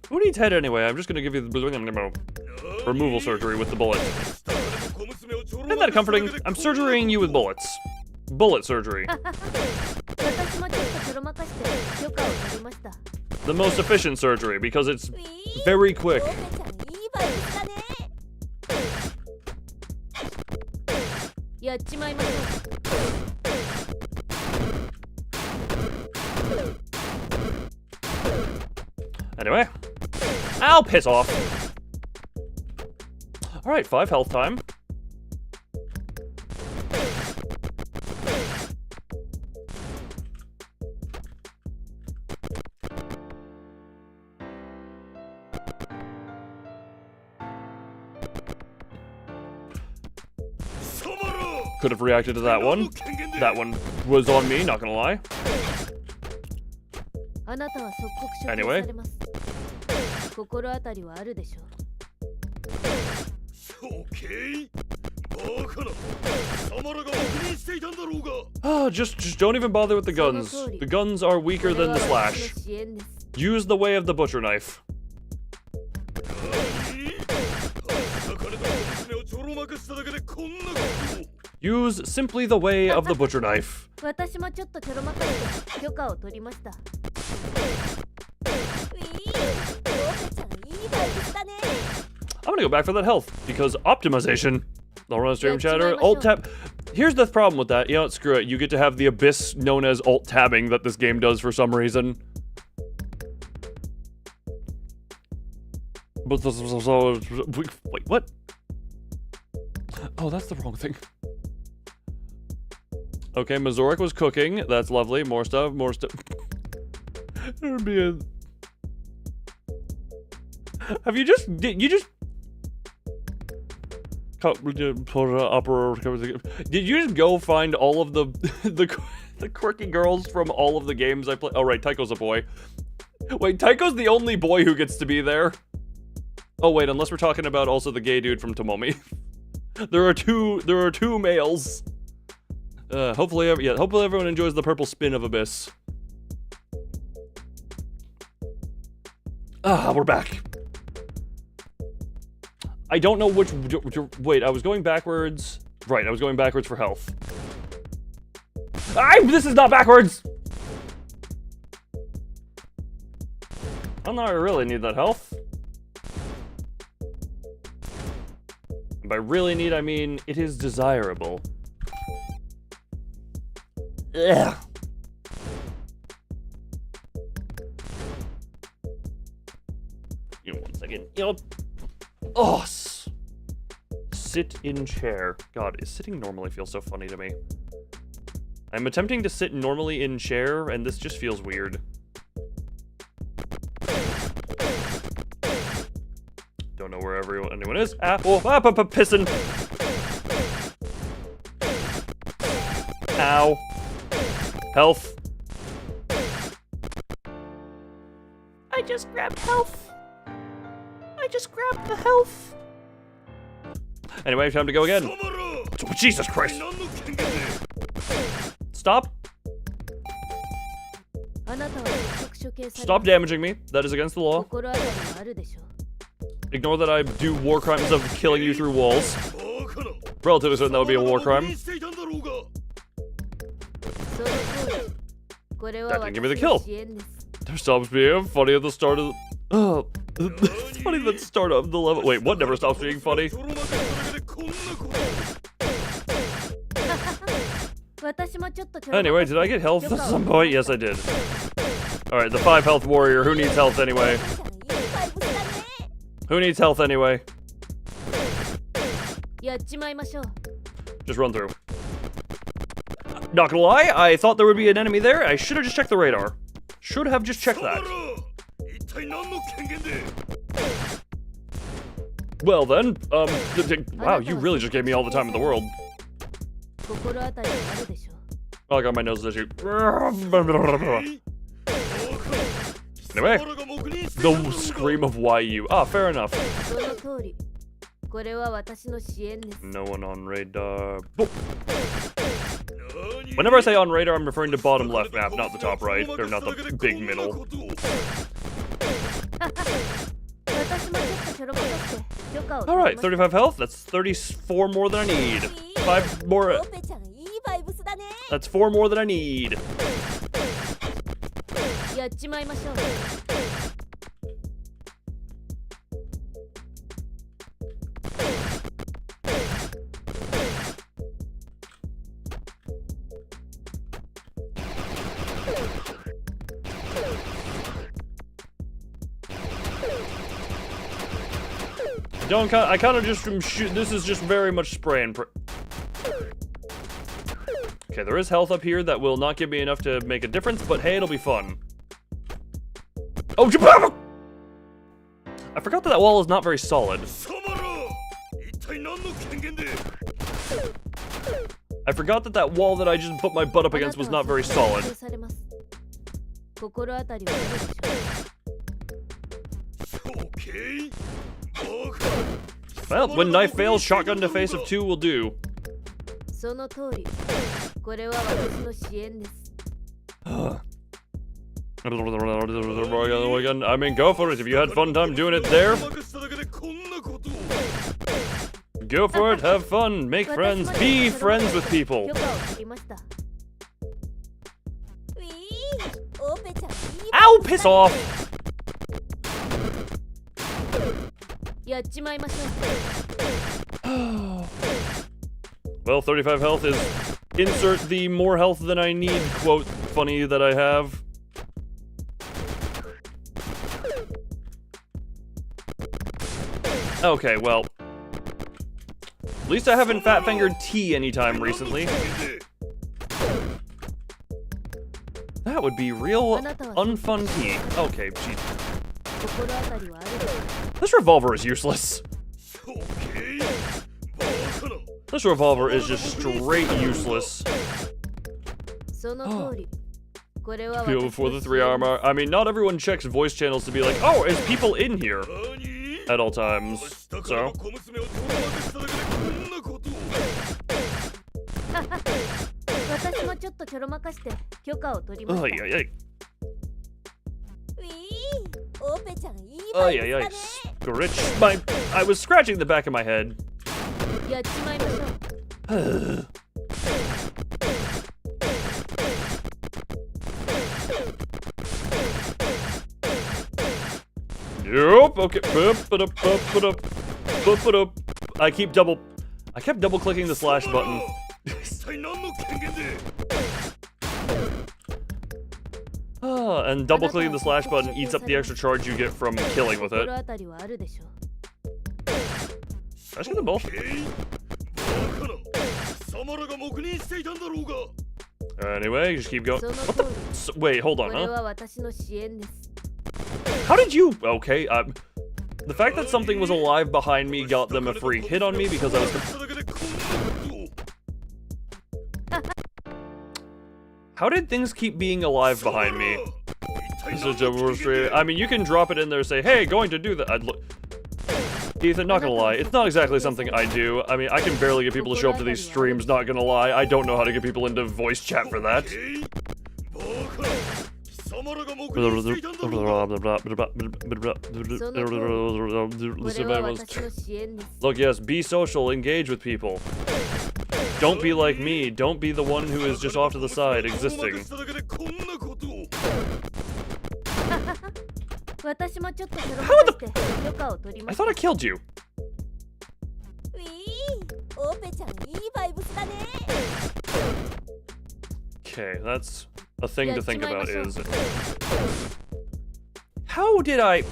Who needs head anyway? I'm just gonna give you the removal surgery with the bullet. Isn't that comforting? I'm surgerying you with bullets. Bullet surgery. The most efficient surgery because it's very quick. Anyway, I'll piss off. Alright, 5 health time. Could have reacted to that one. That one was on me, not gonna lie. Anyway. Oh, just don't even bother with the guns. The guns are weaker than the slash. Use the way of the butcher knife. Use simply the way of the butcher knife. I'm gonna go back for that health, because optimization. I'll run a stream chatter, alt tab. Here's the problem with that. You know what, screw it. You get to have the abyss known as alt tabbing that this game does for some reason. Wait, what? Oh, that's the wrong thing. Okay, Mazoric was cooking. That's lovely. More stuff, more stuff. There would be a... Have you just... Did you just... Did you just go find all of the the quirky girls from all of the games I play? Oh, right, Tycho's a boy. Wait, Tycho's the only boy who gets to be there? Oh, wait, unless we're talking about also the gay dude from Tomomi. There are two males. Hopefully everyone enjoys the purple spin of Abyss. Ah, we're back. I don't know which... Wait, I was going backwards. Right, I was going backwards for health. This is not backwards! I don't know, I really need that health. And by really need, I mean, it is desirable. Ugh. You know, 1 second. You know... Oh! Sit in chair. God, sitting normally feels so funny to me. I'm attempting to sit normally in chair, and this just feels weird. Don't know where anyone is. Pissing. Ow. Health. just grabbed health. I just grabbed the health. Anyway, time to go again. Oh, Jesus Christ. Stop. Stop damaging me. That is against the law. Ignore that I do war crimes of killing you through walls. Relatively certain that would be a war crime. That didn't give me the kill. There stops being funny at the start of the... Oh, it's funny at the start of the level. Wait, what never stops being funny? Anyway, did I get health at some point? Yes, I did. Alright, the 5 health warrior. Who needs health anyway? Who needs health anyway? Just run through. Not gonna lie, I thought there would be an enemy there. I should have just checked the radar. Should have just checked that. Well then, wow, you really just gave me all the time in the world. Oh, I got my nose issue. Anyway, the scream of why you. Ah, fair enough. No one on radar. Boop. Whenever I say on radar, I'm referring to bottom left map, not the top right, or not the big middle. Alright, 35 health. That's 34 more than I need. 5 more. That's 4 more than I need. I kind of just shoot. This is just very much spray and pray. Okay, there is health up here that will not give me enough to make a difference, but hey, it'll be fun. Oh, I forgot that wall is not very solid. I forgot that wall that I just put my butt up against was not very solid. Well, when knife fails, shotgun to face of 2 will do. I mean, go for it. If you had fun time doing it there, go for it. Have fun. Make friends. Be friends with people. Ow! Piss off. Well, 35 health is insert the more health than I need quote funny that I have. Okay, well, at least I haven't fat fingered T anytime recently. That would be real unfun T. Okay, geez. This revolver is useless. This revolver is just straight useless. People before the 3 armor. I mean, not everyone checks voice channels to be like, oh, is people in here at all times. So. Oh, yeah. Oh, yeah. Scratch I was scratching the back of my head. Nope. Okay. I kept double clicking the slash button. And double clicking the slash button eats up the extra charge you get from killing with it. I just get them both. Anyway, just keep going. What the? Wait, hold on, huh? How did you? Okay, the fact that something was alive behind me got them a free hit on me because I was. How did things keep being alive behind me? I mean, you can drop it in there and say, hey, going to do that. I'd look. Ethan, not gonna lie, it's not exactly something I do. I mean, I can barely get people to show up to these streams, not gonna lie. I don't know how to get people into voice chat for that. Look, yes, be social, engage with people. Don't be like me, don't be the one who is just off to the side, existing. I thought I killed you. Okay, that's a thing to think about is... How did I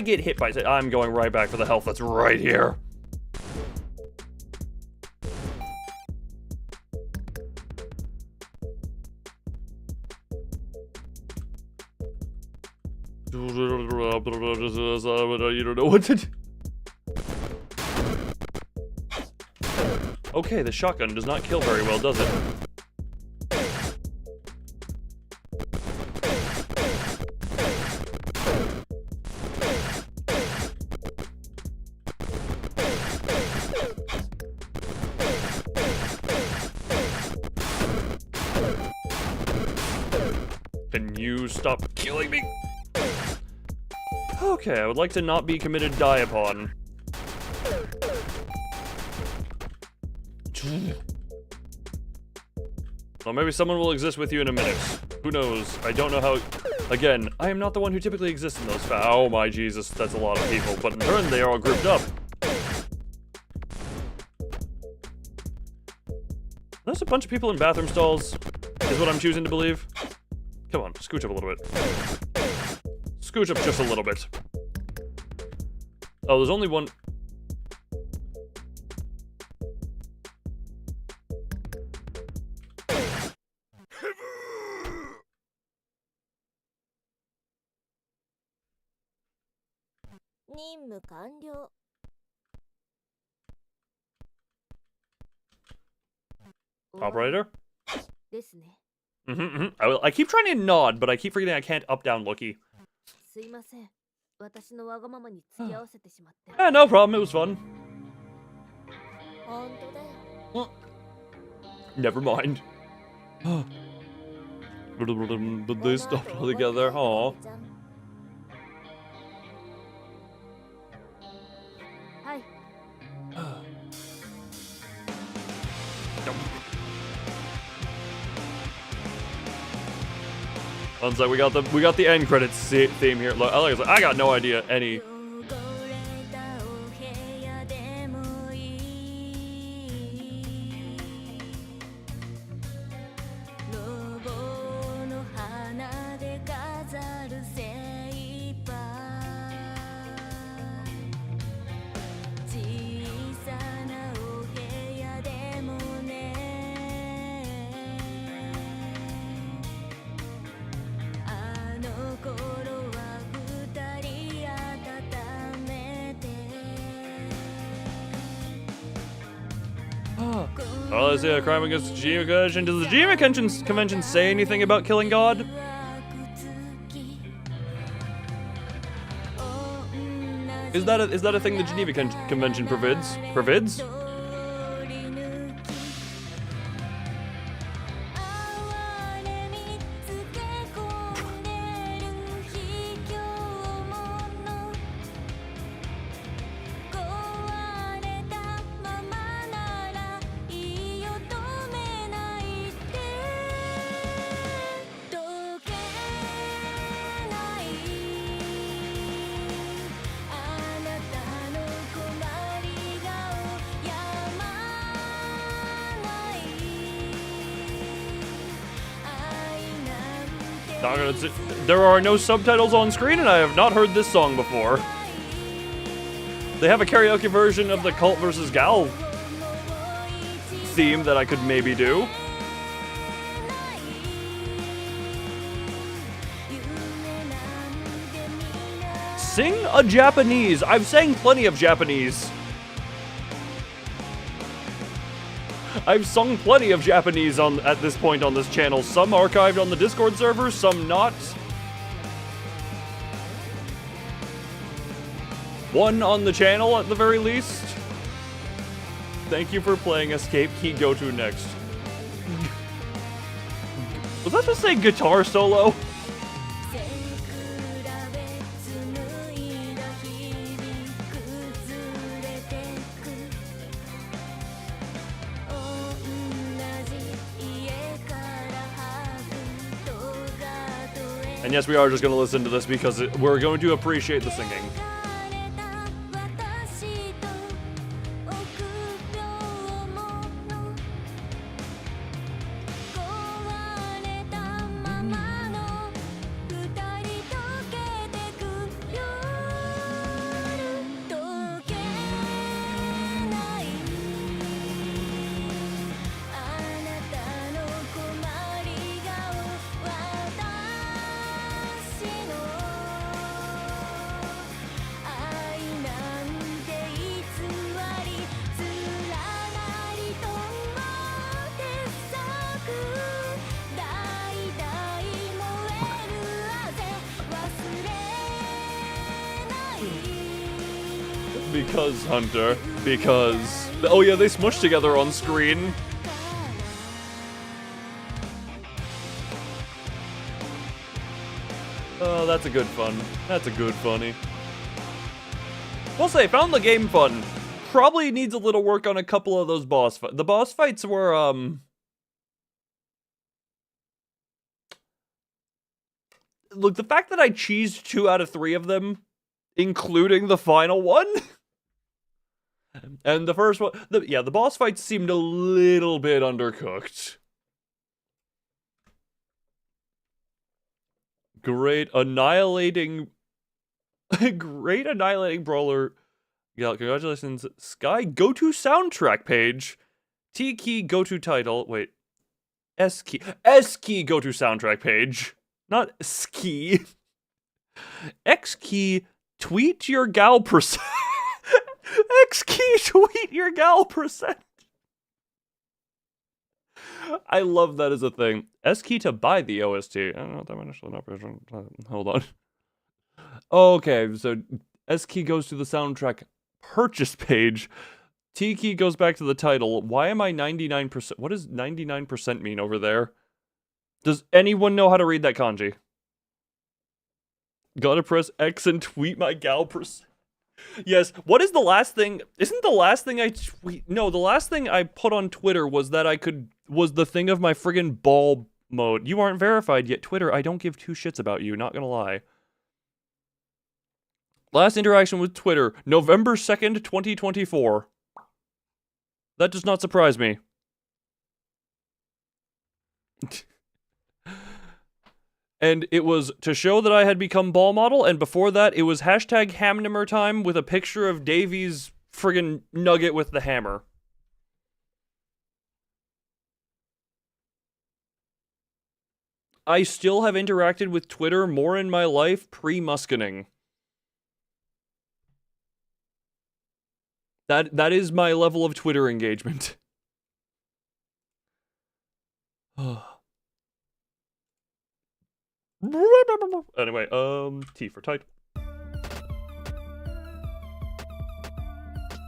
get hit by... I'm going right back for the health that's right here. You don't know what to do. Okay, the shotgun does not kill very well, does it? Can you stop killing me? Okay, I would like to not be committed die upon. Well, maybe someone will exist with you in a minute. Who knows? I don't know how... Again, I am not the one who typically exists in those Oh my Jesus, that's a lot of people. But in turn, they are all grouped up. There's a bunch of people in bathroom stalls, is what I'm choosing to believe. Come on, scooch up a little bit. Scooch up just a little bit. Oh, there's only one... Operator? I keep trying to nod, but I keep forgetting I can't up-down looky. No problem, it was fun. Never mind. But they stopped all together, aw. One sec, we got the end credits theme here. Look, I got no idea any. Oh, let's see a crime against the Geneva Convention. Does the Geneva Convention say anything about killing God? Is that a thing the Geneva Convention forbids? There are no subtitles on screen, and I have not heard this song before. They have a karaoke version of the Cult vs. Gal theme that I could maybe do. Sing a Japanese. I've sang plenty of Japanese. I've sung plenty of Japanese at this point on this channel. Some archived on the Discord server, some not. One on the channel at the very least. Thank you for playing Escape Key Go To next. Was that supposed to say guitar solo? And yes, we are just going to listen to this because we're going to appreciate the singing. Because, Hunter, because... Oh yeah, they smushed together on screen. Oh, that's a good fun. That's a good funny. We'll say, found the game fun. Probably needs a little work on a couple of those boss fights. The boss fights were, Look, the fact that I cheesed 2 out of 3 of them, including the final one... And the first one, the boss fights seemed a little bit undercooked. Great annihilating brawler. Yeah, congratulations, Sky. Go to soundtrack page. T key go to title. Wait. S key go to soundtrack page. Not ski. X key tweet your gal percent. X key tweet your gal percent. I love that as a thing. S key to buy the OST. I don't know what that initial operation. Hold on. Okay, so S key goes to the soundtrack purchase page. T key goes back to the title. Why am I 99%? What does 99% mean over there? Does anyone know how to read that kanji? Gotta press X and tweet my gal percent. Yes, what is the last thing? Isn't the last thing I tweet? No, the last thing I put on Twitter was that was the thing of my friggin' ball mode. You aren't verified yet, Twitter. I don't give 2 shits about you, not gonna lie. Last interaction with Twitter, November 2nd, 2024. That does not surprise me. And it was to show that I had become ball model, and before that, it was hashtag Hamnimer time with a picture of Davy's friggin' nugget with the hammer. I still have interacted with Twitter more in my life pre-muskening. That is my level of Twitter engagement. Anyway, T for title.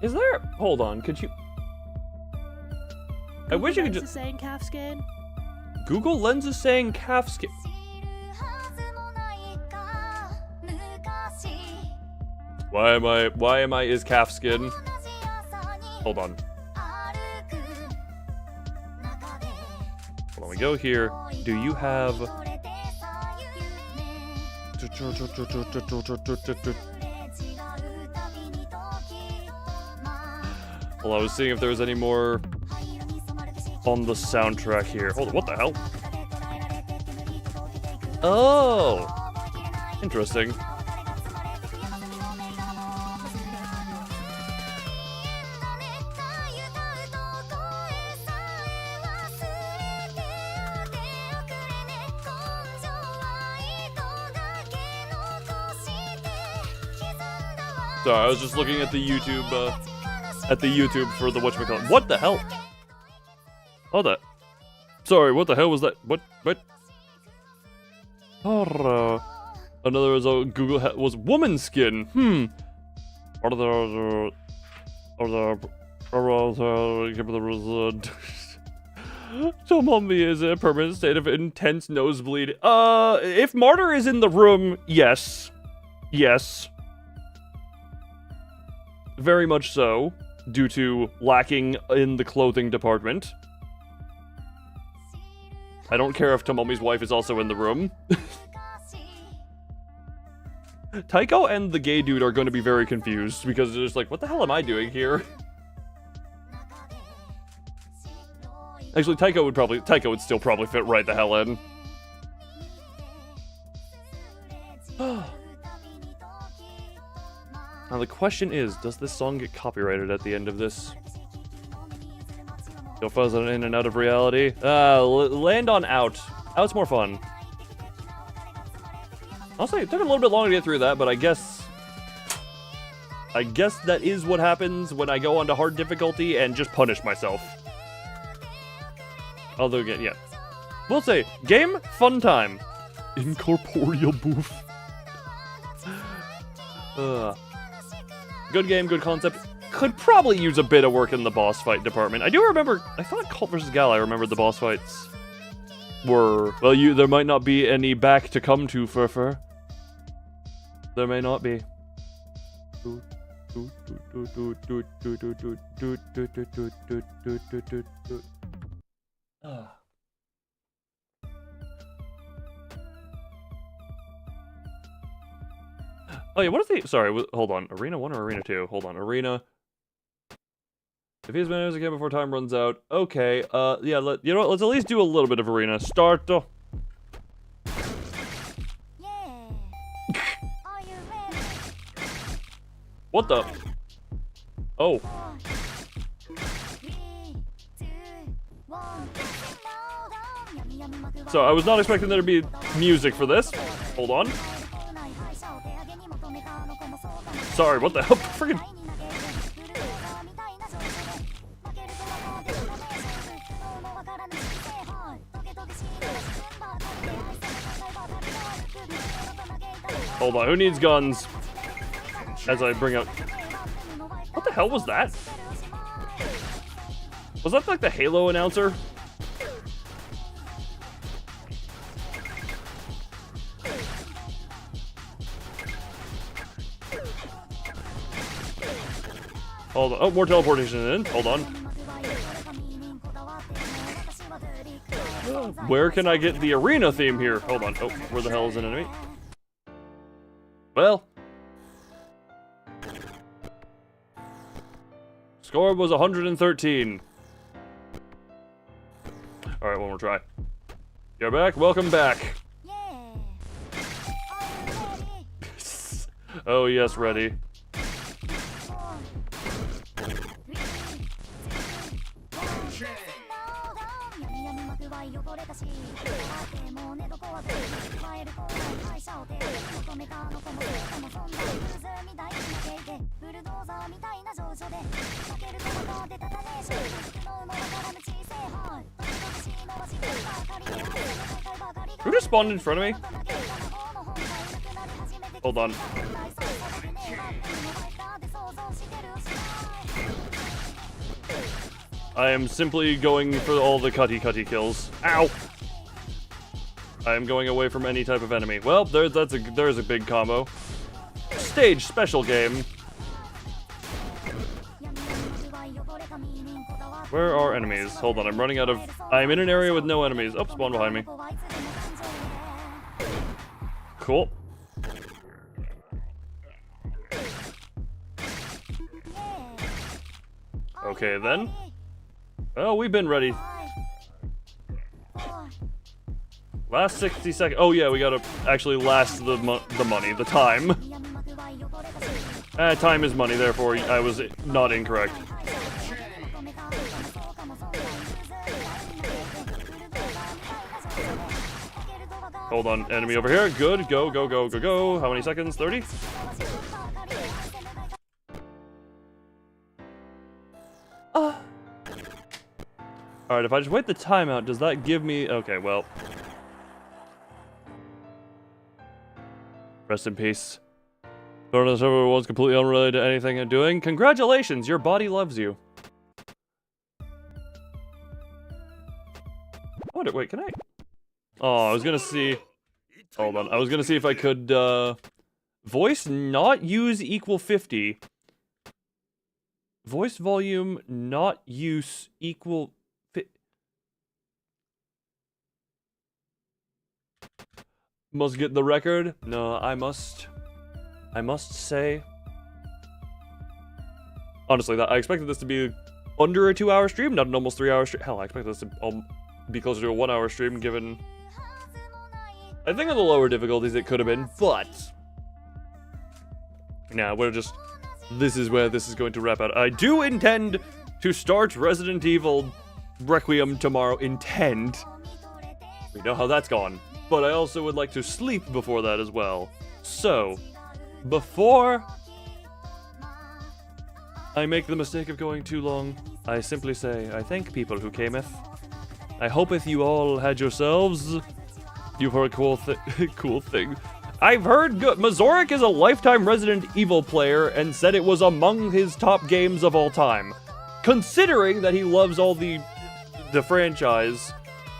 Is there... Hold on, could you... I wish you could just... saying calf skin. Google Lens is saying calf skin. Why am I is calf skin? Hold on. Hold on, we go here. Do you have... Well, I was seeing if there was any more on the soundtrack here. Hold on, what the hell? Oh! Interesting. Sorry, I was just looking at the YouTube, for the whatchamacallit. What the hell? Oh, that. Sorry, what the hell was that? What? Oh, another result Google was woman skin. Are there Tomomi is in a permanent state of intense nosebleed. If Martyr is in the room, yes. Yes. Very much so, due to lacking in the clothing department. I don't care if Tomomi's wife is also in the room. Taiko and the gay dude are going to be very confused because they're just like, what the hell am I doing here? Actually, Taiko would still probably fit right the hell in. Now the question is, does this song get copyrighted at the end of this? Go fuzzing in and out of reality. Land on out. Out's more fun. Honestly, it took a little bit longer to get through that, but I guess that is what happens when I go onto hard difficulty and just punish myself. Although again, yeah. We'll say, game, fun time. Incorporeal boof. Good game, good concept. Could probably use a bit of work in the boss fight department. I do remember, I thought Cult vs. Gal, I remembered the boss fights were, well, there might not be any back to come to, Furfur. There may not be. Oh yeah, what is the, sorry, hold on, Arena 1 or Arena 2? Hold on, Arena. If he's been as again before time runs out, okay, yeah, you know what, let's at least do a little bit of Arena. Start. What the? Oh. So, I was not expecting there to be music for this. Hold on. Sorry, what the hell? Friggin'. Hold on, who needs guns? As I bring up... What the hell was that? Was that like the Halo announcer? Hold on. Oh, more teleportation in. Hold on. Where can I get the arena theme here? Hold on. Oh, where the hell is an enemy? Well. Score was 113. Alright, one more try. You're back? Welcome back. Oh, yes, ready. Who just spawned in front of me? Hold on. I am simply going for all the cutty kills. Ow! I am going away from any type of enemy. Well, there's a big combo. Stage special game. Where are enemies? Hold on, I'm running out of... I'm in an area with no enemies. Oh, spawn behind me. Cool. Okay, then. Oh, we've been ready. Last 60 seconds. Oh, yeah, we gotta actually last the money, the time. Time is money, therefore I was not incorrect. Hold on, enemy over here. Good. Go, go, go, go, go. How many seconds? 30? Alright, if I just wait the timeout, does that give me... Okay, well. Rest in peace. Throwing this over was completely unrelated to anything I'm doing. Congratulations, your body loves you. Oh, wait, can I? Oh, I was gonna see... Hold on, I was gonna see if I could, voice not use equal 50. Voice volume not use equal... Must get the record? No, I must say... Honestly, I expected this to be under a 2-hour stream, not an almost 3-hour stream. Hell, I expected this to be closer to a 1-hour stream, given... I think on the lower difficulties it could have been, but... Nah, we're just... This is where this is going to wrap out. I do intend to start Resident Evil Requiem tomorrow. Intend. We know how that's gone. But I also would like to sleep before that as well. So, before I make the mistake of going too long, I simply say, I thank people who cameth. I hopeth you all had yourselves... You've heard a cool thing. I've heard good. Mazoric is a lifetime Resident Evil player and said it was among his top games of all time. Considering that he loves all the franchise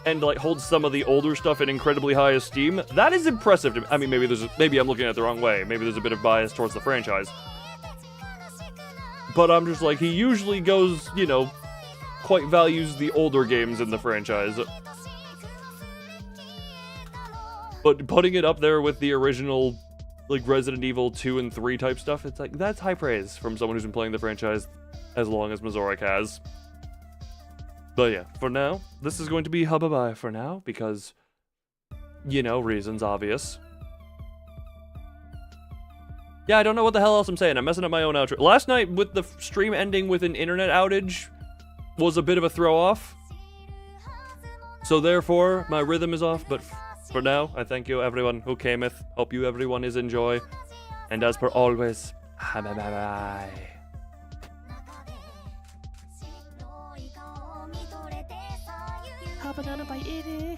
and like holds some of the older stuff in incredibly high esteem, that is impressive to me. I mean, maybe I'm looking at it the wrong way. Maybe there's a bit of bias towards the franchise. But I'm just like, he usually goes, you know, quite values the older games in the franchise. But putting it up there with the original, like, Resident Evil 2 and 3 type stuff, it's like, that's high praise from someone who's been playing the franchise as long as Mazoric has. But yeah, for now, this is going to be bye for now, because, you know, reasons obvious. Yeah, I don't know what the hell else I'm saying. I'm messing up my own outro. Last night, with the stream ending with an internet outage, was a bit of a throw-off. So therefore, my rhythm is off, but... For now, I thank you everyone who cameth. Hope you everyone is enjoy. And as per always, bye. Banana by Edie.